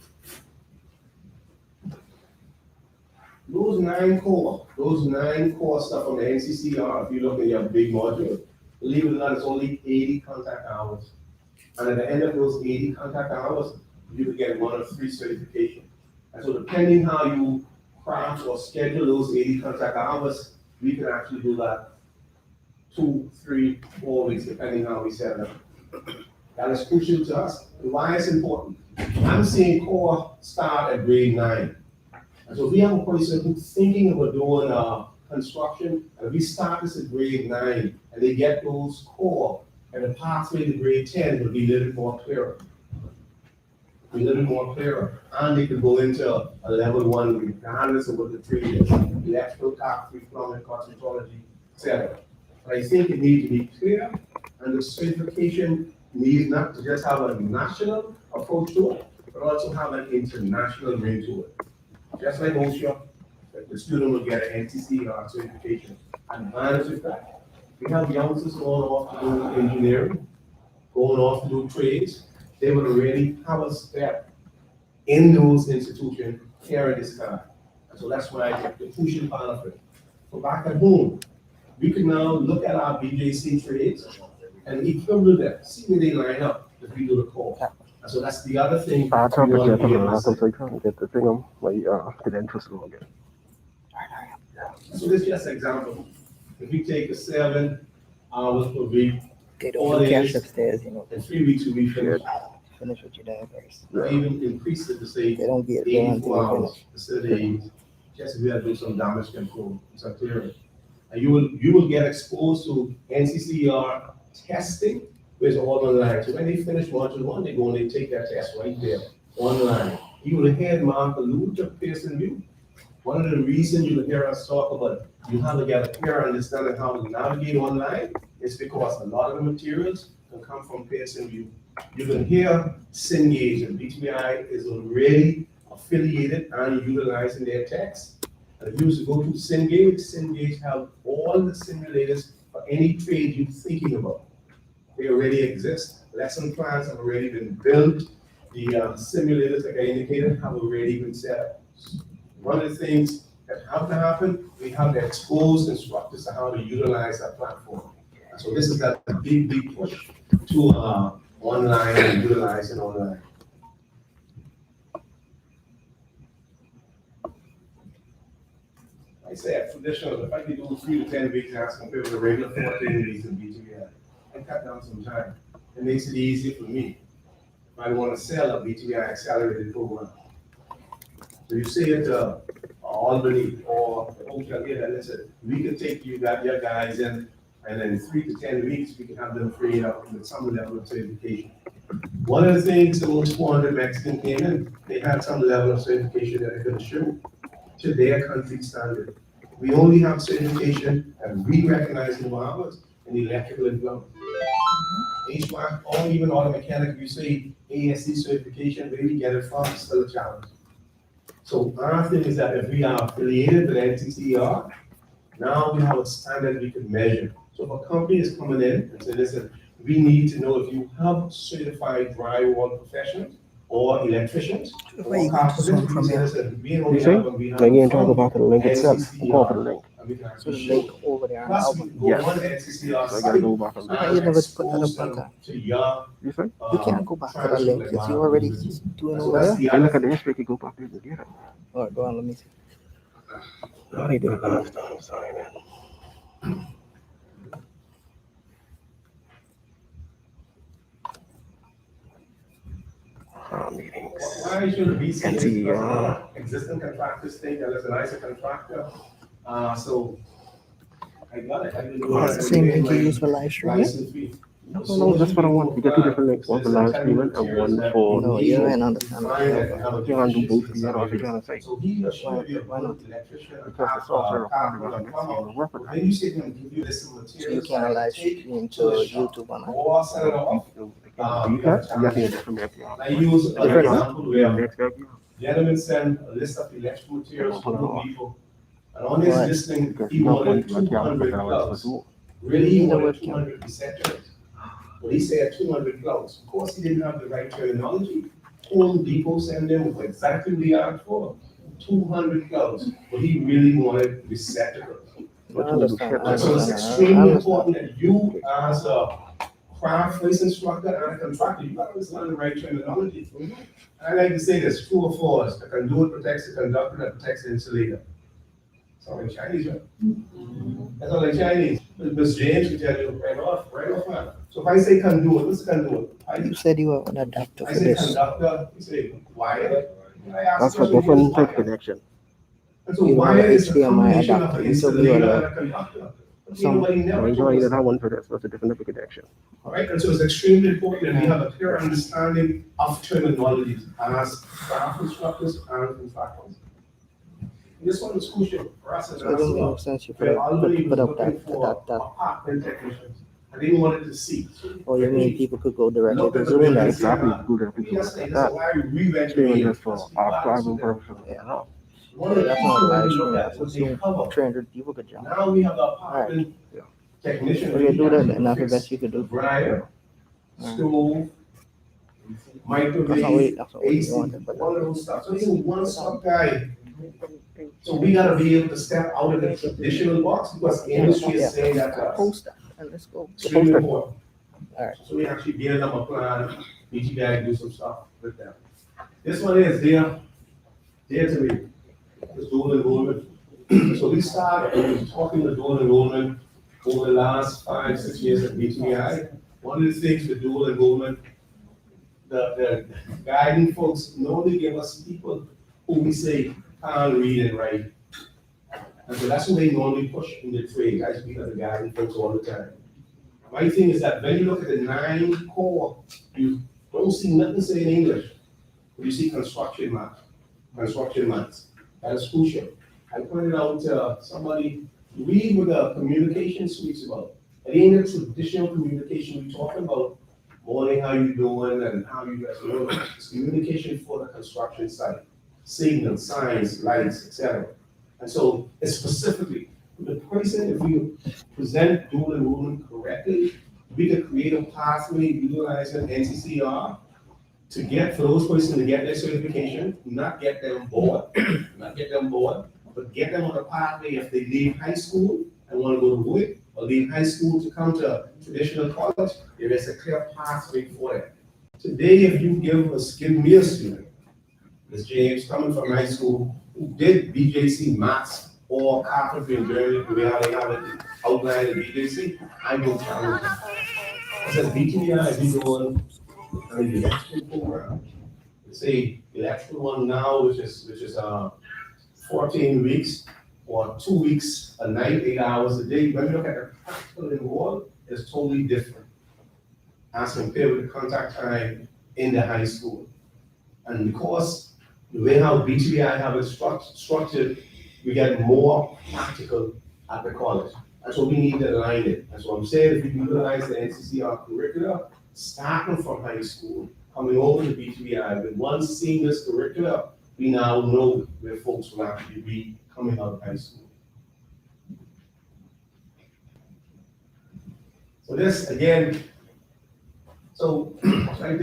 Those nine core stuff on the NCCER, if you look at your big module, believe it or not, it's only 80 contact hours. And at the end of those 80 contact hours, you will get 1 of 3 certifications. And so depending how you craft or schedule those 80 contact hours, we can actually do that 2, 3, 4 weeks, depending how we set it up. That is crucial to us. And why it's important? I'm seeing core start at grade 9. And so if we have a person who's thinking about doing construction, and we start this at grade 9, and they get those core, and the pathway to grade 10 will be a little more clearer. And they can go into a level 1 regardless of what the trade is, electrical, carpentry, plumbing, cosmetology, etc. But I think it needs to be clear, and the certification needs not to just have a national approach to it, but also have an international ring to it. Just like OSHA, the student will get an NCCER certification. Advantage of that, we have youngsters going off to do engineering, going off to do trades. They would already have a step in those institutions carrying this time. And so that's why the crucial part of it. So back at home, we can now look at our BJC trades and equivalent them, see where they line up if we do the core. And so that's the other thing. I talked to Jeff about last time, so trying to get the thing on the interest rule again. So this is just an example. If we take the 7 hours per week, They 4 don't days, cash upstairs, you know. in 3 weeks we finish. Finish with your dad first. I even increase it to say They don't get 84 going hours instead of 80. Just we have to do some damage control, some theory. And you will get exposed to NCCER testing, which is all online. So when they finish module 1, they go and they take that test right there, online. You will hear Mark allude to Pearson View. One of the reasons you will hear us talk about you have to get a clear understanding how to navigate online is because a lot of the materials can come from Pearson View. You can hear Cengage, and BTVI is already affiliated and utilizing their text. And if you used to go to Cengage have all the simulators for any trade you're thinking about. They already exist. Lesson plans have already been built. The simulators, like I indicated, have already been set up. One of the things that have to happen, we have to expose instructors to how to utilize that platform. And so this is that big push to online and utilizing online. I said traditional, if I could do 3 to 10 weeks as compared to the regular 14 weeks in BTVI, I cut down some time. It makes it easier for me if I want to sell a BTVI accelerated program. So you say it to Albany or Hotel here, and listen, we can take you, got your guys in, and in 3 to 10 weeks, we can have them free up with some level of certification. One of the things, those 400 Mexicans came in, they had some level of certification that they could show to their country standard. We only have certification, and we recognize in ours in electrical and plumbing. HVAC, or even auto mechanic, you say ASC certification, where we get it from, is still a challenge. So our thing is that if we are affiliated with NCCER, now we have a standard we can measure. So if a company is coming in and say, listen, we need to know if you have certified drywall professionals or electricians or carpenters, we say, listen, we only have them, we have Then you ain't from talking about the link itself. I'm going for the NCCER. link. And we can So the actually link show. over there on Plus, we Albany. go Yes. on the NCCER So I gotta go site back on Why that. you never put that expose up like them that? to your You say? You can't go back to that link because you already doing So over that's there. the You other look at the thing. history, you can go back there and get it. All right, go on, let me see. No, they did it last time. I'm sorry, man. Meetings. Why should we say NCCER. existing contractors think that it's a nicer contractor? So I got it. I didn't know That's the same link you use for live streaming? license fee. No, that's what I want. You get two different links, one for live streaming and one for. No, you ain't understand. You can't do both together if you're trying to say. So he should be a Why not? Because the software recording on the next year will work with that. Then you say to him, give you this So material. you can't live stream to YouTube on that. Or send it off. You have to get it from the API. I use an Different example Yeah, where next guy. gentlemen send a list of electrical materials to two people. And on his Right. listing, Because he you don't wanted want to 200 plugs. Really, he wanted 200 receptors. But he said 200 plugs. Of course, he didn't have the right terminology. Home Depot sent him exactly what he asked for, 200 plugs. But he really wanted receptacles. I understand. And so it's extremely important that you, as a craft-based instructor and a contractor, you gotta understand the right terminology. I like to say this, true or false, the conduit protects the conductor that protects the insulator. It's all in Chinese, right? That's all in Chinese. Ms. James can tell you right off, man. So if I say conduit, what's conduit? You said you have an adapter I for say this. conductor, you say wire. I ask That's the for question, different what is type wire? connection. And so You know, wire is a HDMI combination of adapter. an You told me insulator earlier. and a conductor. But Some- nobody never Majority told us that I want for this, that's a different type of connection. All right, and so it's extremely important that we have a clear understanding of terminologies as craft instructors and contractors. This one is crucial for us as So it don't make no well. sense you Where Albany put was up looking that. for apartment technicians, and they wanted to see. Oh, you mean people could go directly Look to at the Zoom building, then? Exactly, yeah. do that. We just say, Like this is that. why we rent Streaming the just for archiving purposes. Yeah. One of the That's things not that live we stream, look that's at a what they Zoom. cover. 300 people could jump. Now we have the apartment technician. If you do that, We then that's the fix best you could do. dryer, stove, That's microwave, not what you AC, wanted, but one of those stuff. So it's a one-stop guy. So we gotta be able to step out of the traditional box because the industry is saying that to us. Post that and let's go. Extremely important. Alright. So we actually gave them a plan, BTVI do some stuff with them. This one is there to me, it's dual enrollment. So we started talking with dual enrollment over the last 5-6 years at BTVI. One of the things with dual enrollment, the guiding folks normally give us people who we say can't read and write. And so that's what they normally push in the trade. I speak of the guiding folks all the time. My thing is that when you look at the 9 core, you don't see nothing saying English. You see construction math. That is crucial. I pointed out to somebody, read what the communication speaks about. It ain't a traditional communication we talking about. Morning, how you doing, and how you dress. No, it's communication for the construction site. Signals, signs, lights, etc. And so it's specifically, the person, if we present dual enrollment correctly, we could create a pathway utilizing NCCER to get, for those persons to get their certification, not get them bored, but get them on a pathway if they leave high school and want to go to work, or leave high school to come to traditional college, there is a clear pathway for it. Today, if you give me a student, Ms. James, coming from high school, who did BJC maths or carpentry and journey, the way how they have it outlined in BJC, I go challenge them. I said, BTVI, we doing the electrical program, the say electrical one now, which is 14 weeks or 2 weeks a night, 8 hours a day. When you look at the practical involved, it's totally different as compared with the contact time in the high school. And because the way how BTVI have it structured, we get more practical at the college. That's what we need to align it. That's what I'm saying. If we utilize the NCCER curricula, starting from high school, coming over to BTVI with one seamless curricula, we now know where folks will actually be coming out of high school. So this, again, so I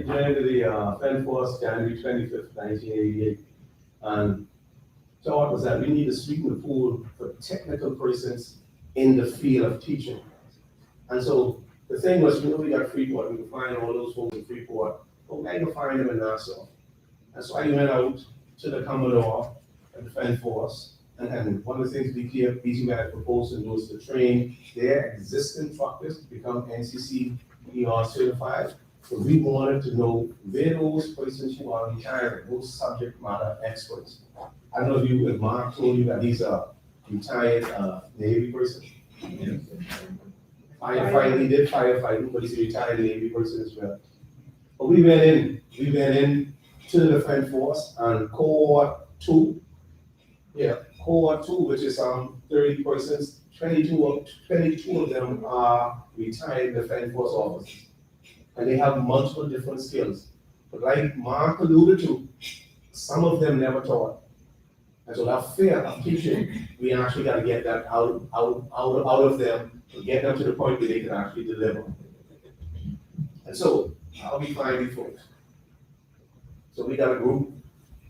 joined the Fen Force January 25th, 1988. And thought was that we need to sweeten the pool for technical persons in the field of teaching. And so the thing was, we got Freeport, we could find all those folks in Freeport, but we can find them in Nassau. And so I went out to the Commodore and the Fen Force, and one of the things BTVI had proposed to do is to train their existing truckers to become NCCER certified. So we wanted to know where those persons who are retired, those subject matter experts. I don't know if Mark told you that he's a retired Navy person. Firefighting, he did firefighting, but he's a retired Navy person as well. But we went in to the Fen Force and cohort 2, which is 30 persons, 22 of them are retired Defense Force officers. And they have multiple different skills. But like Mark alluded to, some of them never taught. And so that fear of teaching, we actually got to get that out of them to get them to the point where they can actually deliver. And so, how we find these folks? So we got a group.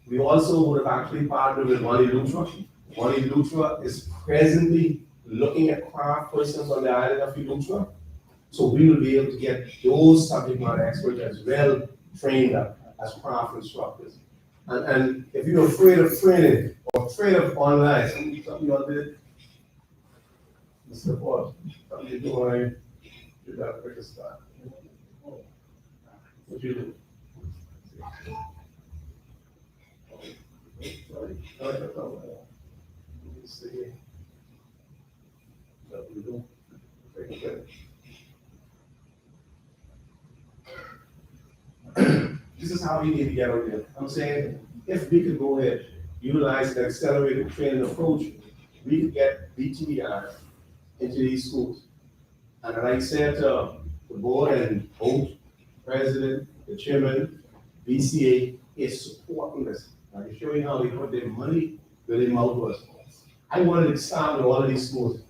We also would have actually partnered with Wani Lutra. Wani Lutra is presently looking at craft persons on the island of Lutra. So we will be able to get those subject matter experts as well trained up as craft instructors. And if you're afraid of training or afraid of online, something y'all did, Mr. Paul, something you're doing, you got a quicker start. What you do? Sorry. Let's see. What we do? Okay. This is how we need to get out there. I'm saying, if we could go ahead, utilize the accelerated training approach, we could get BTVI into these schools. And like I said, the board and both president, the chairman, BCA is supporting this. I can show you how they put their money where their mouth was. I wanted to start with all of these schools,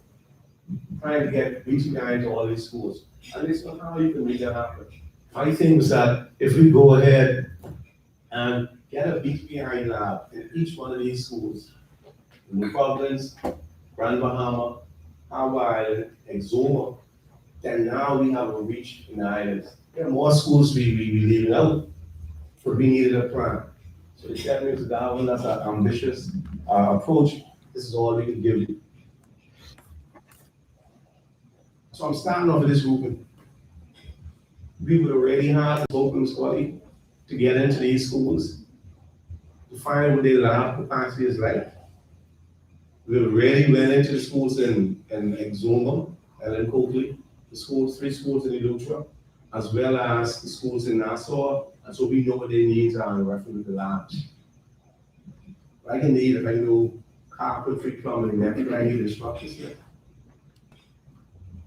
trying to get BTVI into all these schools. And this is how you can make that happen. My thing was that if we go ahead and get a BTVI lab in each one of these schools, New Providence, Grand Bahama, Hawaii, Exuma, then now we have a reach in the islands. There are more schools we leaving out, but we needed a plan. So the chairman to Darwin, that's our ambitious approach. This is all we can give you. So I'm starting off with this grouping. We would already have open squad to get into these schools, to find what their lab capacity is like. We already went into the schools in Exuma and in Coakley, the schools, 3 schools in Elutra, as well as the schools in Nassau, and so we know what their needs are in reference to the labs. I can need, if I do carpentry, plumbing, everything I need instructors here.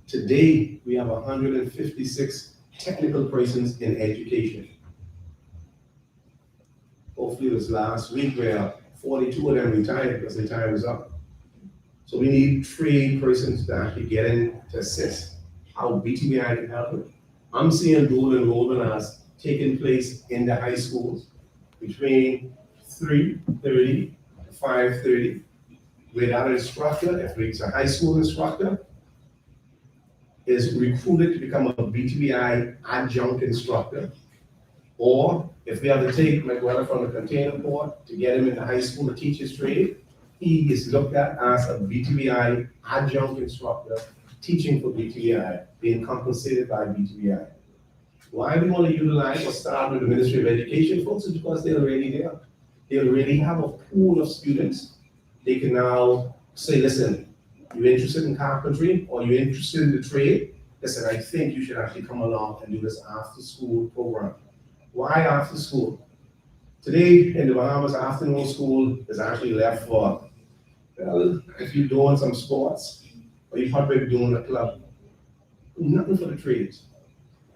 Today, we have 156 technical persons in education. Hopefully it was last week where 42 of them retired because their time is up. So we need trained persons to actually get in to assist how BTVI can help it. I'm seeing dual enrollment as taking place in the high schools between 3:30 to 5:30, where that instructor, if it's a high school instructor, is recruited to become a BTVI adjunct instructor. Or if we have to take McWeather from the container port to get him in the high school to teach his trade, he is looked at as a BTVI adjunct instructor teaching for BTVI, being compensated by BTVI. Why we want to utilize or start with the Ministry of Education, folks, is because they're already there. They already have a pool of students. They can now say, listen, you're interested in carpentry or you're interested in the trade? Listen, I think you should actually come along and do this after-school program. Why after school? Today in the Bahamas, afternoon school is actually left for, well, if you're doing some sports or you're probably doing a club, nothing for the trades.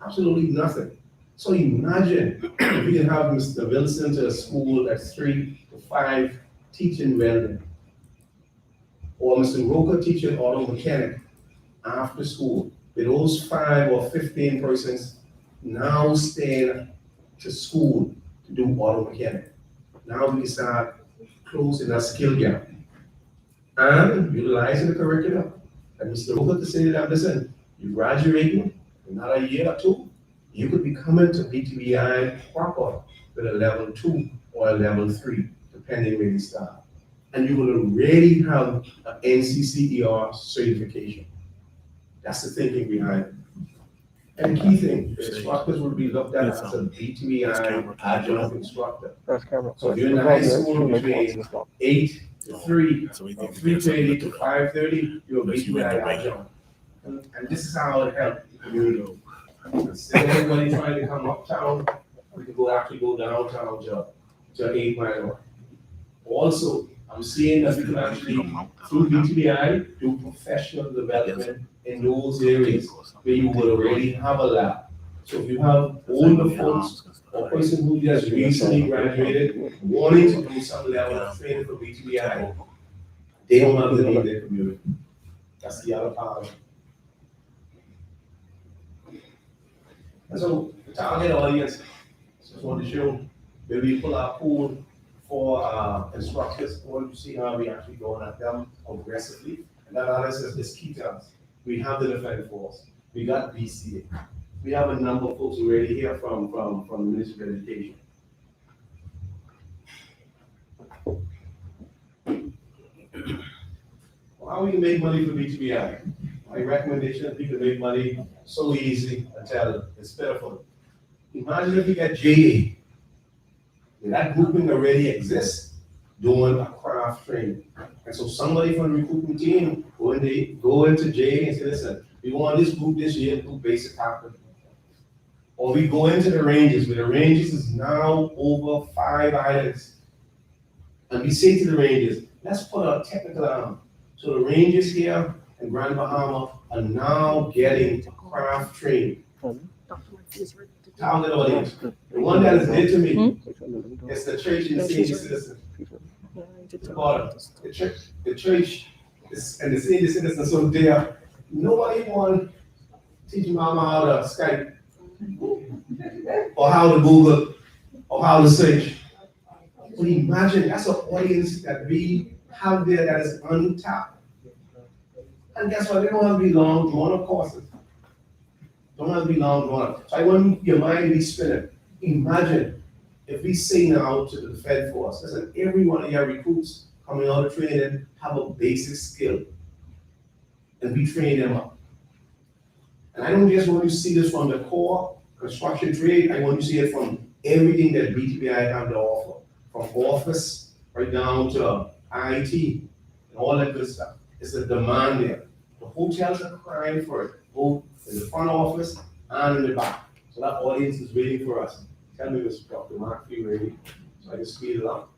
Absolutely nothing. So imagine if we can have Mr. Wilson to a school that's 3 to 5 teaching welding, or Mr. Roker teaching auto mechanic after school. With those 5 or 15 persons now staying to school to do auto mechanic. Now we can start closing that skill gap and utilizing the curriculum. And Mr. Roker to say to them, listen, you're graduating in another year or 2, you could be coming to BTVI proper with a level 2 or a level 3, depending where you start. And you will already have an NCCER certification. That's the thinking behind it. And the key thing, the instructors will be looked at as a BTVI adjunct instructor. So if you're in the high school between 8 to 3, or 3:30 to 5:30, you're a BTVI adjunct. And this is how it helps the community. Instead of everybody trying to come uptown, we can actually go downtown to 8 Mile. Also, I'm seeing that we can actually, through BTVI, do professional development in those areas where you would already have a lab. So if you have older folks or person who just recently graduated, wanting to do some level of training for BTVI, they don't have the need in their community. That's the other part of it. And so the target audience, just want to show where we pull our pool for instructors. I want to see how we actually going at them aggressively. And that analysis is key to us. We have the Defense Force. We got BCA. We have a number of folks already here from the Ministry of Education. Well, how we can make money for BTVI? My recommendation is we can make money so easy until it's pitiful. Imagine if you get JA. That grouping already exists doing a craft training. And so somebody from the recruitment team, when they go into JA and say, listen, we want this group this year to do basic carpentry. Or we go into the ranges, where the ranges is now over 5 islands. And we say to the ranges, let's put a technical arm. So the ranges here in Grand Bahama are now getting craft training. Target audience. The one that is dear to me is the church and the senior citizen. The church is, and the senior citizen, so there, nobody want to teach mama how to Skype, or how to Google, or how to search. But imagine that's an audience that we have there that is untapped. And guess what? They don't have to be long drawn up courses. Don't have to be long drawn up. So I want your mind to be spinning. Imagine if we say now to the Fed Force, listen, every one of your recruits coming out of training have a basic skill. And we train them up. And I don't just want you to see this from the core construction trade, I want you to see it from everything that BTVI have to offer. From office right down to IT and all that good stuff. It's a demand there. The hotels are crying for it, both in the front office and in the back. So that audience is waiting for us. Tell me, Mr. Dr. Mark, if you're ready, so I can speed it up.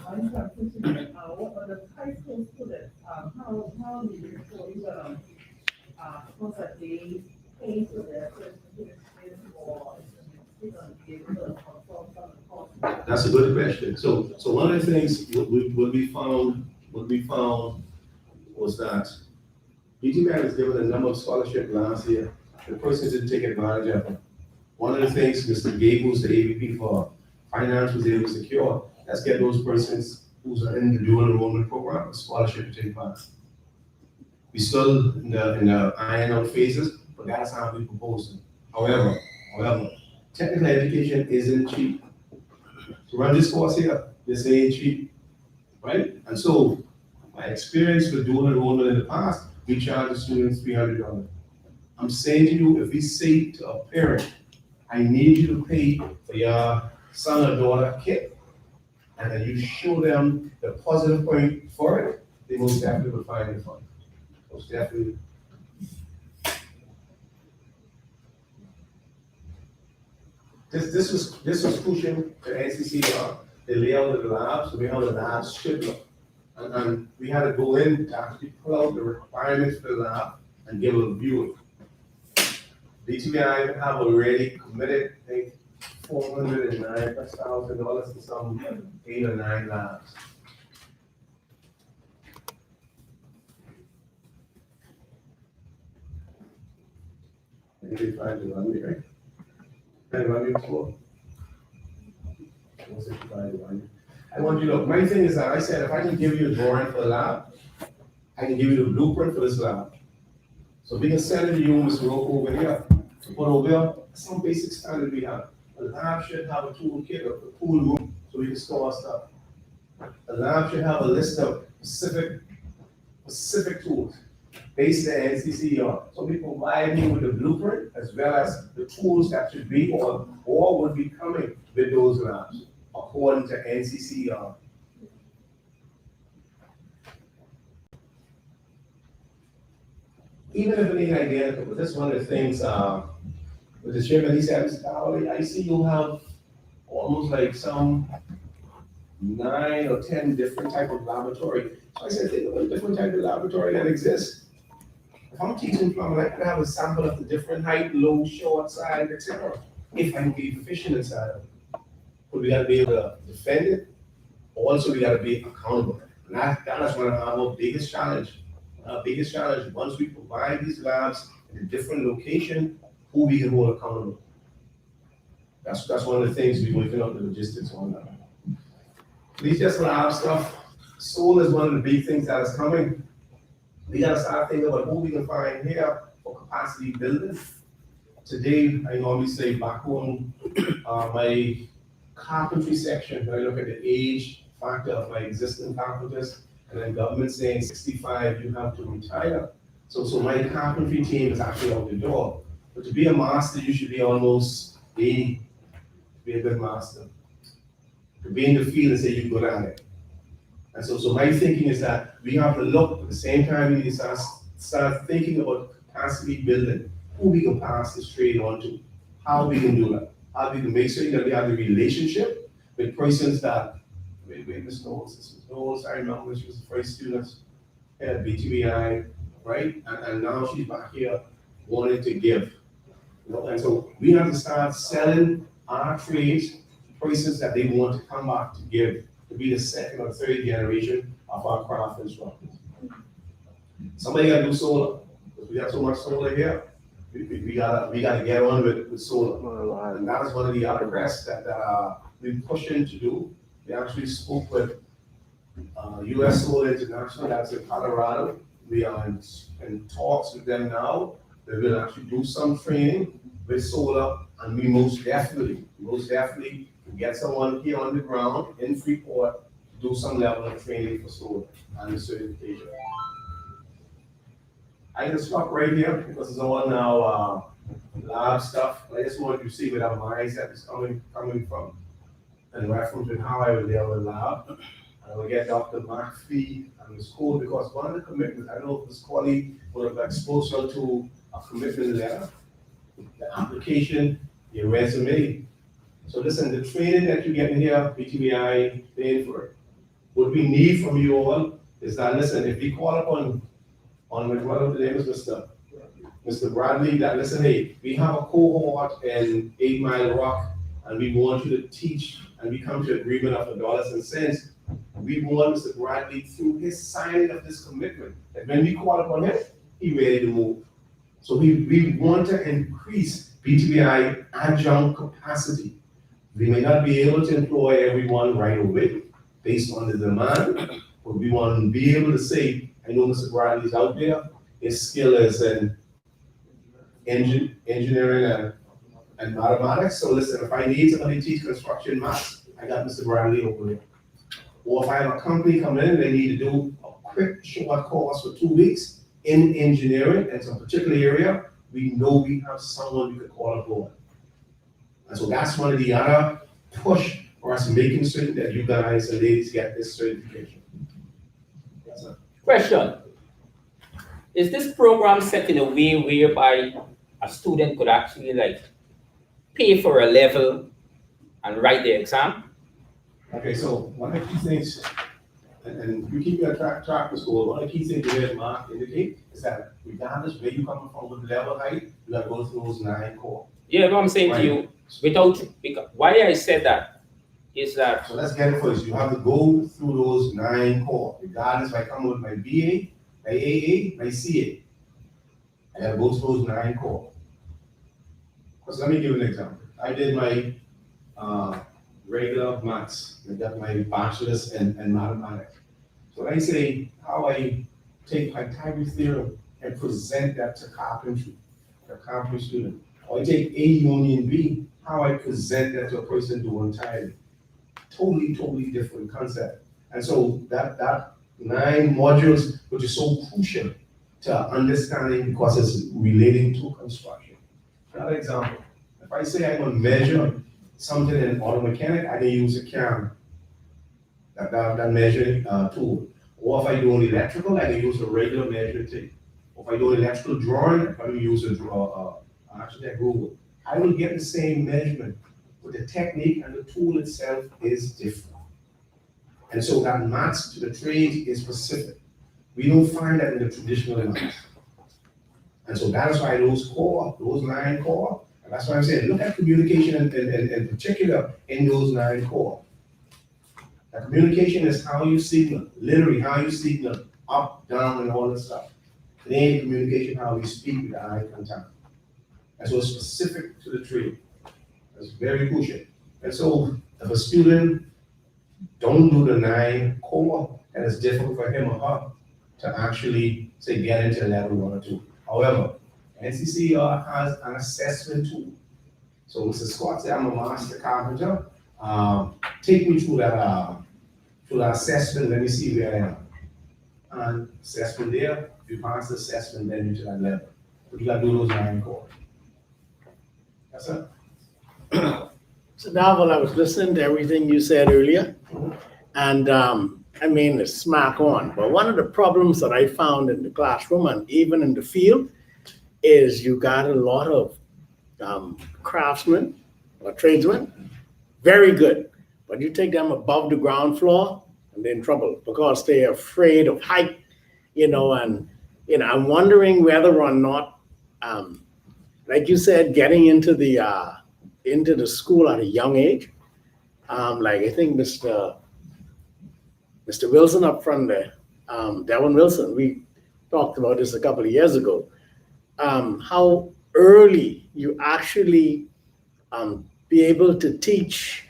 What are the high school students? How do you suppose that they pay for their certificates or be able to consult some of the courses? That's a good question. So one of the things what we found was that BTVI was given a number of scholarships last year. The person didn't take advantage of them. One of the things Mr. Gabe, who's the AVP for finance, was able to secure, let's get those persons who's in the dual enrollment program a scholarship to take part. We still in the iron out phases, but that's how we propose it. However, technical education isn't cheap. To run this course here, this ain't cheap, right? And so my experience with dual enrollment in the past, we charge the students $300. I'm saying to you, if we say to a parent, I need you to pay for your son or daughter kit, and then you show them the positive point for it, they most definitely will find it fun. Most definitely. This was crucial to NCCER, the layout of the labs, so we have the labs should look. And we had to go in to actually pull out the requirements for the lab and give a view. BTVI have already committed, I think, $409,000 to some 8 or 9 labs. Maybe 5 to 1, right? 5 to 1 before. I want you to look. My thing is that I said if I can give you a drawing for the lab, I can give you the blueprint for this lab. So we can send it to you, Mr. Rocco, over here. Put over there some basic standard we have. A lab should have a toolkit, a pool room, so we can store stuff. A lab should have a list of specific tools based on NCCER. So we provide you with the blueprint as well as the tools that should be or would be coming with those labs according to NCCER. Even if it ain't identical, but that's one of the things with the chairman, he said, Mr. Cowley, I see you have almost like some 9 or 10 different type of laboratory. So I said, think about different type of laboratory that exists. If I'm teaching plumbing, I can have a sample of the different height, low, short, side, etc. If I can be efficient inside of it. But we gotta be able to defend it. Also, we gotta be accountable. And that's one of our biggest challenge. Our biggest challenge, once we provide these labs in a different location, who we can hold accountable. That's one of the things we're working on the logistics on that. These just lab stuff. Solar is one of the big things that is coming. We gotta start thinking about who we can find here for capacity building. Today, I normally say back home, my carpentry section, when I look at the age factor of my existing carpenters, and then government saying 65, you have to retire. So my carpentry team is actually out the door. But to be a master, you should be almost 80 to be a good master. To be in the field and say you're good at it. And so my thinking is that we have to look at the same time we need to start thinking about capacity building, who we can pass this trade on to, how we can do that, how we can make sure that we have the relationship with persons that, wait, Ms. Knowles, I remember she was the first student at BTVI, right? And now she's back here wanting to give. You know? And so we have to start selling our trades to persons that they want to come back to give, to be the second or third generation of our craft instructors. Somebody got to do solar, because we got so much solar here. We gotta get on with solar. And that is one of the other requests that we're pushing to do. We actually spoke with US Solar International, that's in Colorado. We are in talks with them now. They will actually do some training with solar, and we most definitely can get someone here on the ground in Freeport to do some level of training for solar and the certification. I can stop right here because it's all now lab stuff. I just want you to see where our mindset is coming from and reference with how I was there with the lab. I will get Dr. McPhee and the school because one of the commitments, I don't know if this colleague would have exposed her to a commitment letter, the application, your resume. So listen, the training that you get in here, BTVI paying for it. What we need from you all is that, listen, if we call upon one of the names, Mr. Bradley, that listen, hey, we have a cohort in 8 Mile Rock, and we want you to teach, and we come to agreement of dollars and cents. We want Mr. Bradley, through his signing of this commitment, that when we call upon him, he's ready to move. So we want to increase BTVI adjunct capacity. We may not be able to employ everyone right away based on the demand, but we want to be able to say, I know Mr. Bradley's out there, his skill is in engineering and mathematics. So listen, if I need somebody to teach construction maths, I got Mr. Bradley over there. Or if I have a company come in and they need to do a quick short course for 2 weeks in engineering in some particular area, we know we have someone we could call aboard. And so that's one of the other push for us making certain that you guys and ladies get this certification. Yes, sir. Question. Is this program set in a way whereby a student could actually like pay for a level and write the exam? Okay, so one of the key things, and you keep your track with school, one of the key things that Mark indicate is that regardless where you come from with level height, you gotta go through those 9 core. Yeah, what I'm saying to you, why I said that is that. So let's get it first. You have to go through those 9 core, regardless if I come with my BA, my AA, my CA. I gotta go through those 9 core. Because let me give you an example. I did my regular maths. I got my bachelor's in mathematics. So when I say how I take Pythagoras theorem and present that to carpentry, a carpentry student, or I take A union B, how I present that to a person doing tiling. Totally different concept. And so that 9 modules, which is so crucial to understanding because it's relating to construction. Another example, if I say I'm going to measure something in auto mechanic, I can use a camera, that measuring tool. Or if I do an electrical, I can use a regular measuring tape. Or if I do an electrical drawing, I can use actually a Google. I will get the same measurement, but the technique and the tool itself is different. And so that maths to the trade is specific. We don't find that in the traditional maths. And so that is why those 9 core, and that's why I'm saying, look at communication in particular in those 9 core. That communication is how you signal, literally how you signal, up, down, and all that stuff. It ain't communication how we speak with eye contact. And so it's specific to the trade. That's very crucial. And so if a student don't do the 9 core, then it's difficult for him or her to actually say get into level 1 or 2. However, NCCER has an assessment tool. So Mr. Scott said, I'm a master carpenter. Take me through that assessment. Let me see where I am. And assessment there, if you pass the assessment, then into that level. But you got to do those 9 core. Yes, sir. So now, while I was listening to everything you said earlier, and I mean, it's smack on. But one of the problems that I found in the classroom and even in the field is you got a lot of craftsmen or tradesmen, very good, but you take them above the ground floor and they're in trouble because they're afraid of height, and I'm wondering whether or not, like you said, getting into the school at a young age, like I think Mr. Wilson up front there, Devin Wilson, we talked about this a couple of years ago, how early you actually be able to teach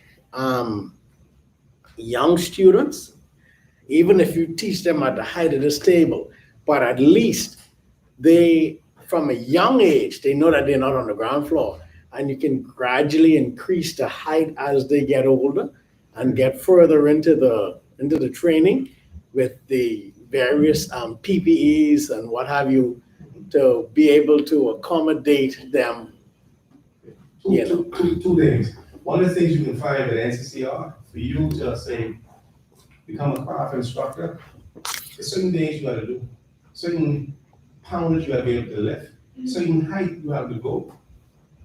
young students, even if you teach them at the height of this table, but at least from a young age, they know that they're not on the ground floor, and you can gradually increase the height as they get older and get further into the training with the various PPEs and what have you, to be able to accommodate them. Two things. One of the things you can find at NCCER, for you to say, become a craft instructor, there's certain things you got to do, certain poundage you got to be able to lift, certain height you have to go.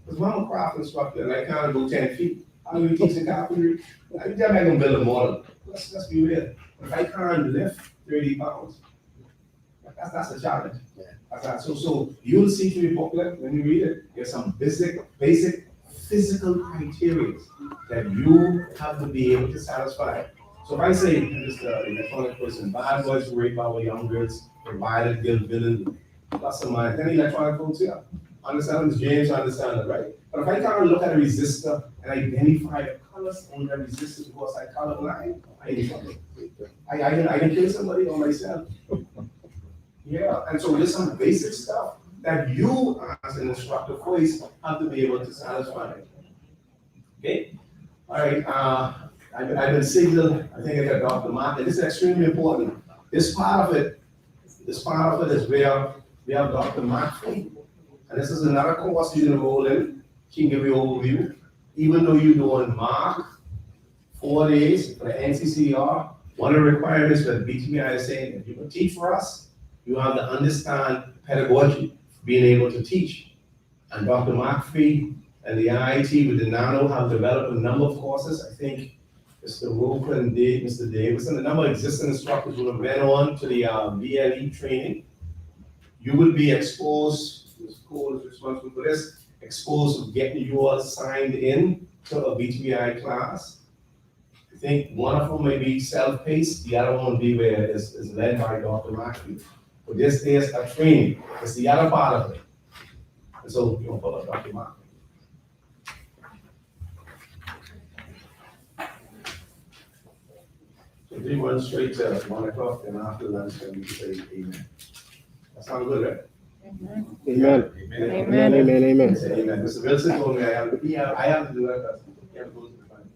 Because when I'm a craft instructor and I can't go 10 feet, how do you teach the carpentry? I'm just not going to build a model. Let's be real. If I can't lift 30 pounds, that's a challenge. Yeah. So you'll see through the booklet when you read it, there's some basic physical criteria that you have to be able to satisfy. So if I say, Mr. Electronic person, bad boys who rape our young girls, provided guilt, villain, plus or minus, then electronic folks here. Understand this, James, understand it, right? But if I can't look at a resistor and identify the colors on the resistor because I colorblind, I can kill somebody or myself. Yeah, and so there's some basic stuff that you as an instructor voice have to be able to satisfy. Okay? All right, I've been signaled, I think I got Dr. Martin. This is extremely important. This part of it is where we have Dr. Martin. And this is another course you enroll in. She can give you an overview. Even though you're doing MARC, 4 days for the NCCER, one of the requirements that BTVI is saying, if you can teach for us, you have to understand pedagogy, being able to teach. And Dr. McPhee and the IIT with the NANO have developed a number of courses. I think Mr. Roper and Mr. Davis and a number of existing instructors will have been on to the BLE training. You will be exposed, the school is responsible for this, exposed to getting you all signed in to a BTVI class. I think one of them may be self-paced, the other one will be where it's led by Dr. McPhee. But this is a training, it's the other part of it. And so, you know, follow Dr. McPhee. So we run straight to 1 o'clock, and after lunch, then we can say amen. That sounds good, right? Amen. Amen. Amen. Amen. Amen. Say amen. Mr. Wilson told me I have to do that because I can't go to the front.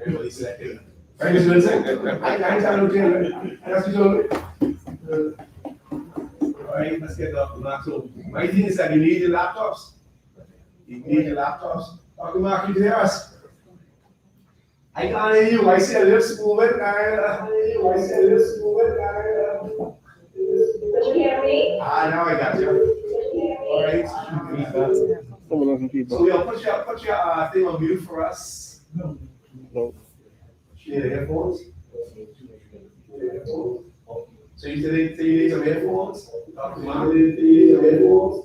Everybody said amen. Right, Mr. Wilson? I ain't telling you, right? That's what you told me. All right, let's get Dr. Mark. So my thing is that you need your laptops. You need your laptops. Dr. Mark, you can hear us? I can't hear you. I see a lips moving. I see a lips moving. Did you hear me? Now I got you. All right. Someone else in feedback. So we'll put your thing on mute for us. No. You need headphones? So you said you need some headphones? Dr. Mark, you need some headphones?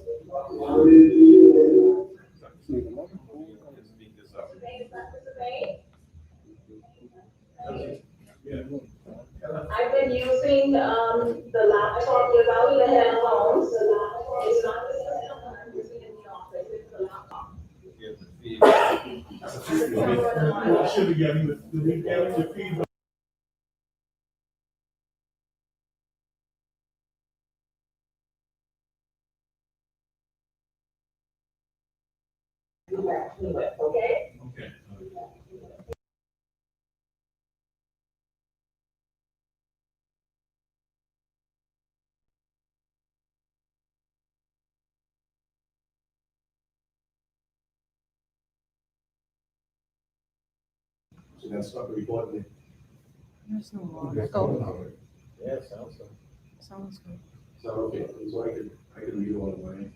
I've been using the laptop without the headphones. It's not the system that I'm using in the office, it's the laptop. Should be getting the feedback. Okay? So that's stop recording. There's no more. Okay. Go. Yeah, sounds good. Sounds good. So okay, so I can read all of mine.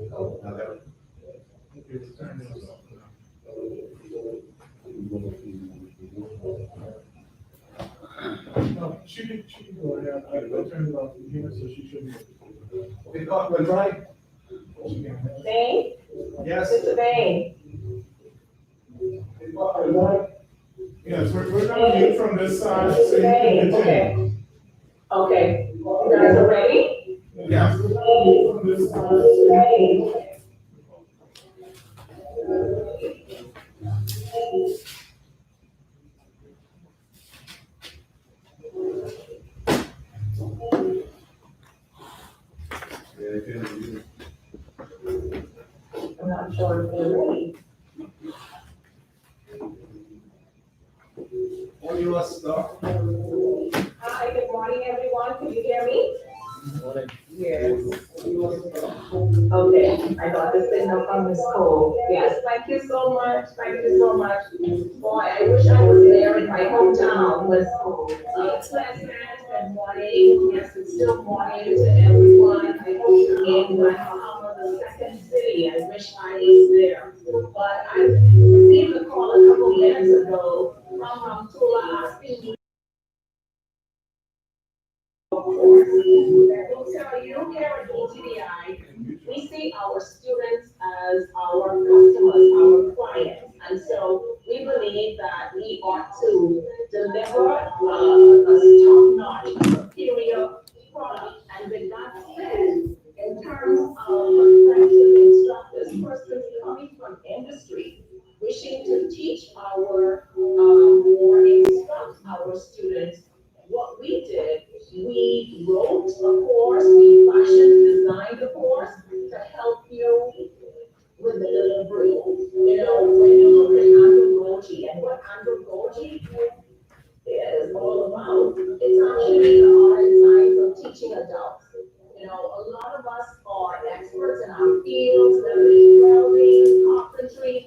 Now that. No, she can go ahead. I turned it off from here, so she shouldn't. Okay, Doc, we'll try. Bain? Yes. Mr. Bain? Yes, we're gonna mute from this side, so you can continue. Okay. You guys are ready? Yeah. From this side. I'm not sure if they're ready. All you us, Doc. Hi, good morning, everyone. Can you hear me? Yes. Okay, I got the signal from the school. Yes, thank you so much. Thank you so much. Boy, I wish I was there in my hometown with it's pleasant and morning. Yes, it's still morning to everyone. I hope in the second city. I wish I was there. But I received a call a couple minutes ago from Tula asking me. I will tell you here at BTVI, we see our students as our customers, our clients. And so we believe that we ought to deliver a top-notch, superior product. And with that said, in terms of prospective instructors, persons coming from industry, wishing to teach our or instruct our students, what we did, we wrote a course, we fashioned, designed a course to help you with the delivery. You know, when you look at andragogy and what andragogy is all about, it's actually the art and science of teaching adults. You know, a lot of us are experts in have fields, whether it's welding, carpentry,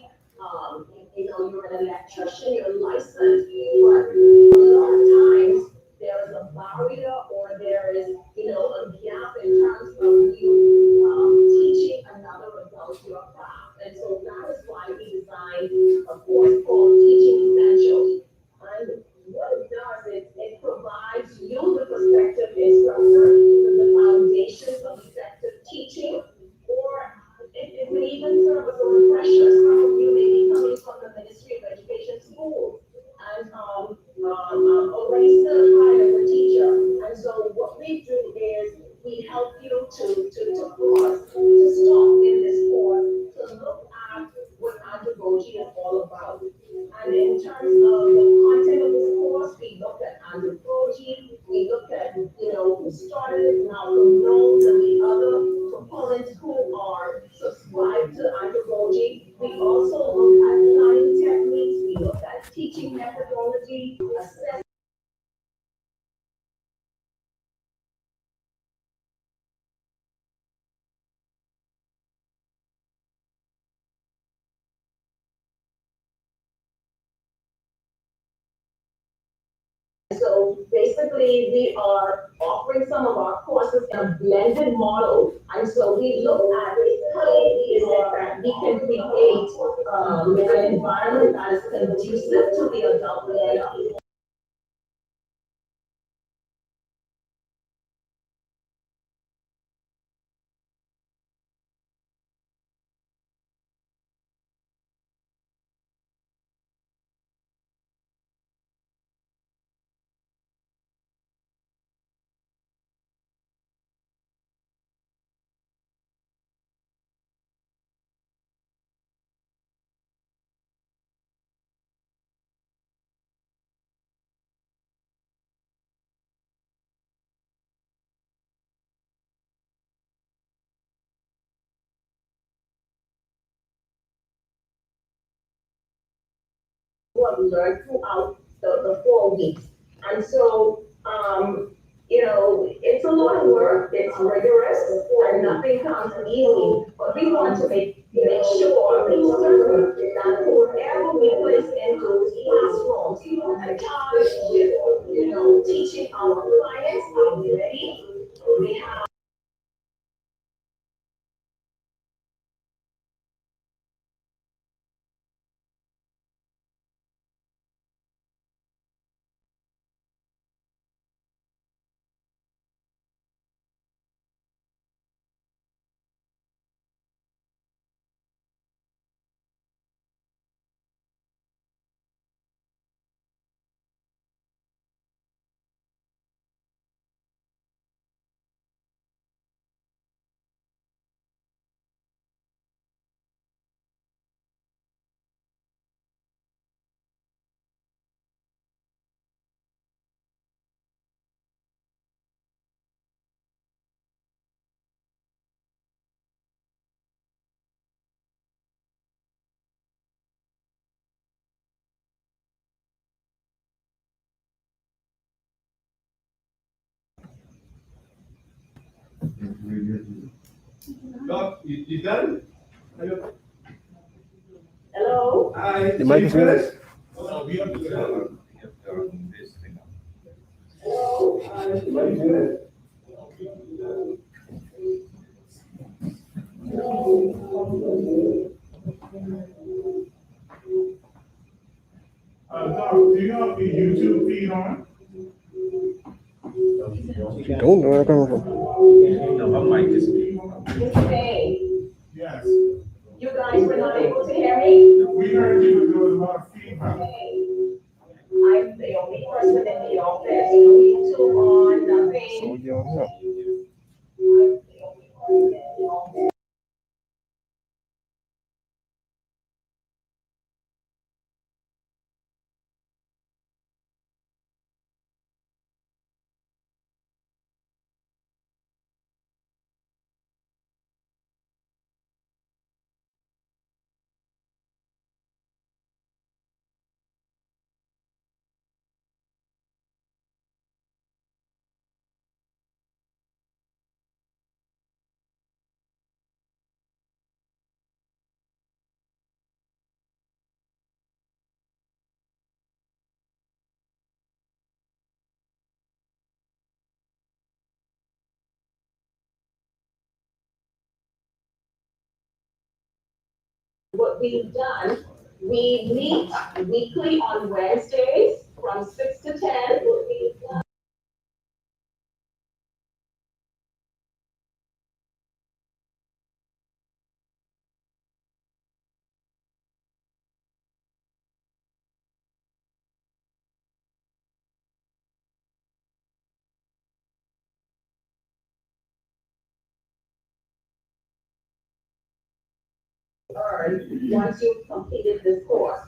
you're an electrician, you're licensed, but a lot of times there is a barrier or there is, a gap in terms of you teaching another adult your craft. And so that is why we designed a course called Teaching Essentials. And what it does is it provides you, the prospective instructor, with the foundations of effective teaching, or it may even serve as a refresher. Some of you may be coming from the Ministry of Education school and already certified as a teacher. And so what we do is we help you to pause, to stop in this course, to look at what andragogy is all about. And in terms of the content of this course, we look at andragogy, we look at, who started it, Malcolm Knowles and the other proponents who are subscribed to andragogy. We also look at learning techniques, we look at teaching methodology, assessment. So basically, we are offering some of our courses in a blended model. And so we look at how is it that we can create an environment that is conducive to the adult learner. What we learned throughout the 4 weeks. And so, it's a lot of work, it's rigorous, and nothing comes easy, but we want to make sure, be certain that whoever we place into classrooms and charged with, teaching our clients are ready. We have Doc, you done? hello? Hi. The mic is muted. Doc, do you have the YouTube feed on? You don't know where I'm coming from. No, my mic is Hey, Yes. you guys were not able to hear me? We heard you, but there was a lot of feedback. I'm the only person in the office, no YouTube on, nothing. So you don't know. what we've done, we meet weekly on Wednesdays from 6 to 10. Once you've completed this course.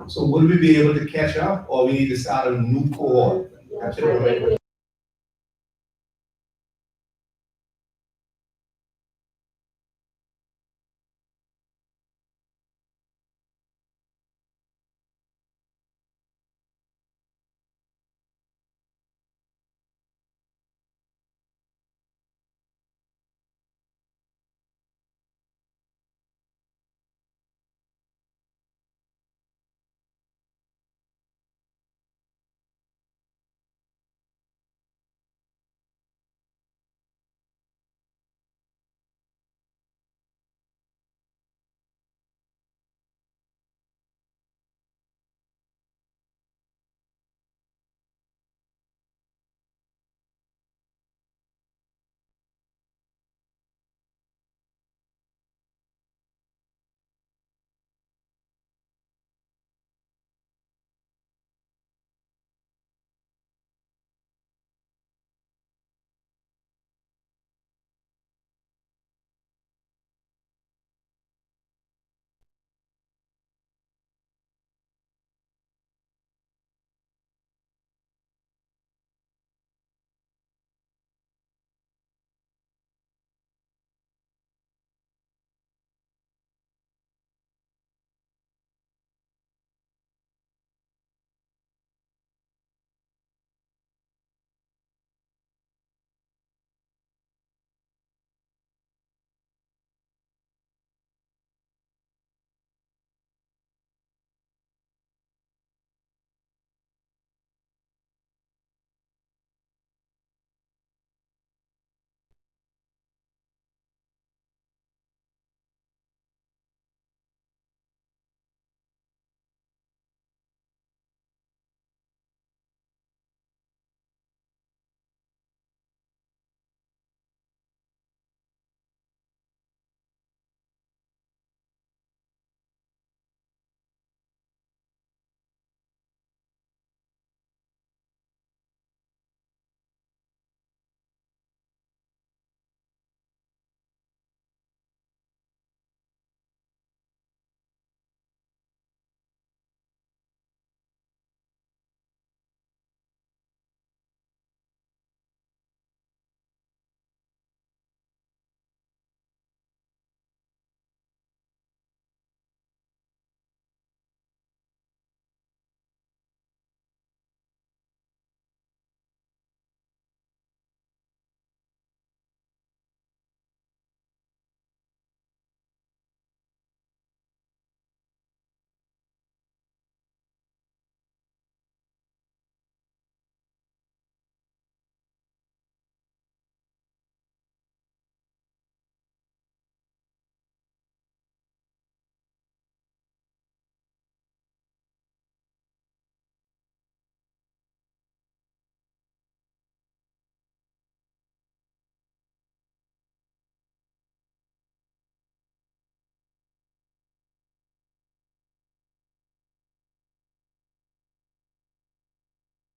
So will we be able to catch up, or we need to start a new cohort? That's it, right?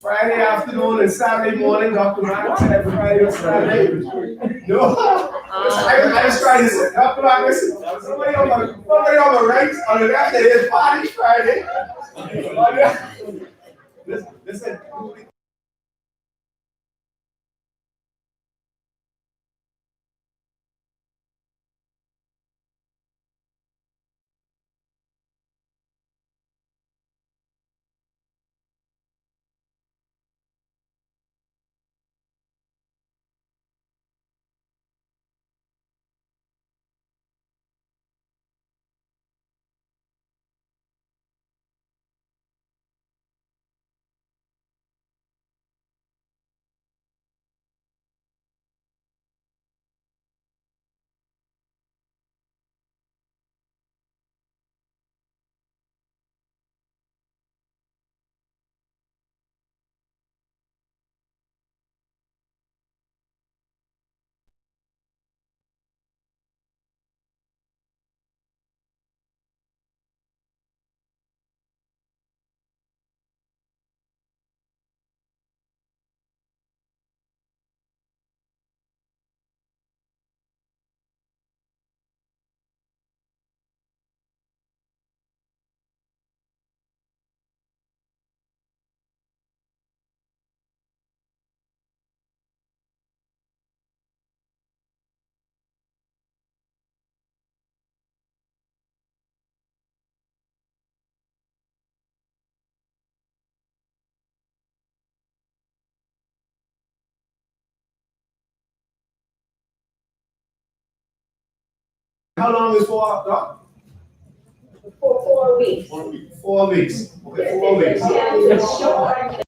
Friday afternoon and Saturday morning, Dr. Martin said Friday and Saturday. No, I was trying to say, Dr. Martin, listen, somebody on the right, on the left, there is party Friday. Listen, How long is for, Doc? For 4 weeks. 4 weeks. 4 weeks. Okay, Yes, 4 weeks. it's short.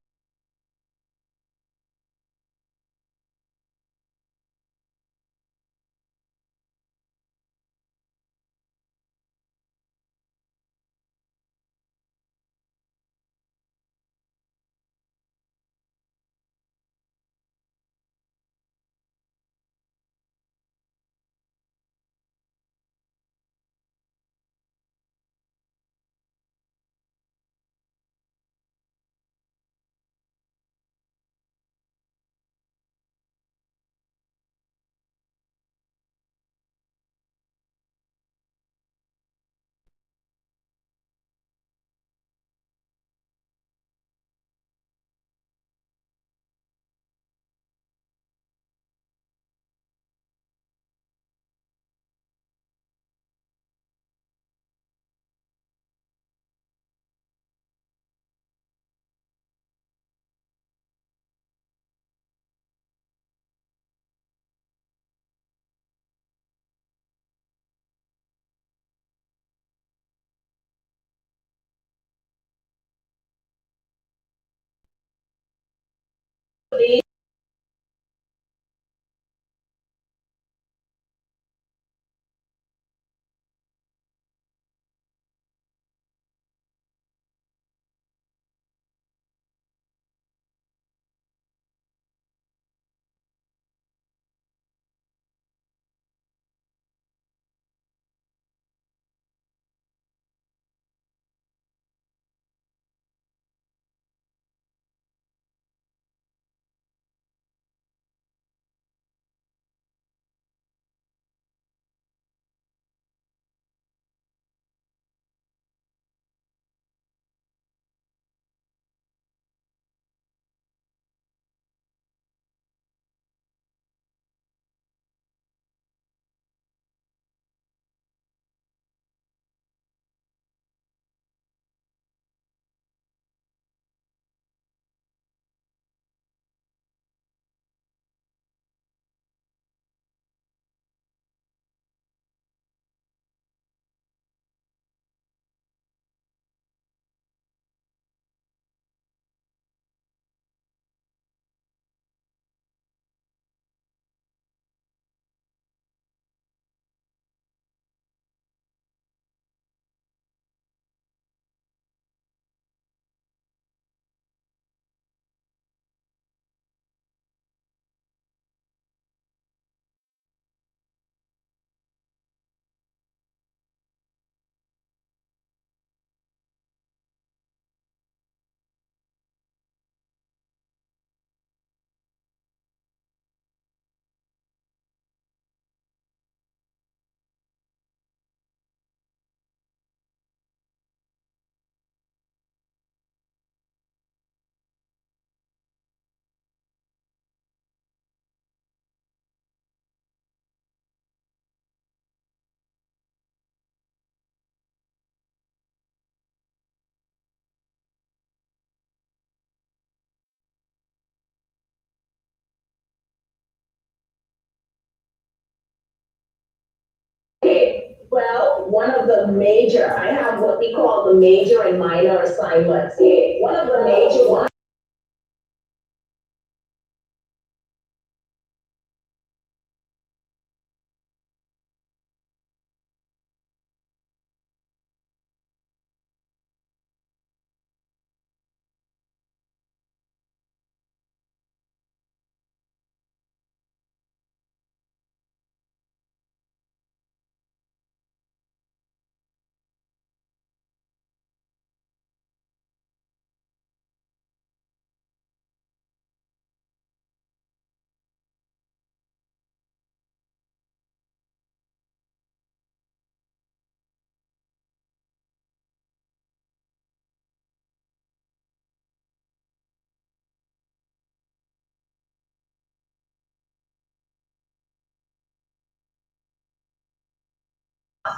Okay, well, one of the major, I have what we call the major and minor assignments. One of the major ones.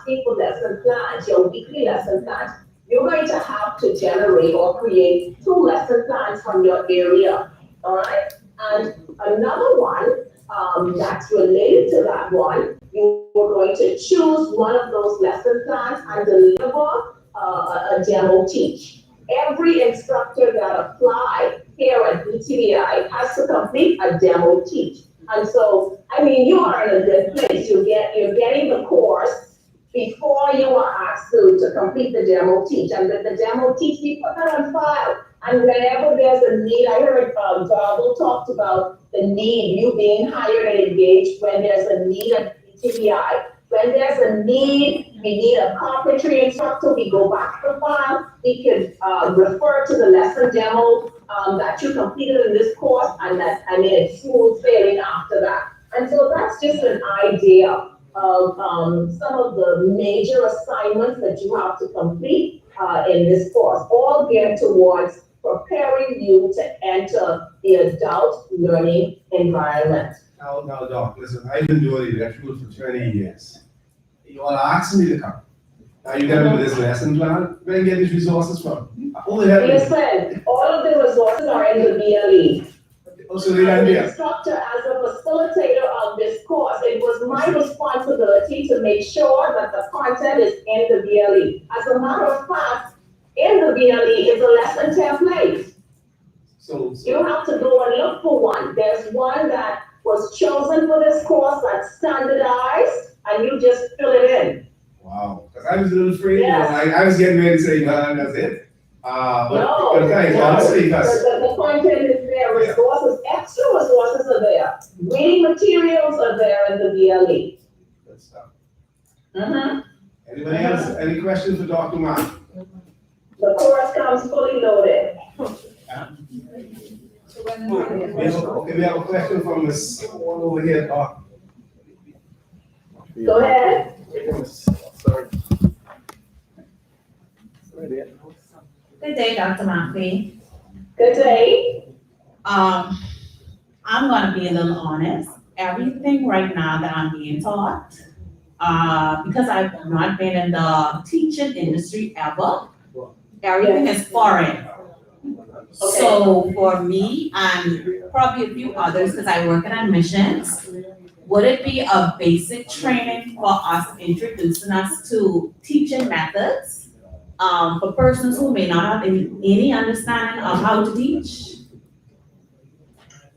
People lesson plans, your weekly lesson plans, you're going to have to generate or create 2 lesson plans from your area, all right? And another one that's related to that one. You are going to choose one of those lesson plans and deliver a demo teach. Every instructor that applied here at BTVI has to complete a demo teach. And so, I mean, you are in a good place. You're getting the course before you are asked to complete the demo teach. And the demo teach, we put that on file. And whenever there's a need, I heard Darvel talked about the need, you being hired and engaged when there's a need at BTVI. When there's a need, we need a carpentry instructor, we go back to the file, we can refer to the lesson demo that you completed in this course, and it's smooth sailing after that. And so that's just an idea of some of the major assignments that you have to complete in this course, all geared towards preparing you to enter the adult learning environment. Now, Doc, listen, I've been doing electrical for 20 years. You all asking me to come. Now you got to do this lesson plan. Where do you get these resources from? Listen, all of the resources are in the BLE. Also, the As an idea. instructor, as a facilitator of this course, it was my responsibility to make sure that the content is in the BLE. As a matter of fact, in the BLE is a lesson template. So you have to go and look for one. There's one that was chosen for this course that's standardized, and you just fill it in. Wow. Because I was a little afraid. Yes. You know, I was getting ready to say, no, that's it. No, guys, honestly, because the content is there, resources, extra resources are there. Reading materials are there in the BLE. Good stuff. Mm-hmm. Anybody else? Any questions for Dr. Mark? The course comes fully loaded. We have a question from this one over here, Doc. Go ahead. Sorry. Good day, Dr. Murphy. Good day. I'm gonna be a little honest. Everything right now that I'm being taught, because I've not been in the teaching industry ever, everything is foreign. So for me and probably a few others, because I work in admissions, would it be a basic training for us introducing us to teaching methods for persons who may not have any understanding of how to teach?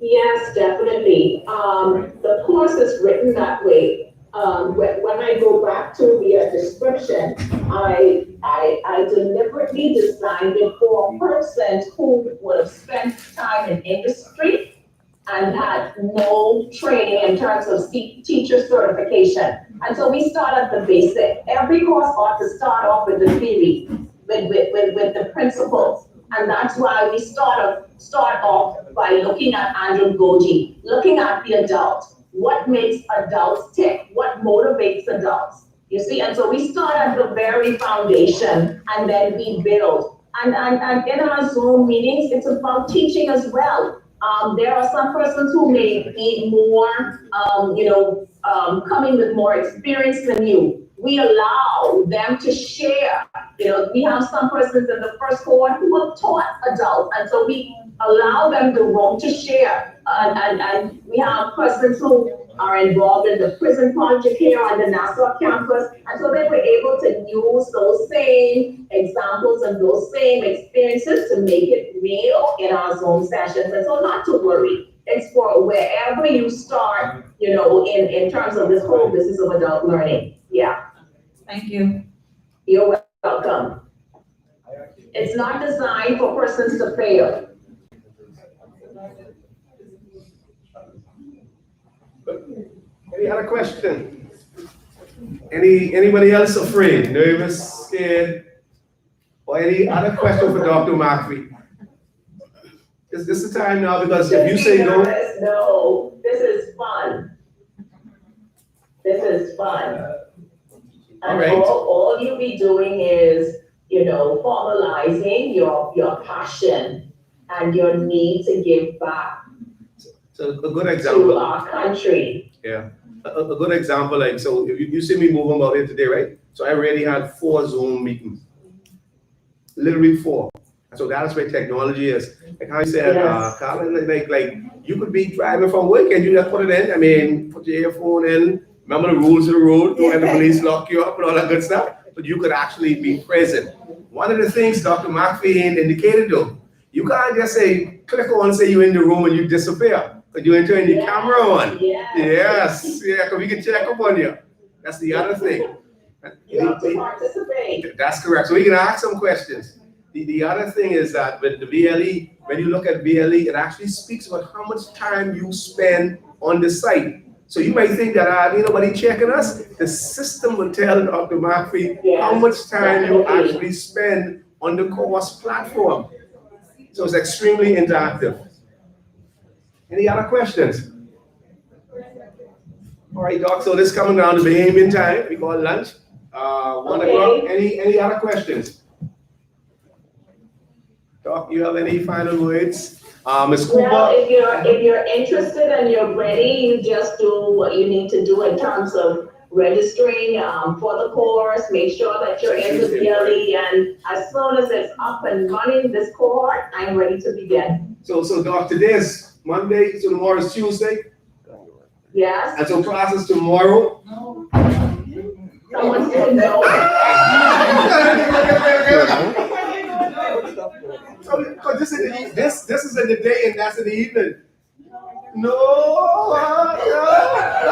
Yes, definitely. The course is written that way. When I go back to the description, I deliberately designed it for a person who would have spent time in industry and had no training in terms of teacher certification. And so we start at the basic. Every course ought to start off with the theory, with the principles. And that's why we start off by looking at andragogy, looking at the adult. What makes adults tick? What motivates adults? You see, and so we start at the very foundation and then we build. And in our Zoom meetings, it's about teaching as well. There are some persons who may be more, coming with more experience than you. We allow them to share. We have some persons in the first cohort who have taught adults, and so we allow them the room to share. And we have persons who are involved in the prison project here on the Nassau campus, and so they were able to use those same examples and those same experiences to make it real in our Zoom sessions. And so not to worry. It's for wherever you start, in terms of this whole business of adult learning. Yeah. Thank you. You're welcome. It's not designed for persons to fail. Any other question? Anybody else afraid, nervous, scared? Or any other question for Dr. Murphy? Is this the time now? Because if you say no. No, this is fun. This is fun. All right. All you'll be doing is, formalizing your passion and your need to give back So a good example. to our country. Yeah. A good example, like, so if you see me moving about here today, right? So I already had 4 Zoom meetings. Literally 4. And so that's where technology is. Like how you said, Colin, like you could be driving from work and you just put it in. I mean, put your earphone in. Remember the rules of the road. Don't let the police lock you up and all that good stuff. But you could actually be present. One of the things Dr. McAfee indicated though, you can't just say, click on, say you're in the room and you disappear. But you turn your camera on. Yes, yeah, because we can check up on you. That's the other thing. You have to participate. That's correct. So we can ask some questions. The other thing is that with the VLE, when you look at VLE, it actually speaks about how much time you spend on the site. So you might think that ain't nobody checking us. The system will tell Dr. McAfee how much time you actually spend on the course platform. So it's extremely interactive. Any other questions? All right, Doc, so this is coming down to behaving time. We call lunch. 1 o'clock. Any other questions? Doc, you have any final words? Ms. Cooper? Well, if you're interested and you're ready, you just do what you need to do in terms of registering for the course. Make sure that you're in the VLE, and as soon as it's up and running, this cohort, I'm ready to begin. So Doc, today is Monday, so tomorrow is Tuesday? Yes. And so classes tomorrow? Someone said no. So this is in the day and that's in the evening. No,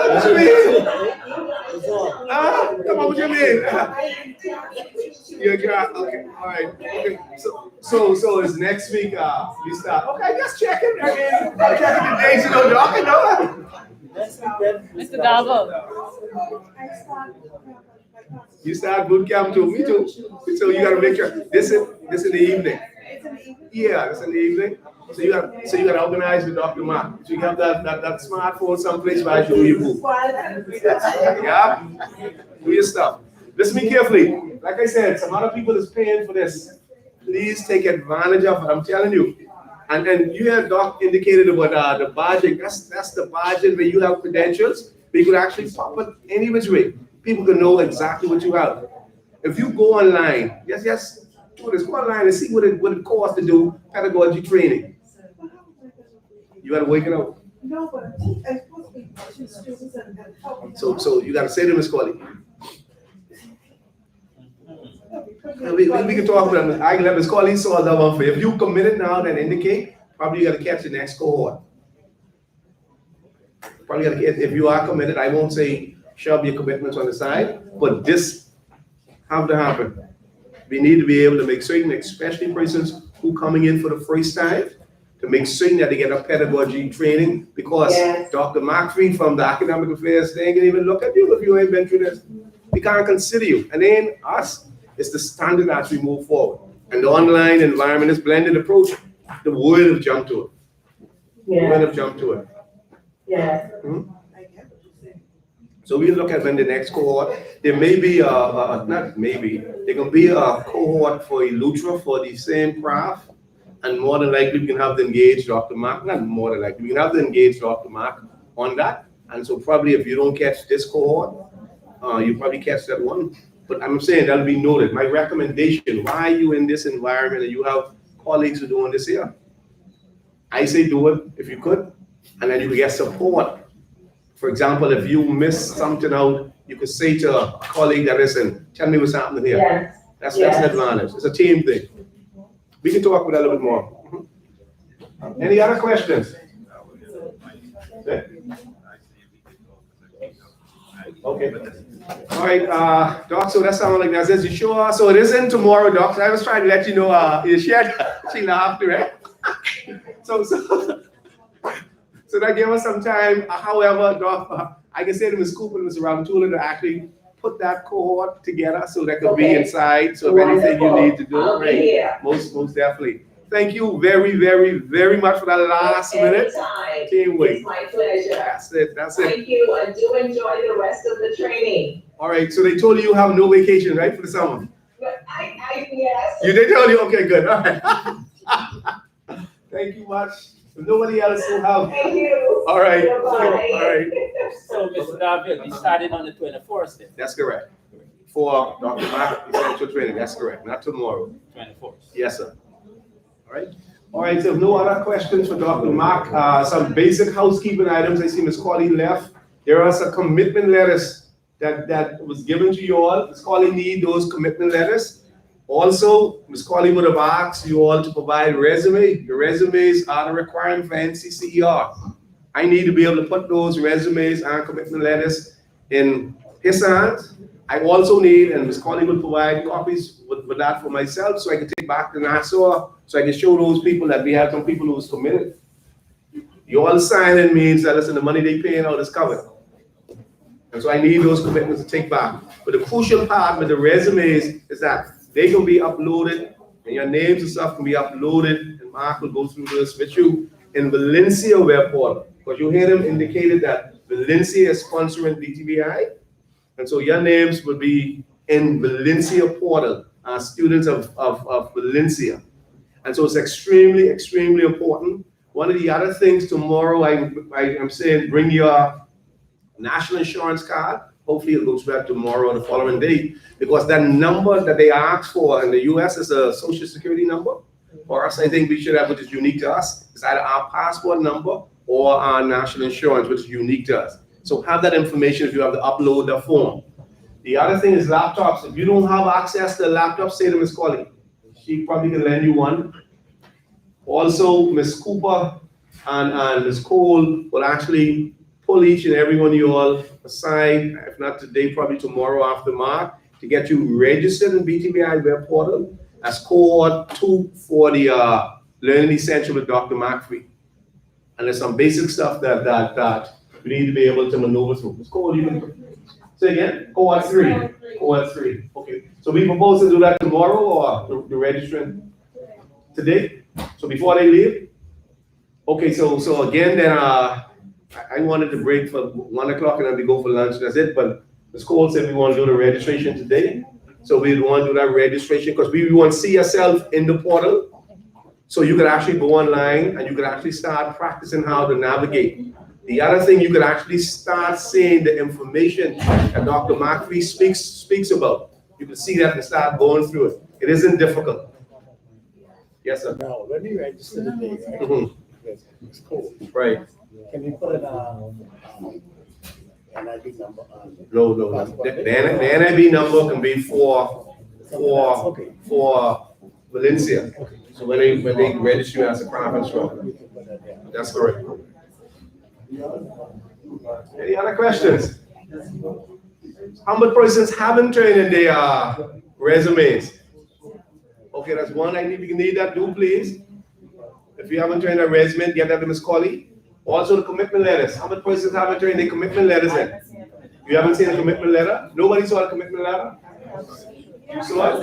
what you mean? Come on, what you mean? You got, okay, all right. Okay. So it's next week we start. Okay, just checking. I mean, I'm checking the dates, you know, y'all can know. Mr. Davo. You start boot camp too, me too. So you gotta make sure this in the evening. Yeah, it's in the evening. So you gotta organize with Dr. Mark. So you have that smartphone someplace where you do your book. Yeah, do your stuff. Listen to me carefully. Like I said, some other people is paying for this. Please take advantage of it. I'm telling you. And then you have Doc indicated about the badging. That's the badging where you have credentials. But you could actually pop it any which way. People can know exactly what you have. If you go online, yes, do this. Go online and see what it costs to do pedagogy training. You gotta wake it up. No, but I'm supposed to be teaching students and helping. So you gotta say to Ms. Colley. We can talk about them. I can let Ms. Colley solve that one for you. If you committed now, then indicate, probably you gotta catch the next cohort. Probably gotta get, if you are committed, I won't say shove your commitments on the side, but this have to happen. We need to be able to make certain, especially persons who coming in for the first time, to make certain that they get a pedagogy training, because Dr. McAfee from the academic affairs, they ain't gonna even look at you if you ain't been through this. We can't consider you. And then us, it's the standard as we move forward. And the online environment is blended approach. The world have jumped to it. The world have jumped to it. Yes. So we look at when the next cohort, there may be not maybe, there can be a cohort for Elutra for the same craft, and more than likely we can have to engage Dr. Mark, not more than likely, we can have to engage Dr. Mark on that. And so probably if you don't catch this cohort, you probably catch that one. But I'm saying that'll be noted. My recommendation, why are you in this environment and you have colleagues who are doing this here? I say do it if you could, and then you can get support. For example, if you miss something out, you could say to a colleague that, listen, tell me what's happening here. Yes. That's an advantage. It's a team thing. We can talk about that a little bit more. Any other questions? Okay. All right, Doc, so that sounds like that. Says you sure? So it isn't tomorrow, Doc. So I was trying to let you know, you shared, she laughed, right? So that gave us some time. However, Doc, I can say to Ms. Cooper and Ms. Ramtula to actually put that cohort together so that could be inside. So if anything you need to do, great. Most definitely. Thank you very, very, very much for that last minute. Can't wait. It's my pleasure. That's it. Thank you, and do enjoy the rest of the training. All right, so they told you have no vacation, right, for the summer? Yes. You did tell you? Okay, good. All right. Thank you much. If nobody else will have. Thank you. All right. Bye-bye. All right. So, Mr. David, we started on the 24th then? That's correct. For Dr. Mark Essential Training, that's correct. Not tomorrow. 24th. Yes, sir. All right, so if no other questions for Dr. Mark, some basic housekeeping items. I see Ms. Colley left. There are some commitment letters that was given to you all. Ms. Colley need those commitment letters. Also, Ms. Colley would have asked you all to provide resume. Your resumes are the requirement for NCCER. I need to be able to put those resumes and commitment letters in his hands. I also need, and Ms. Colley will provide copies with that for myself so I can take back to Nassau, so I can show those people that we have some people who was committed. You all signing means that, listen, the money they paying out is covered. And so I need those commitments to take back. But the crucial part with the resumes is that they can be uploaded, and your names and stuff can be uploaded, and Mark will go through this with you in Valencia web portal. Because you hear them indicated that Valencia is sponsoring BTVI. And so your names will be in Valencia portal, students of Valencia. And so it's extremely, extremely important. One of the other things tomorrow, I'm saying bring your national insurance card. Hopefully it goes back tomorrow or the following day, because that number that they ask for in the US is a social security number. For us, I think we should have, which is unique to us. It's either our passport number or our national insurance, which is unique to us. So have that information if you have to upload the form. The other thing is laptops. If you don't have access to a laptop, say to Ms. Colley. She probably can lend you one. Also, Ms. Cooper and Ms. Cole will actually pull each and every one of you all aside, if not today, probably tomorrow after Mark, to get you registered in BTVI web portal as cohort 2 for the Learning Essential with Dr. McPhee. And there's some basic stuff that we need to be able to maneuver through. Ms. Cole, you can say again? Cohort 3. Cohort 3. Okay. So we propose to do that tomorrow or the registering today? So before they leave? Okay, so again, then I wanted to break for 1 o'clock and then we go for lunch. That's it. But Ms. Cole said we want to do the registration today. So we want to do that registration because we want to see yourself in the portal. So you could actually go online and you could actually start practicing how to navigate. The other thing, you could actually start seeing the information that Dr. McPhee speaks about. You can see that and start going through it. It isn't difficult. Yes, sir. Now, when you register today, right? Mm-hmm. It's cool. Right. Can you put an NID number on? No. The NID number can be for Valencia. So when they register you as a private instructor. That's correct. Any other questions? How many persons haven't turned in their resumes? Okay, that's one. You need that. Do please. If you haven't turned a resume, get that to Ms. Colley. Also the commitment letters. How many persons haven't turned their commitment letters in? You haven't seen a commitment letter? Nobody saw a commitment letter? You saw it?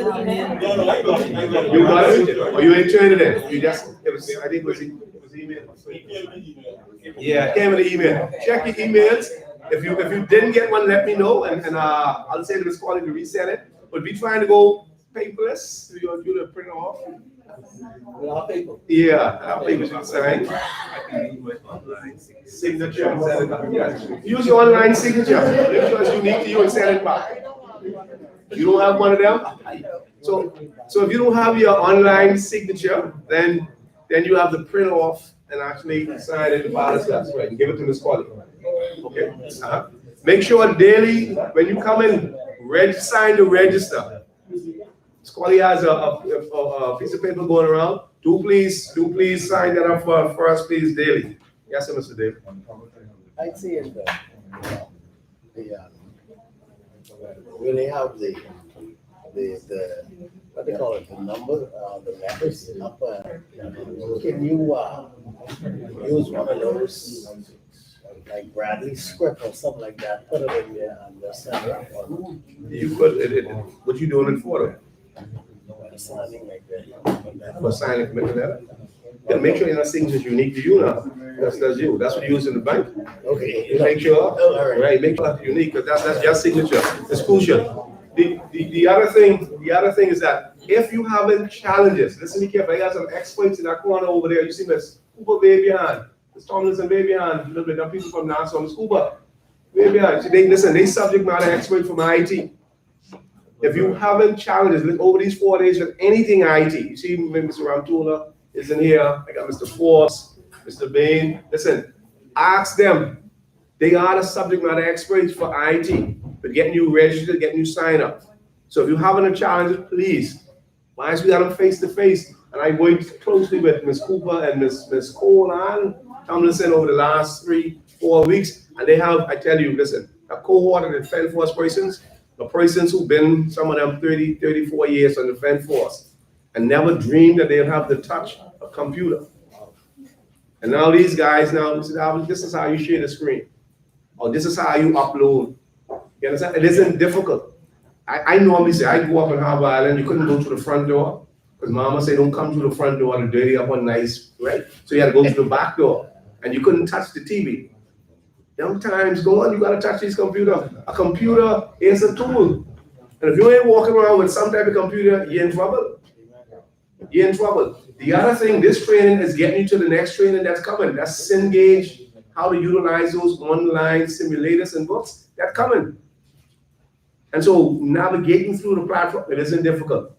You got it? Or you ain't turned it in? You just, I think it was email. Yeah, it came in the email. Check your emails. If you didn't get one, let me know, and I'll say to Ms. Colley to resend it. But we trying to go paperless. So you'll do the print off. Yeah, our papers you sign. Signature. Yes. Use your online signature. Make sure it's unique to you and send it back. You don't have one of them? So if you don't have your online signature, then you have to print off and actually sign it in the ballot. That's right. And give it to Ms. Colley. Okay. Make sure daily when you come in, sign the register. Ms. Colley has a piece of paper going around. Do please sign that up for us, please, daily. Yes, sir, Mr. David. I see it. When they have the what they call it, the number, the letters up. Can you use one of those, like Bradley's script or something like that? Put it in there and just send it up. You could. What you doing it for? Signing like that. For signing commitment letter. Yeah, make sure your signature is unique to you now. That's you. That's what you use in the bank. Okay. You make sure. Right. Make sure it's unique because that's your signature. It's crucial. The other thing is that if you having challenges, listen be careful. I got some experts in that corner over there. You see Miss Cooper baby hand, Miss Tomlinson baby hand, a little bit of people from Nassau, Miss Cooper baby hand. They subject matter expert from IT. If you having challenges over these 4 days with anything IT, you see Mr. Ramtula, is in here. I got Mr. Forbes, Mr. Bain. Listen, ask them. They are the subject matter experts for IT, for getting you registered, getting you signed up. So if you're having a challenge, please, once we got them face to face, and I worked closely with Ms. Cooper and Ms. Cole and Tomlinson over the last 3-4 weeks, and they have, I tell you, listen, a cohort of the Defense Force persons, the persons who've been, some of them 30, 34 years on the Defense Force, and never dreamed that they'd have to touch a computer. And now these guys this is how you share the screen, or this is how you upload. You understand? It isn't difficult. I normally say, I grew up in Harbor Island, you couldn't go through the front door, because mama said, don't come through the front door to dirty up on nice, right? So you had to go through the back door, and you couldn't touch the TV. Sometimes, go on, you gotta touch this computer. A computer is a tool. And if you ain't walking around with some type of computer, you're in trouble. You're in trouble. The other thing, this training is getting you to the next training that's coming. That's Cengage, how to utilize those online simulators and books. That's coming. And so navigating through the platform, it isn't difficult.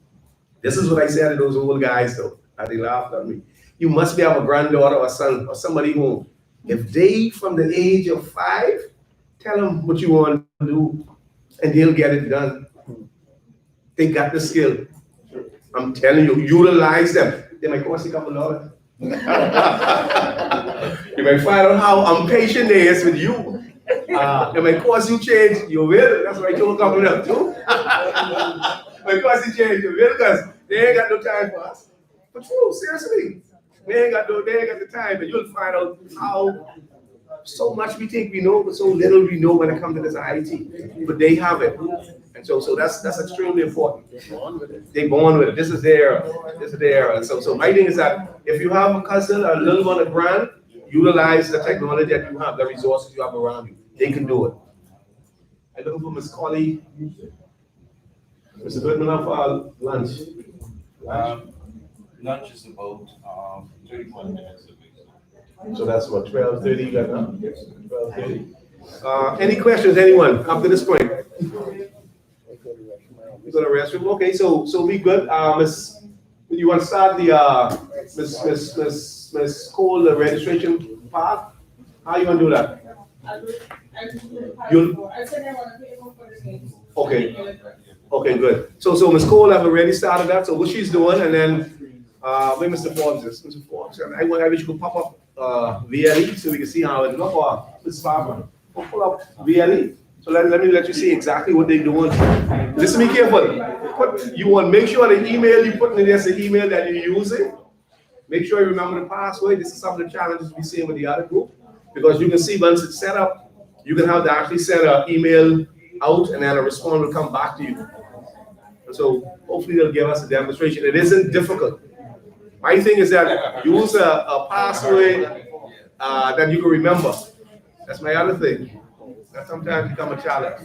This is what I said to those old guys though, and they laughed at me. You must be have a granddaughter or son or somebody home. If they, from the age of 5, tell them what you want to do, and they'll get it done. They got the skill. I'm telling you, utilize them. They might cost you a couple $. You might find out how impatient they is with you. It might cost you change, you will. That's why I told a couple of them too. It might cost you change, you will, because they ain't got no time for us. But true, seriously. They ain't got the time, and you'll find out how so much we think we know, but so little we know when it comes to this IT. But they have it. And so that's extremely important. They're born with it. This is their. And so my thing is that if you have a cousin or a little one, a grand, utilize the technology that you have, the resources you have around you. They can do it. I'm looking for Ms. Colley. Mr. Goodman, up for lunch. Lunch is about 31 minutes. So that's what, 12:30 you got now? Yes, 12:30. Any questions, anyone, up to this point? You go to the restroom? Okay, so we good. Miss, you want to start the Miss Cole, the registration part? How you want to do that? Okay, good. So Miss Cole have already started that. So what she's doing, and then where Mr. Forbes is. Mr. Forbes, I wish you could pop up VLE so we can see how it looks. Or Ms. Farmer, pull up VLE. So let me let you see exactly what they're doing. Listen to me carefully. Make sure the email you put in there is the email that you're using. Make sure you remember the password. This is some of the challenges we see with the other group. Because you can see once it's set up, you can have to actually send an email out and then a response will come back to you. And so hopefully they'll give us a demonstration. It isn't difficult. My thing is that use a password that you can remember. That's my other thing. That sometimes become a challenge.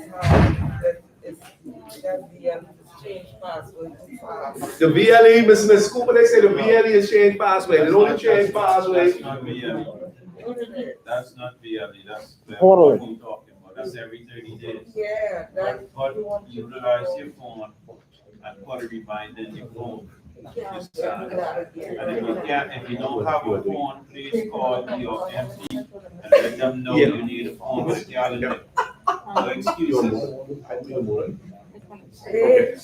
The VLE, Miss Cooper, they say the VLE is changed password. It only changed password. That's not VLE. That's Portal. what we're talking about. That's every 30 days. Yeah, But utilize your phone and put a reminder in your phone. And if you don't have a phone, please call your MC and let them know you need a phone with a calendar. No excuses.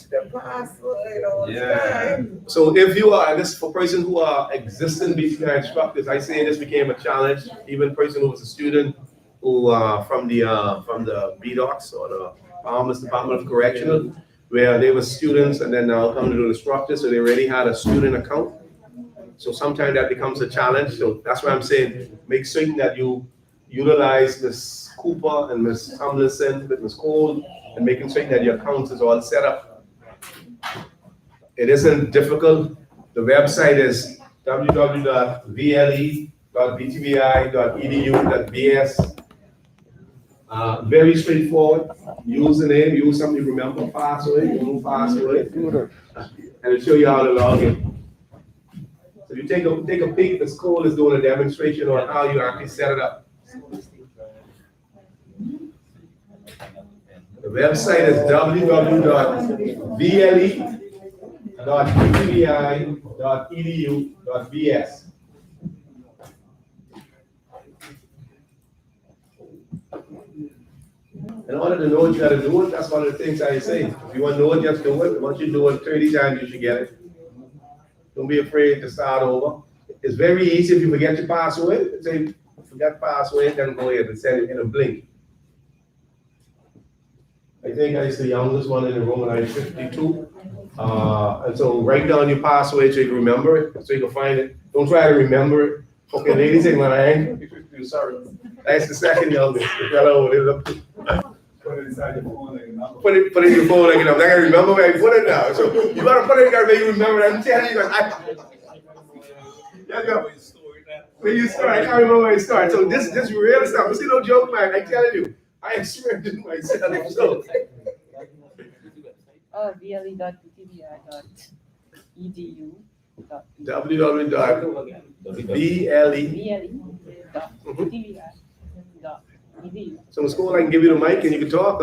The password all the time. So if you are, and this for person who are existing BTVI instructors, I say this became a challenge. Even person who was a student who from the BDOCS or the Bahamas Department of Correctional, where they were students and then now come to do instructors, so they already had a student account. So sometimes that becomes a challenge. So that's why I'm saying make certain that you utilize Ms. Cooper and Ms. Tomlinson with Ms. Cole and making certain that your account is all set up. It isn't difficult. The website is www.vle.btvi.edu.bs. Very straightforward. Username, use something you remember, password, new password, and it'll show you how to log in. So you take a peek. Ms. Cole is doing a demonstration on how you actually set it up. The website is www.vle.btvi.edu.bs. .bs. In order to know what you gotta do it, that's one of the things I say. If you wanna know it, just do it. Once you do it 30 times, you should get it. Don't be afraid to start over. It's very easy if you forget your password. Say, forget password, then go ahead and send it in a blink. I think I was the youngest one in the room, and I'm 52. And so write down your password so you can remember it, so you can find it. Don't try to remember it. Okay, ladies and gentlemen, sorry. That's the second youngest. Hello, put it inside your phone like a number. Put it in your phone like a number. I gotta remember where I put it now. So you gotta put it in there where you remember it. I'm telling you, where you start, I can't remember where you start. So this real stuff. This is no joke, man. I'm telling you. I experienced it myself. So VLE.btvi.edu. www.ble.btvi.edu. So in school, I can give you the mic and you can talk.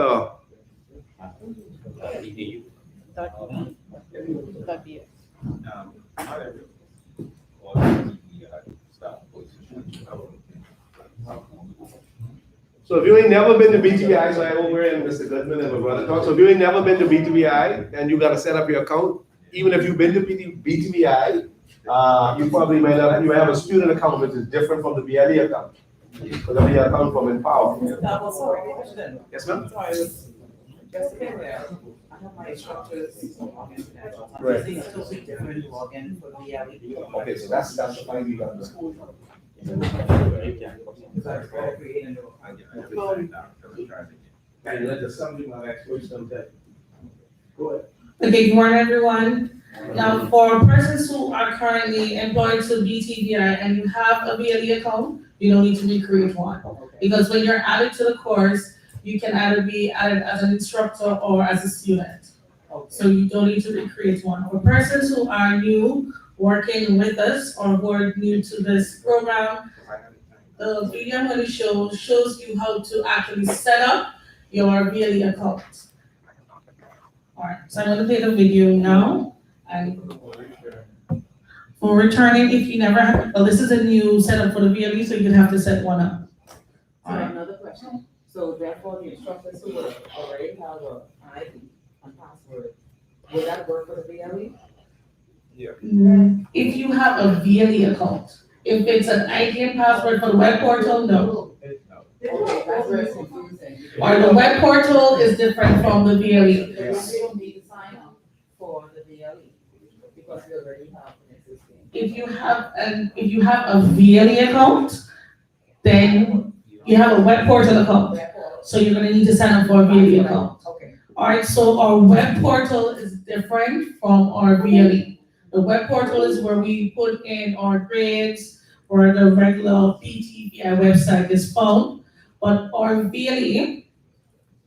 So if you ain't never been to BTVI, so I over and Mr. Goodman and my brother talk. So if you ain't never been to BTVI and you gotta set up your account, even if you've been to BTVI, you probably might not, you have a student account which is different from the BLE account. Because the BLE account from Empower. Yes, ma'am? Just been there. I have my instructors Right. using a totally different login for the BLE. Okay, so that's the fine you got in the school. And there's something my next question that. Go ahead. Okay, good morning, everyone. Now, for persons who are currently employed to BTVI and you have a BLE account, you don't need to recreate one. Because when you're added to the course, you can either be added as an instructor or as a student. So you don't need to recreate one. For persons who are new, working with us, or who are new to this program, the video I'm going to show shows you how to actually set up your BLE account. All right, so I'm going to play the video now. And for returning, if you never have, well, this is a new setup for the BLE, so you have to set one up. So another question. So therefore, the instructors who would already have an ID and password, would that work for the BLE? Yeah. If you have a BLE account, if it's an ID and password for the web portal, no. Okay, that's very confusing. Or the web portal is different from the BLE. You don't need to sign up for the BLE because you already have an existing. If you have a BLE account, then you have a web portal account. So you're gonna need to sign up for a BLE account. Okay. All right, so our web portal is different from our BLE. The web portal is where we put in our grades, where the regular BTVI website is found. But our BLE,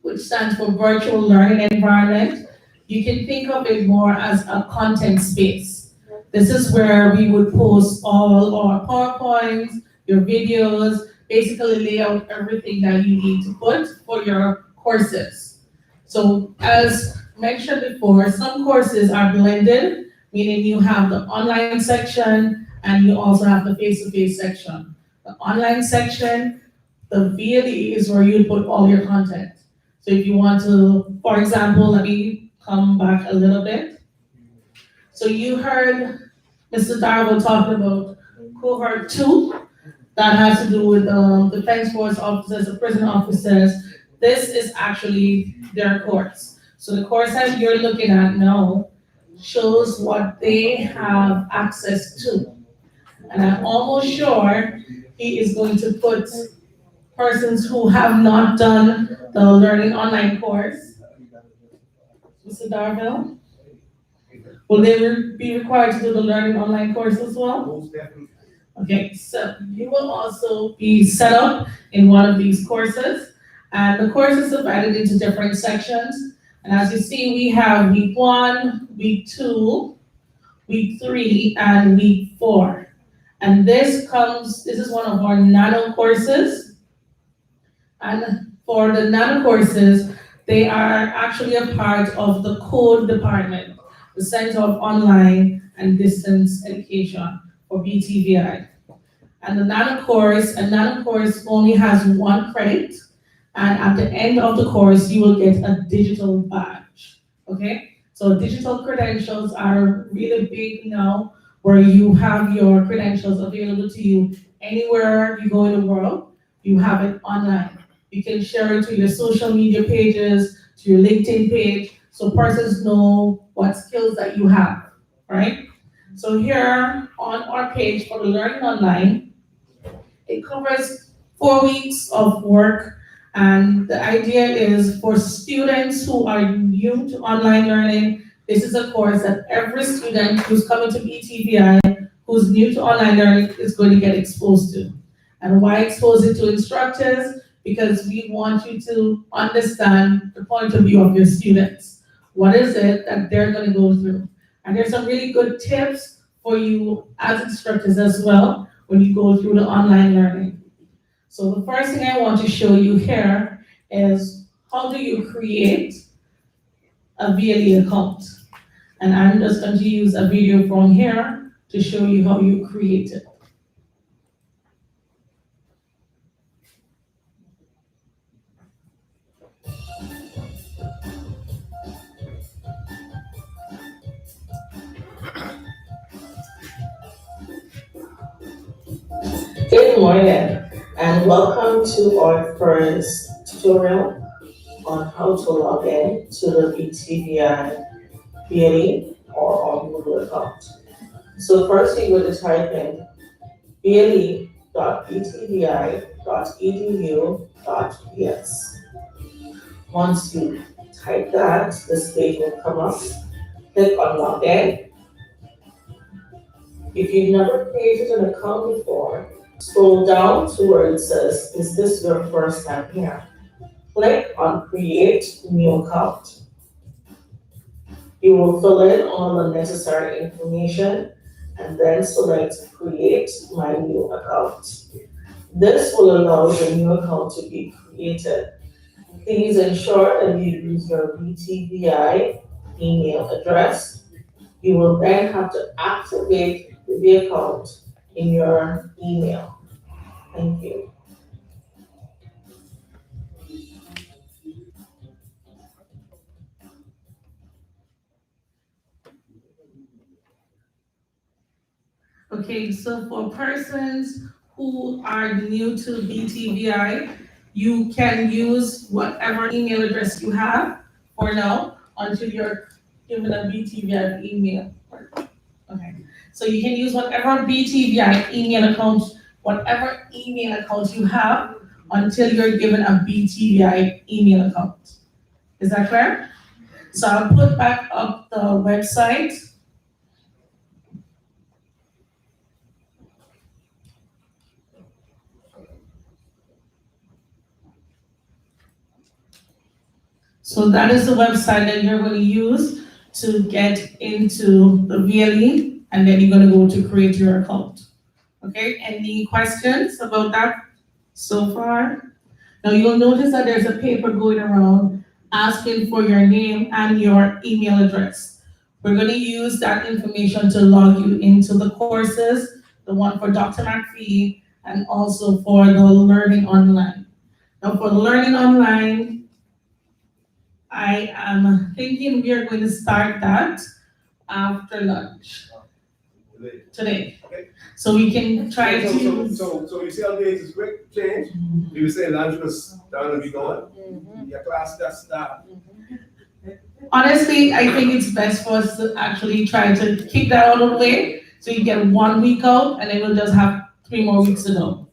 which stands for Virtual Learning Environment, you can think of it more as a content space. This is where we would post all our PowerPoints, your videos, basically lay out everything that you need to put for your courses. So as mentioned before, some courses are blended, meaning you have the online section and you also have the face-to-face section. The online section, the BLE is where you put all your content. So if you want to, for example, let me come back a little bit. So you heard Mr. Darwell talking about cohort 2, that has to do with defense force officers, the prison officers. This is actually their course. So the course that you're looking at now shows what they have access to. And I'm almost sure he is going to put persons who have not done the learning online course. Mr. Darville, will they be required to do the learning online course as well? Okay, so you will also be set up in one of these courses, and the course is divided into different sections. And as you see, we have week 1, week 2, week 3, and week 4. And this is one of our nano courses. And for the nano courses, they are actually a part of the code department, the Center of Online and Distance Education for BTVI. And a nano course only has 1 credit, and at the end of the course, you will get a digital badge, okay? So digital credentials are really big now, where you have your credentials available to you anywhere you go in the world, you have it online. You can share it to your social media pages, to your LinkedIn page, so persons know what skills that you have, right? So here on our page for the Learning Online, it covers 4 weeks of work, and the idea is for students who are new to online learning, this is a course that every student who's coming to BTVI, who's new to online learning, is going to get exposed to. And why expose it to instructors? Because we want you to understand the point of view of your students. What is it that they're going to go through? And there's some really good tips for you as instructors as well when you go through the online learning. So the first thing I want to show you here is how do you create a VLE account? And I'm just going to use a video from here to show you how you create it. Good morning and welcome to our first tutorial on how to log in to the BTVI BLE or our Google account. So first you go to type in ble.btvi.edu.es. Once you type that, this page will come up. Click on login. If you've never created an account before, scroll down to where it says, is this your first time here? Click on create new account. You will fill in all the necessary information and then select create my new account. This will allow your new account to be created. Please ensure that you use your BTVI email address. You will then have to activate the account in your email. Thank you. Okay, so for persons who are new to BTVI, you can use whatever email address you have for now until you're given a BTVI email. Okay, so you can use whatever BTVI email account, whatever email account you have until you're given a BTVI email account. Is that clear? So I'll put back up the website. So that is the website that you're going to use to get into the VLE, and then you're going to go to create your account. Okay, any questions about that so far? Now you'll notice that there's a paper going around asking for your name and your email address. We're going to use that information to log you into the courses, the one for Dr. McPhee, and also for the Learning Online. Now for the Learning Online, I am thinking we are going to start that after lunch today. Okay. So we can try So to. you see how days is quick change? You were saying lunch was down and be going? Your class just start. Honestly, I think it's best for us to actually try to kick that out of the way, so you get 1 week out, and then we'll just have 3 more weeks to go.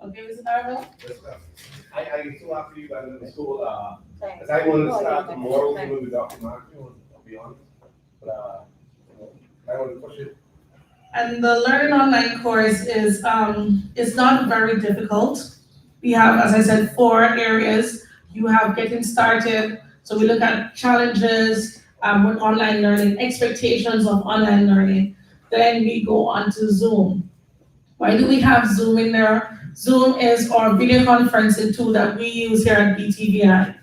Okay, Mr. Darrell? I'm so happy you guys in the school, because I want to start tomorrow with Dr. Mark, I'll be honest. But I want to push it. And the Learning Online course is not very difficult. We have, as I said, 4 areas. You have getting started. So we look at challenges with online learning, expectations of online learning. Then we go on to Zoom. Why do we have Zoom in there? Zoom is our video conferencing tool that we use here at BTVI.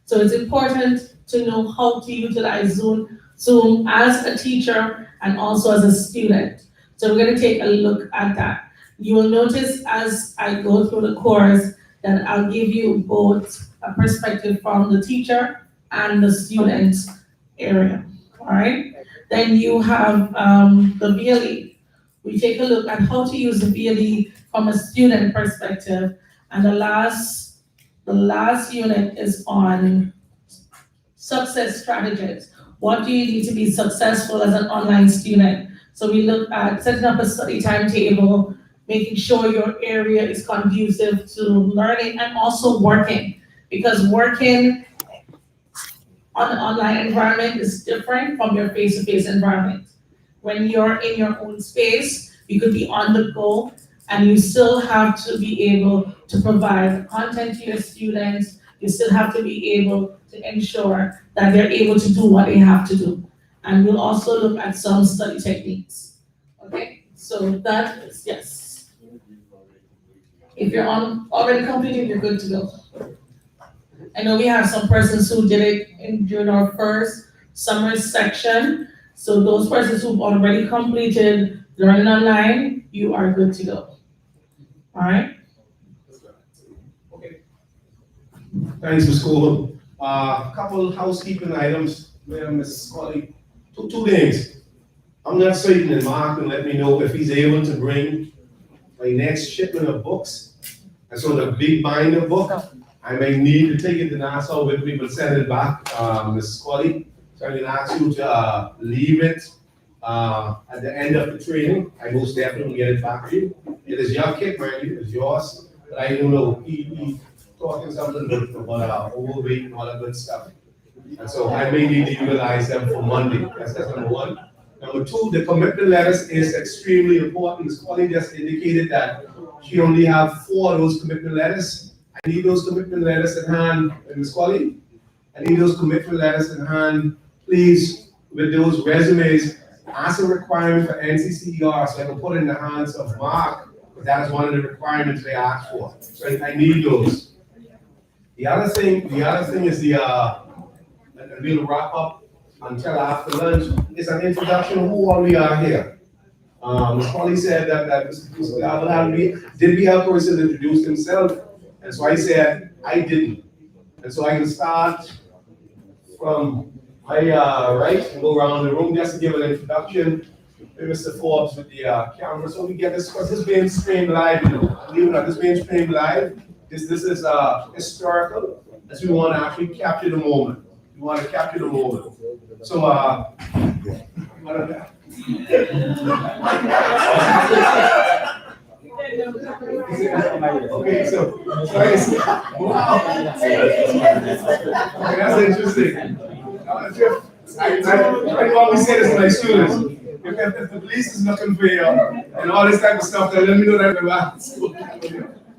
So it's important to know how to utilize Zoom as a teacher and also as a student. So we're gonna take a look at that. You will notice as I go through the course that I'll give you both a perspective from the teacher and the student area, all right? Then you have the VLE. We take a look at how to use the VLE from a student perspective. And the last unit is on success strategies. What do you need to be successful as an online student? So we look at setting up a study timetable, making sure your area is conducive to learning and also working. Because working on an online environment is different from your face-to-face environment. When you're in your own space, you could be on the go and you still have to be able to provide content to your students. You still have to be able to ensure that they're able to do what they have to do. And we'll also look at some study techniques. Okay, so that is, yes. If you're already completed, you're good to go. I know we have some persons who did it during our first summer section. So those persons who've already completed learning online, you are good to go. All right? Okay. Thanks, Ms. Cole. Couple housekeeping items, Ms. Scully. Two things. I'm not certain, and Mark can let me know if he's able to bring my next shipment of books. And so the big binder book, I may need to take it to Nassau with me, but send it back, Ms. Scully. So I can ask you to leave it at the end of the training. I most definitely will get it back to you. It is your kit, mind you, it's yours. But I don't know, he talking something about overweight and all that good stuff. And so I may need to utilize them for Monday. That's number one. Number two, the commitment letters is extremely important. Ms. Scully just indicated that she only have 4 of those commitment letters. I need those commitment letters in hand, Ms. Scully. I need those commitment letters in hand. Please, with those resumes, ask a requirement for NCCER so I can put it in the hands of Mark, because that is one of the requirements they asked for. So I need those. The other thing is and we'll wrap up until after lunch, is an introduction of who all we are here. Ms. Polly said that Mr. Gavel did the other person introduce himself, and so I said I didn't. And so I can start from my right and go around the room just to give an introduction. Mr. Forbes with the camera, so we get this, because this being streamed live, you know. Believe it or not, this being streamed live. This is historical, as we want to actually capture the moment. We want to capture the moment. So, okay, so I see. Wow. Okay, that's interesting. I always say this to my students. If the police is looking for you and all this type of stuff, then let me know that we're at school.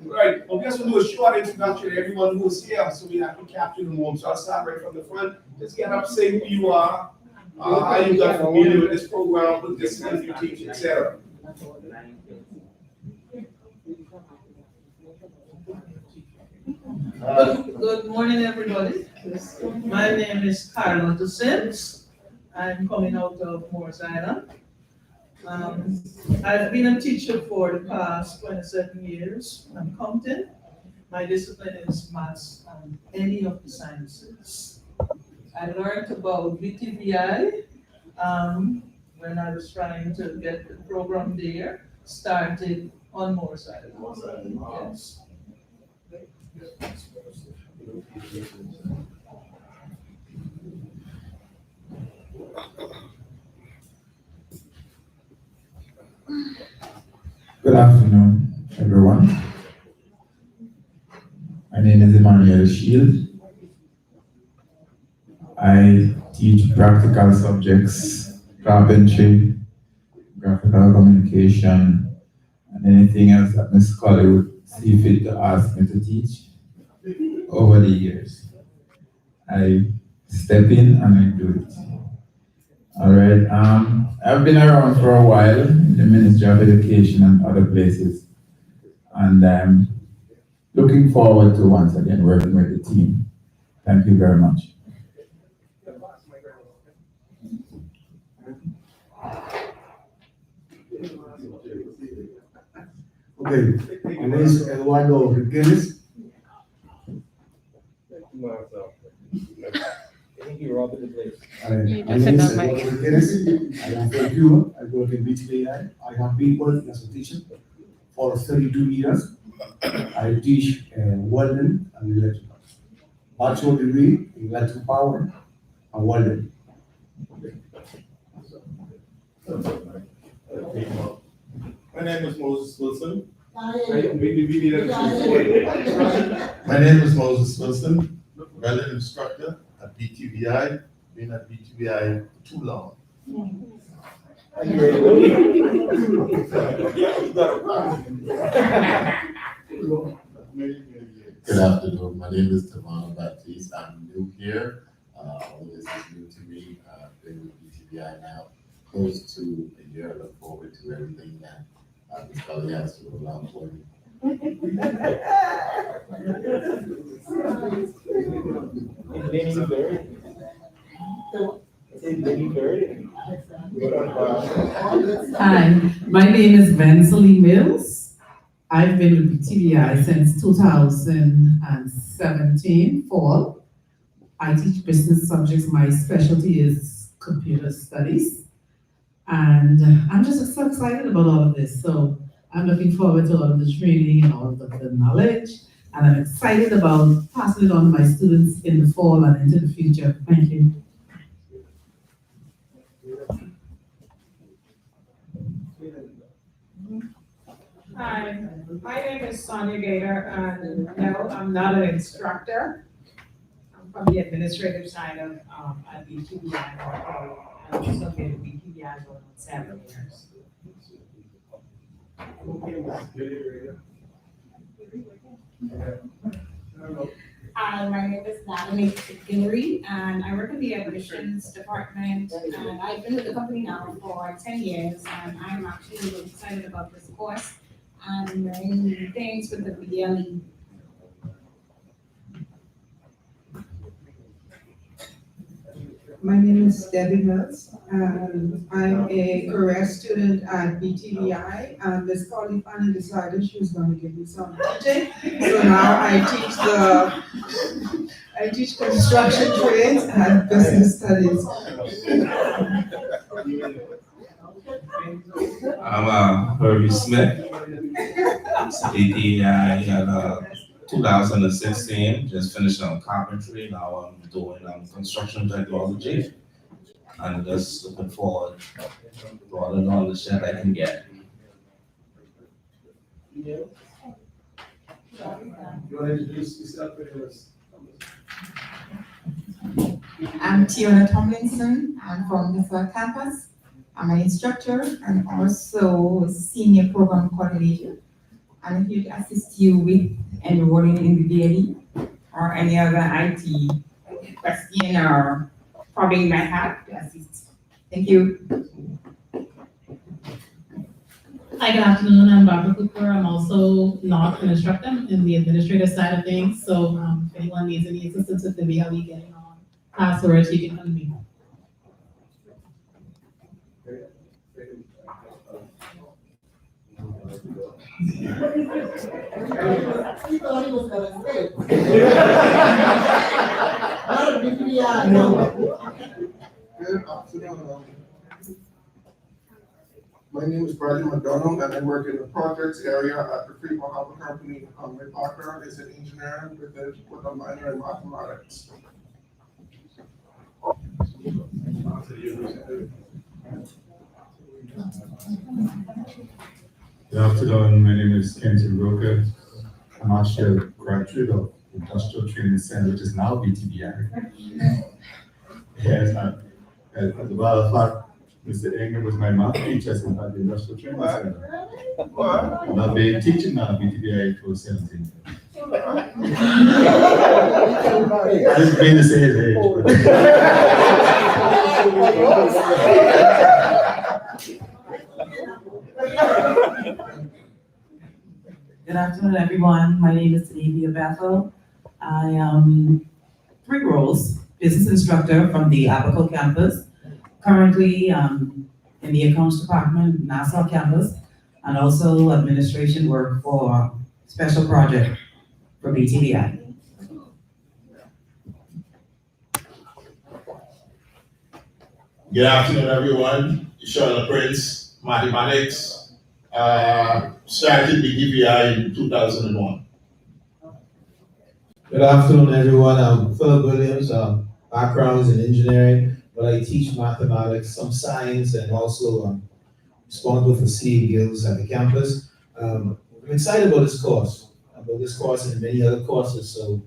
Right, well, guess we'll do a short introduction to everyone who's here so we have to capture the moment. So I'll start right from the front. Just get up, say who you are, how you got familiar with this program, what disciplines you teach, etc. Good morning, everybody. My name is Carla Toussaint. I'm coming out of Morris Island. I've been a teacher for the past 27 years. I'm Compton. My discipline is maths and any of the sciences. I learned about BTVI when I was trying to get the program there, started on Morris Island. Yes. Good afternoon, everyone. My name is Emmanuel Shield. I teach practical subjects, carpentry, graphical communication, and anything else that Ms. Scully would see fit to ask me to teach over the years. I step in and I do it. All right. I've been around for a while in the Ministry of Education and other places, and I'm looking forward to once again working with the team. Thank you very much. Okay, my name is Eduardo Riqueles. My name is Eduardo Riqueles. I am from Cuba. I work in BTVI. I have been working as a teacher for 32 years. I teach welding and electrical. Bachelor degree in electrical power and welding. My name is Moses Wilson. My name is Moses Wilson, welding instructor at BTVI. Been at BTVI too long. Good afternoon. My name is Tavano Baptiste. I'm new here. All this is new to me. I've been with BTVI now close to a year. I look forward to everything that Ms. Kelly has to roll out for me. Hi, my name is Vensley Mills. I've been with BTVI since 2017 fall. I teach business subjects. My specialty is computer studies. And I'm just so excited about all of this. So I'm looking forward to all of the training and all of the knowledge. And I'm excited about passing it on to my students in the fall and into the future. Thank you. Hi, my name is Sonia Gator, and no, I'm not an instructor. I'm from the administrative side of at BTVI. I've also been at BTVI for 7 years. Hi, my name is Natalie Guillory, and I work in the admissions department, and I've been with the company now for 10 years, and I'm actually really excited about this course and learning new things with the BLE. My name is Debbie Mills, and I'm a career student at BTVI, and Ms. Collie finally decided she was going to give me some teaching. So now I teach construction trades and business studies. I'm Herbie Smith. BTVI had 2016, just finished on carpentry. Now I'm doing construction technology. And just looking forward to all the knowledge that I can get. You want to introduce yourself? I'm Tiona Tomlinson. I'm from the third campus. I'm an instructor and also senior program coordinator. I'm here to assist you with enrolling in the BLE or any other IT question or problem you might have to assist. Thank you. Hi, good afternoon. I'm Barbara Cooper. I'm also not an instructor in the administrative side of things. So if anyone needs any assistance with the BLE getting on passwords, you can come to me. Good afternoon. My name is Bradley McDonald, and I work in the projects area at the Fremont Harbor Company. My background is in engineering with a minor in mathematics. Good afternoon, my name is Kenton Roker. I'm actually a graduate of Industrial Training Center, which is now BTVI. Yes, as a matter of fact, Mr. Engel was my math teacher at the Industrial Training Center. And I've been teaching now at BTVI for 17 years. I didn't mean to say his age. Good afternoon, everyone. My name is Davia Bethel. I am 3 roles: business instructor from the Abaco campus, currently in the accounts department, Nassau campus, and also administration work for special project for BTVI. Good afternoon, everyone. Charlotte Prince, mathematics, started BTVI in 2001. Good afternoon, everyone. I'm Philip Williams. Background is in engineering, but I teach mathematics, some science, and also responsible for CA Guilds at the campus. I'm excited about this course and many other courses, so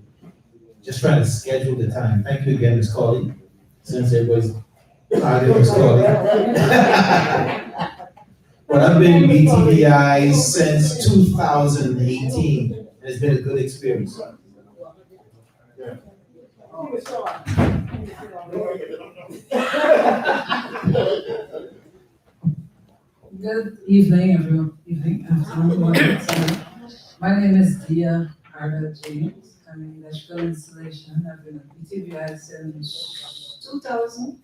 just trying to schedule the time. Thank you again, Ms. Colley, since everybody's tired of Ms. Colley. But I've been in BTVI since 2018, and it's been a good experience. Good evening, everyone. Afternoon, morning. Sorry. My name is Dia Harder James. I'm an electrical installation. I've been at BTVI since 2000,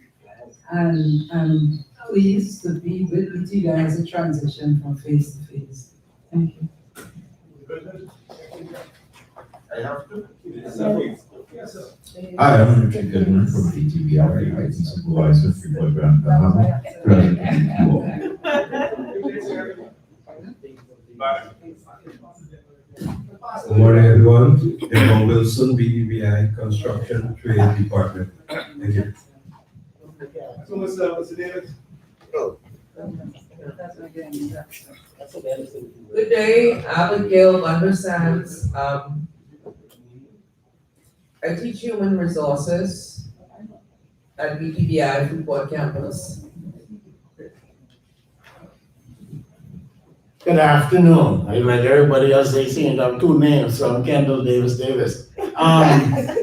and I'm pleased to be with BTVI as a transition from face to face. Thank you. Hi, I'm Richard Goodman from BTVI, IT supervisor for Broadband Bahama. Good morning, everyone. Evan Wilson, BTVI Construction Trade Department. Thank you. So, Mr. Davis. Good day, Abigail Understands. I teach human resources at BTVI Freeport campus. Good afternoon. I like everybody else, they seem to have two names, so I'm Kendall Davis Davis. I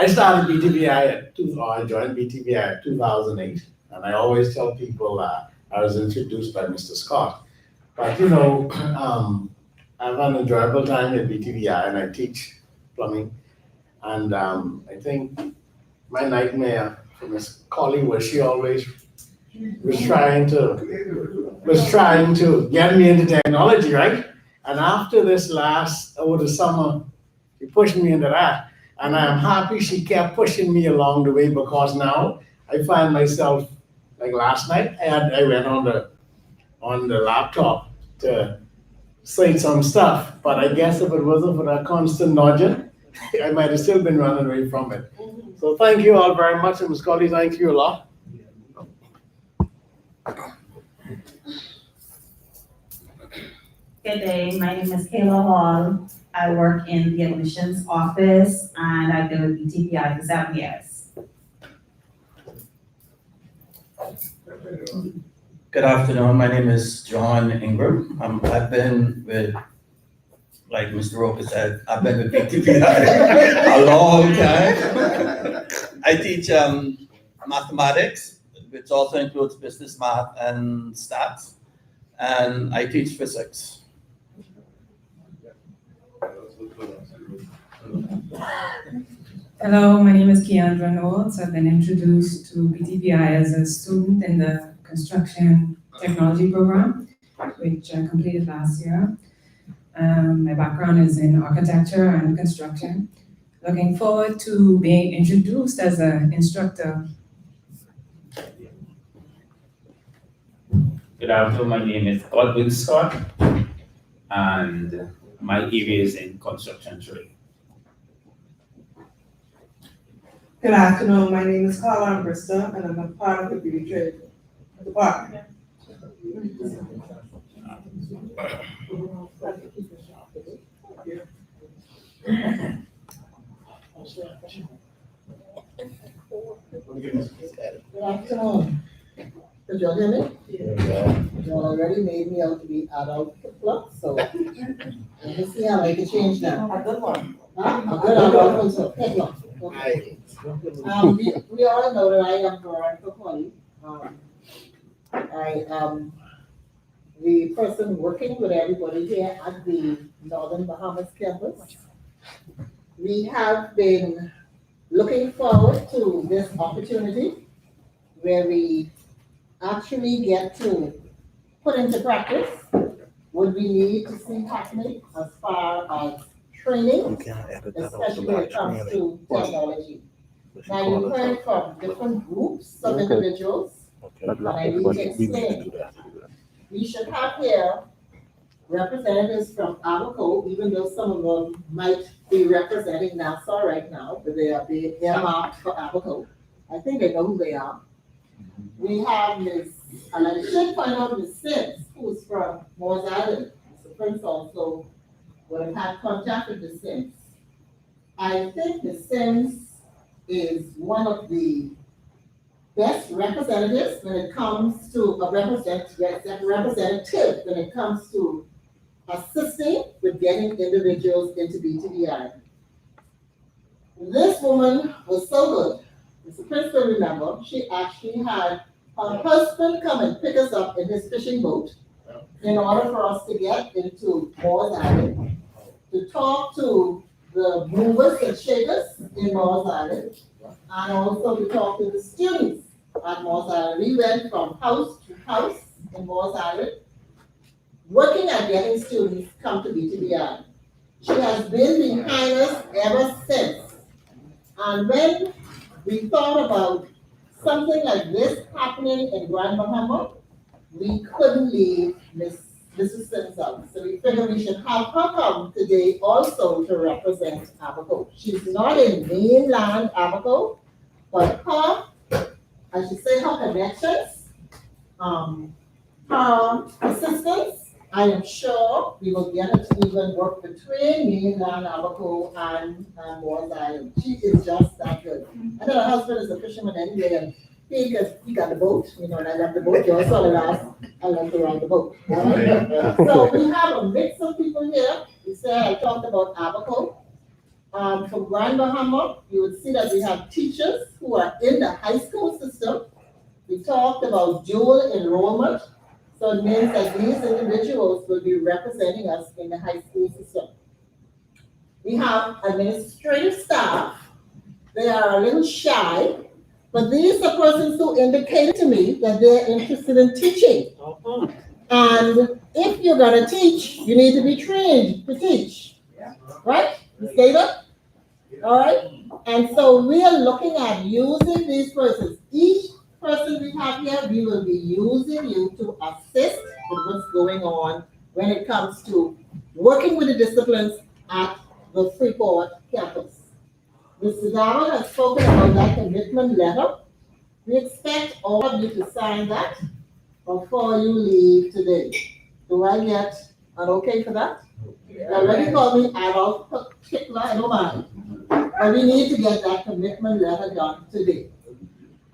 started BTVI I joined BTVI at 2008, and I always tell people I was introduced by Mr. Scott. But you know, I've had an enjoyable time at BTVI, and I teach plumbing. And I think my nightmare for Miss Colley was she always was trying to get me into technology, right? And after this over the summer, she pushed me into that. And I'm happy she kept pushing me along the way, because now I find myself, like last night, I went on the laptop to say some stuff, but I guess if it wasn't for that constant nudging, I might have still been running away from it. So thank you all very much, and Ms. Colley, thank you a lot. Good day, my name is Kayla Hall. I work in the admissions office, and I've been with BTVI for 7 years. Good afternoon, my name is John Ingram. I've been with, like Mr. Roker said, I've been with BTVI a long time. I teach mathematics, which also includes business math and stats, and I teach physics. Hello, my name is Keandra Knowles. I've been introduced to BTVI as a student in the construction technology program, which I completed last year. My background is in architecture and construction. Looking forward to being introduced as an instructor. Good afternoon, my name is Godwin Scott, and my area is in construction trade. Good afternoon, my name is Carla Bristol, and I'm a part of the beauty trade department. Good afternoon. Did you hear me? Yeah. You already made me out to be adult club, so let me see how I can change now. A good one. Huh? A good adult also. Okay. We all know that I am Veronica Colley. I am the person working with everybody here at the Northern Bahamas campus. We have been looking forward to this opportunity where we actually get to put into practice? Would we need to see happening as far as training, especially when it comes to technology? Now, you heard from different groups of individuals, and I need to explain. We should have here representatives from ABACO, even though some of them might be representing NASA right now, but they are being earmarked for ABACO. I think they know who they are. We have Ms. and I should find out Ms. Sims, who is from Moores Island. Mr. Prince also would have had contact with Ms. Sims. I think Ms. Sims is one of the best representatives when it comes to a representative when it comes to assisting with getting individuals into BTVI. This woman was so good. Mr. Prince will remember, she actually had her husband come and pick us up in his fishing boat in order for us to get into Moores Island, to talk to the movers and shakers in Moores Island, and also to talk to the students at Moores Island. We went from house to house in Moores Island, working at getting students come to BTVI. She has been behind us ever since. And when we thought about something like this happening in Grand Bahama, we couldn't leave Mrs. Sims out. So we figured we should have her come today also to represent ABACO. She's not in mainland ABACO, but her, I should say her connections, her assistance, I am sure we will get her to even work between mainland ABACO and Moores Island. She is just that good. And then her husband is a fisherman anyway, and he got the boat, you know, and I love the boat. You also I love to ride the boat. Right? So we have a mix of people here. You said I talked about ABACO. From Grand Bahama, you would see that we have teachers who are in the high school system. We talked about dual enrollment. So it means that these individuals will be representing us in the high school system. We have administrative staff. They are a little shy, but these are persons who indicated to me that they're interested in teaching. And if you're gonna teach, you need to be trained to teach, right? Ms. Gator? All right? And so we are looking at using these persons. Each person we have here, we will be using you to assist with what's going on when it comes to working with the disciplines at the Freeport campus. Mr. Darwin has spoken about that commitment letter. We expect all of you to sign that before you leave today. Do I get an okay for that? You already called me adult particular, I don't mind. But we need to get that commitment letter done today.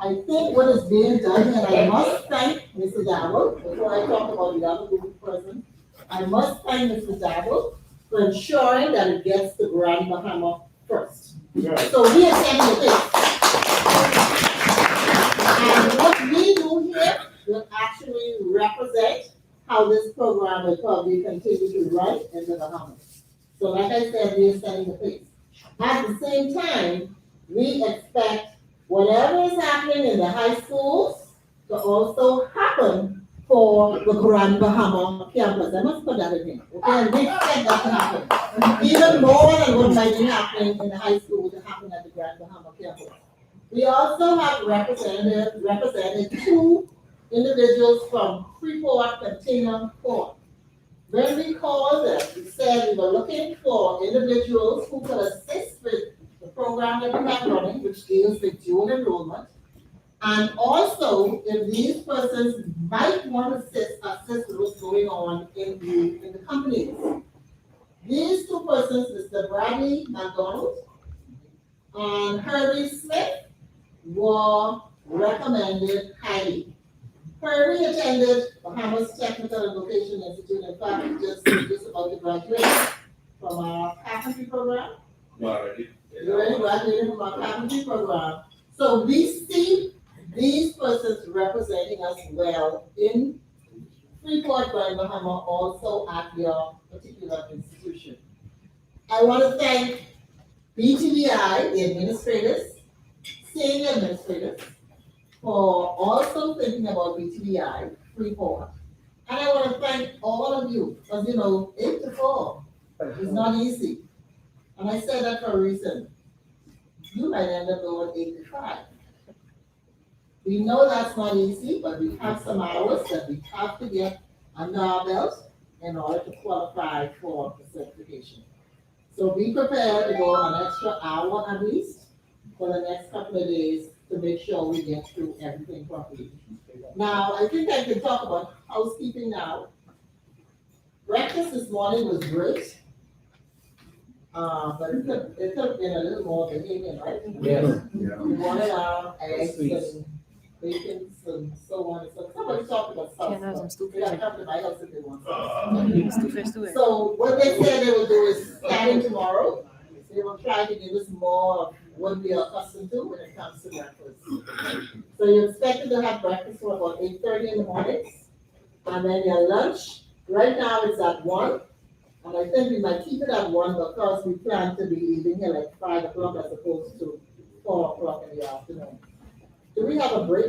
I think what is being done, and I must thank Mrs. Dabble, before I talk about the other group of persons, I must thank Mrs. Dabble for ensuring that it gets to Grand Bahama first. So we are setting the pace. And what we do here will actually represent how this program will probably continue to run in the Bahamas. So like I said, we are setting the pace. At the same time, we expect whatever is happening in the high schools to also happen for the Grand Bahama campus. I must put that in here. Okay, and we expect that to happen. Even more than what might be happening in the high school to happen at the Grand Bahama campus. We also have represented two individuals from Freeport Container Port. When we called them, we said we were looking for individuals who could assist with the program that we have running, which deals with dual enrollment. And also, if these persons might want to assist with what's going on in the companies. These two persons, Mr. Bradley McDonald and Herbie Smith, were recommended highly. Herbie attended Bahamas Technical and Vocational Institute. In fact, he just about to graduate from our carpentry program. You already graduated from our carpentry program. So we see these persons representing us well in Freeport, Grand Bahama, also at your particular institution. I want to thank BTVI, the administrators, senior administrators, for also thinking about BTVI, Freeport, And I want to thank all of you, because 8 to 4 is not easy. And I say that for a reason. You might end up going 8 to 5. We know that's not easy, but we have some hours that we have to get under our belt in order to qualify for the certification. So be prepared to go an extra hour at least for the next couple of days to make sure we get through everything properly. Now, I think I can talk about housekeeping now. Breakfast this morning was great. But it could have been a little more Bahamian, right? Yes. We wanted our eggs and bacon and so on and so. Somebody talked about stuff. They gotta come to my house if they want some. So what they said they will do is starting tomorrow, they will try to give us more of what we are accustomed to when it comes to breakfast. So you're expected to have breakfast for about 8:30 in the mornings. And then your lunch, right now it's at 1. And I think we might keep it at 1 because we plan to be leaving here like 5 o'clock as opposed to 4 o'clock in the afternoon. Do we have a break?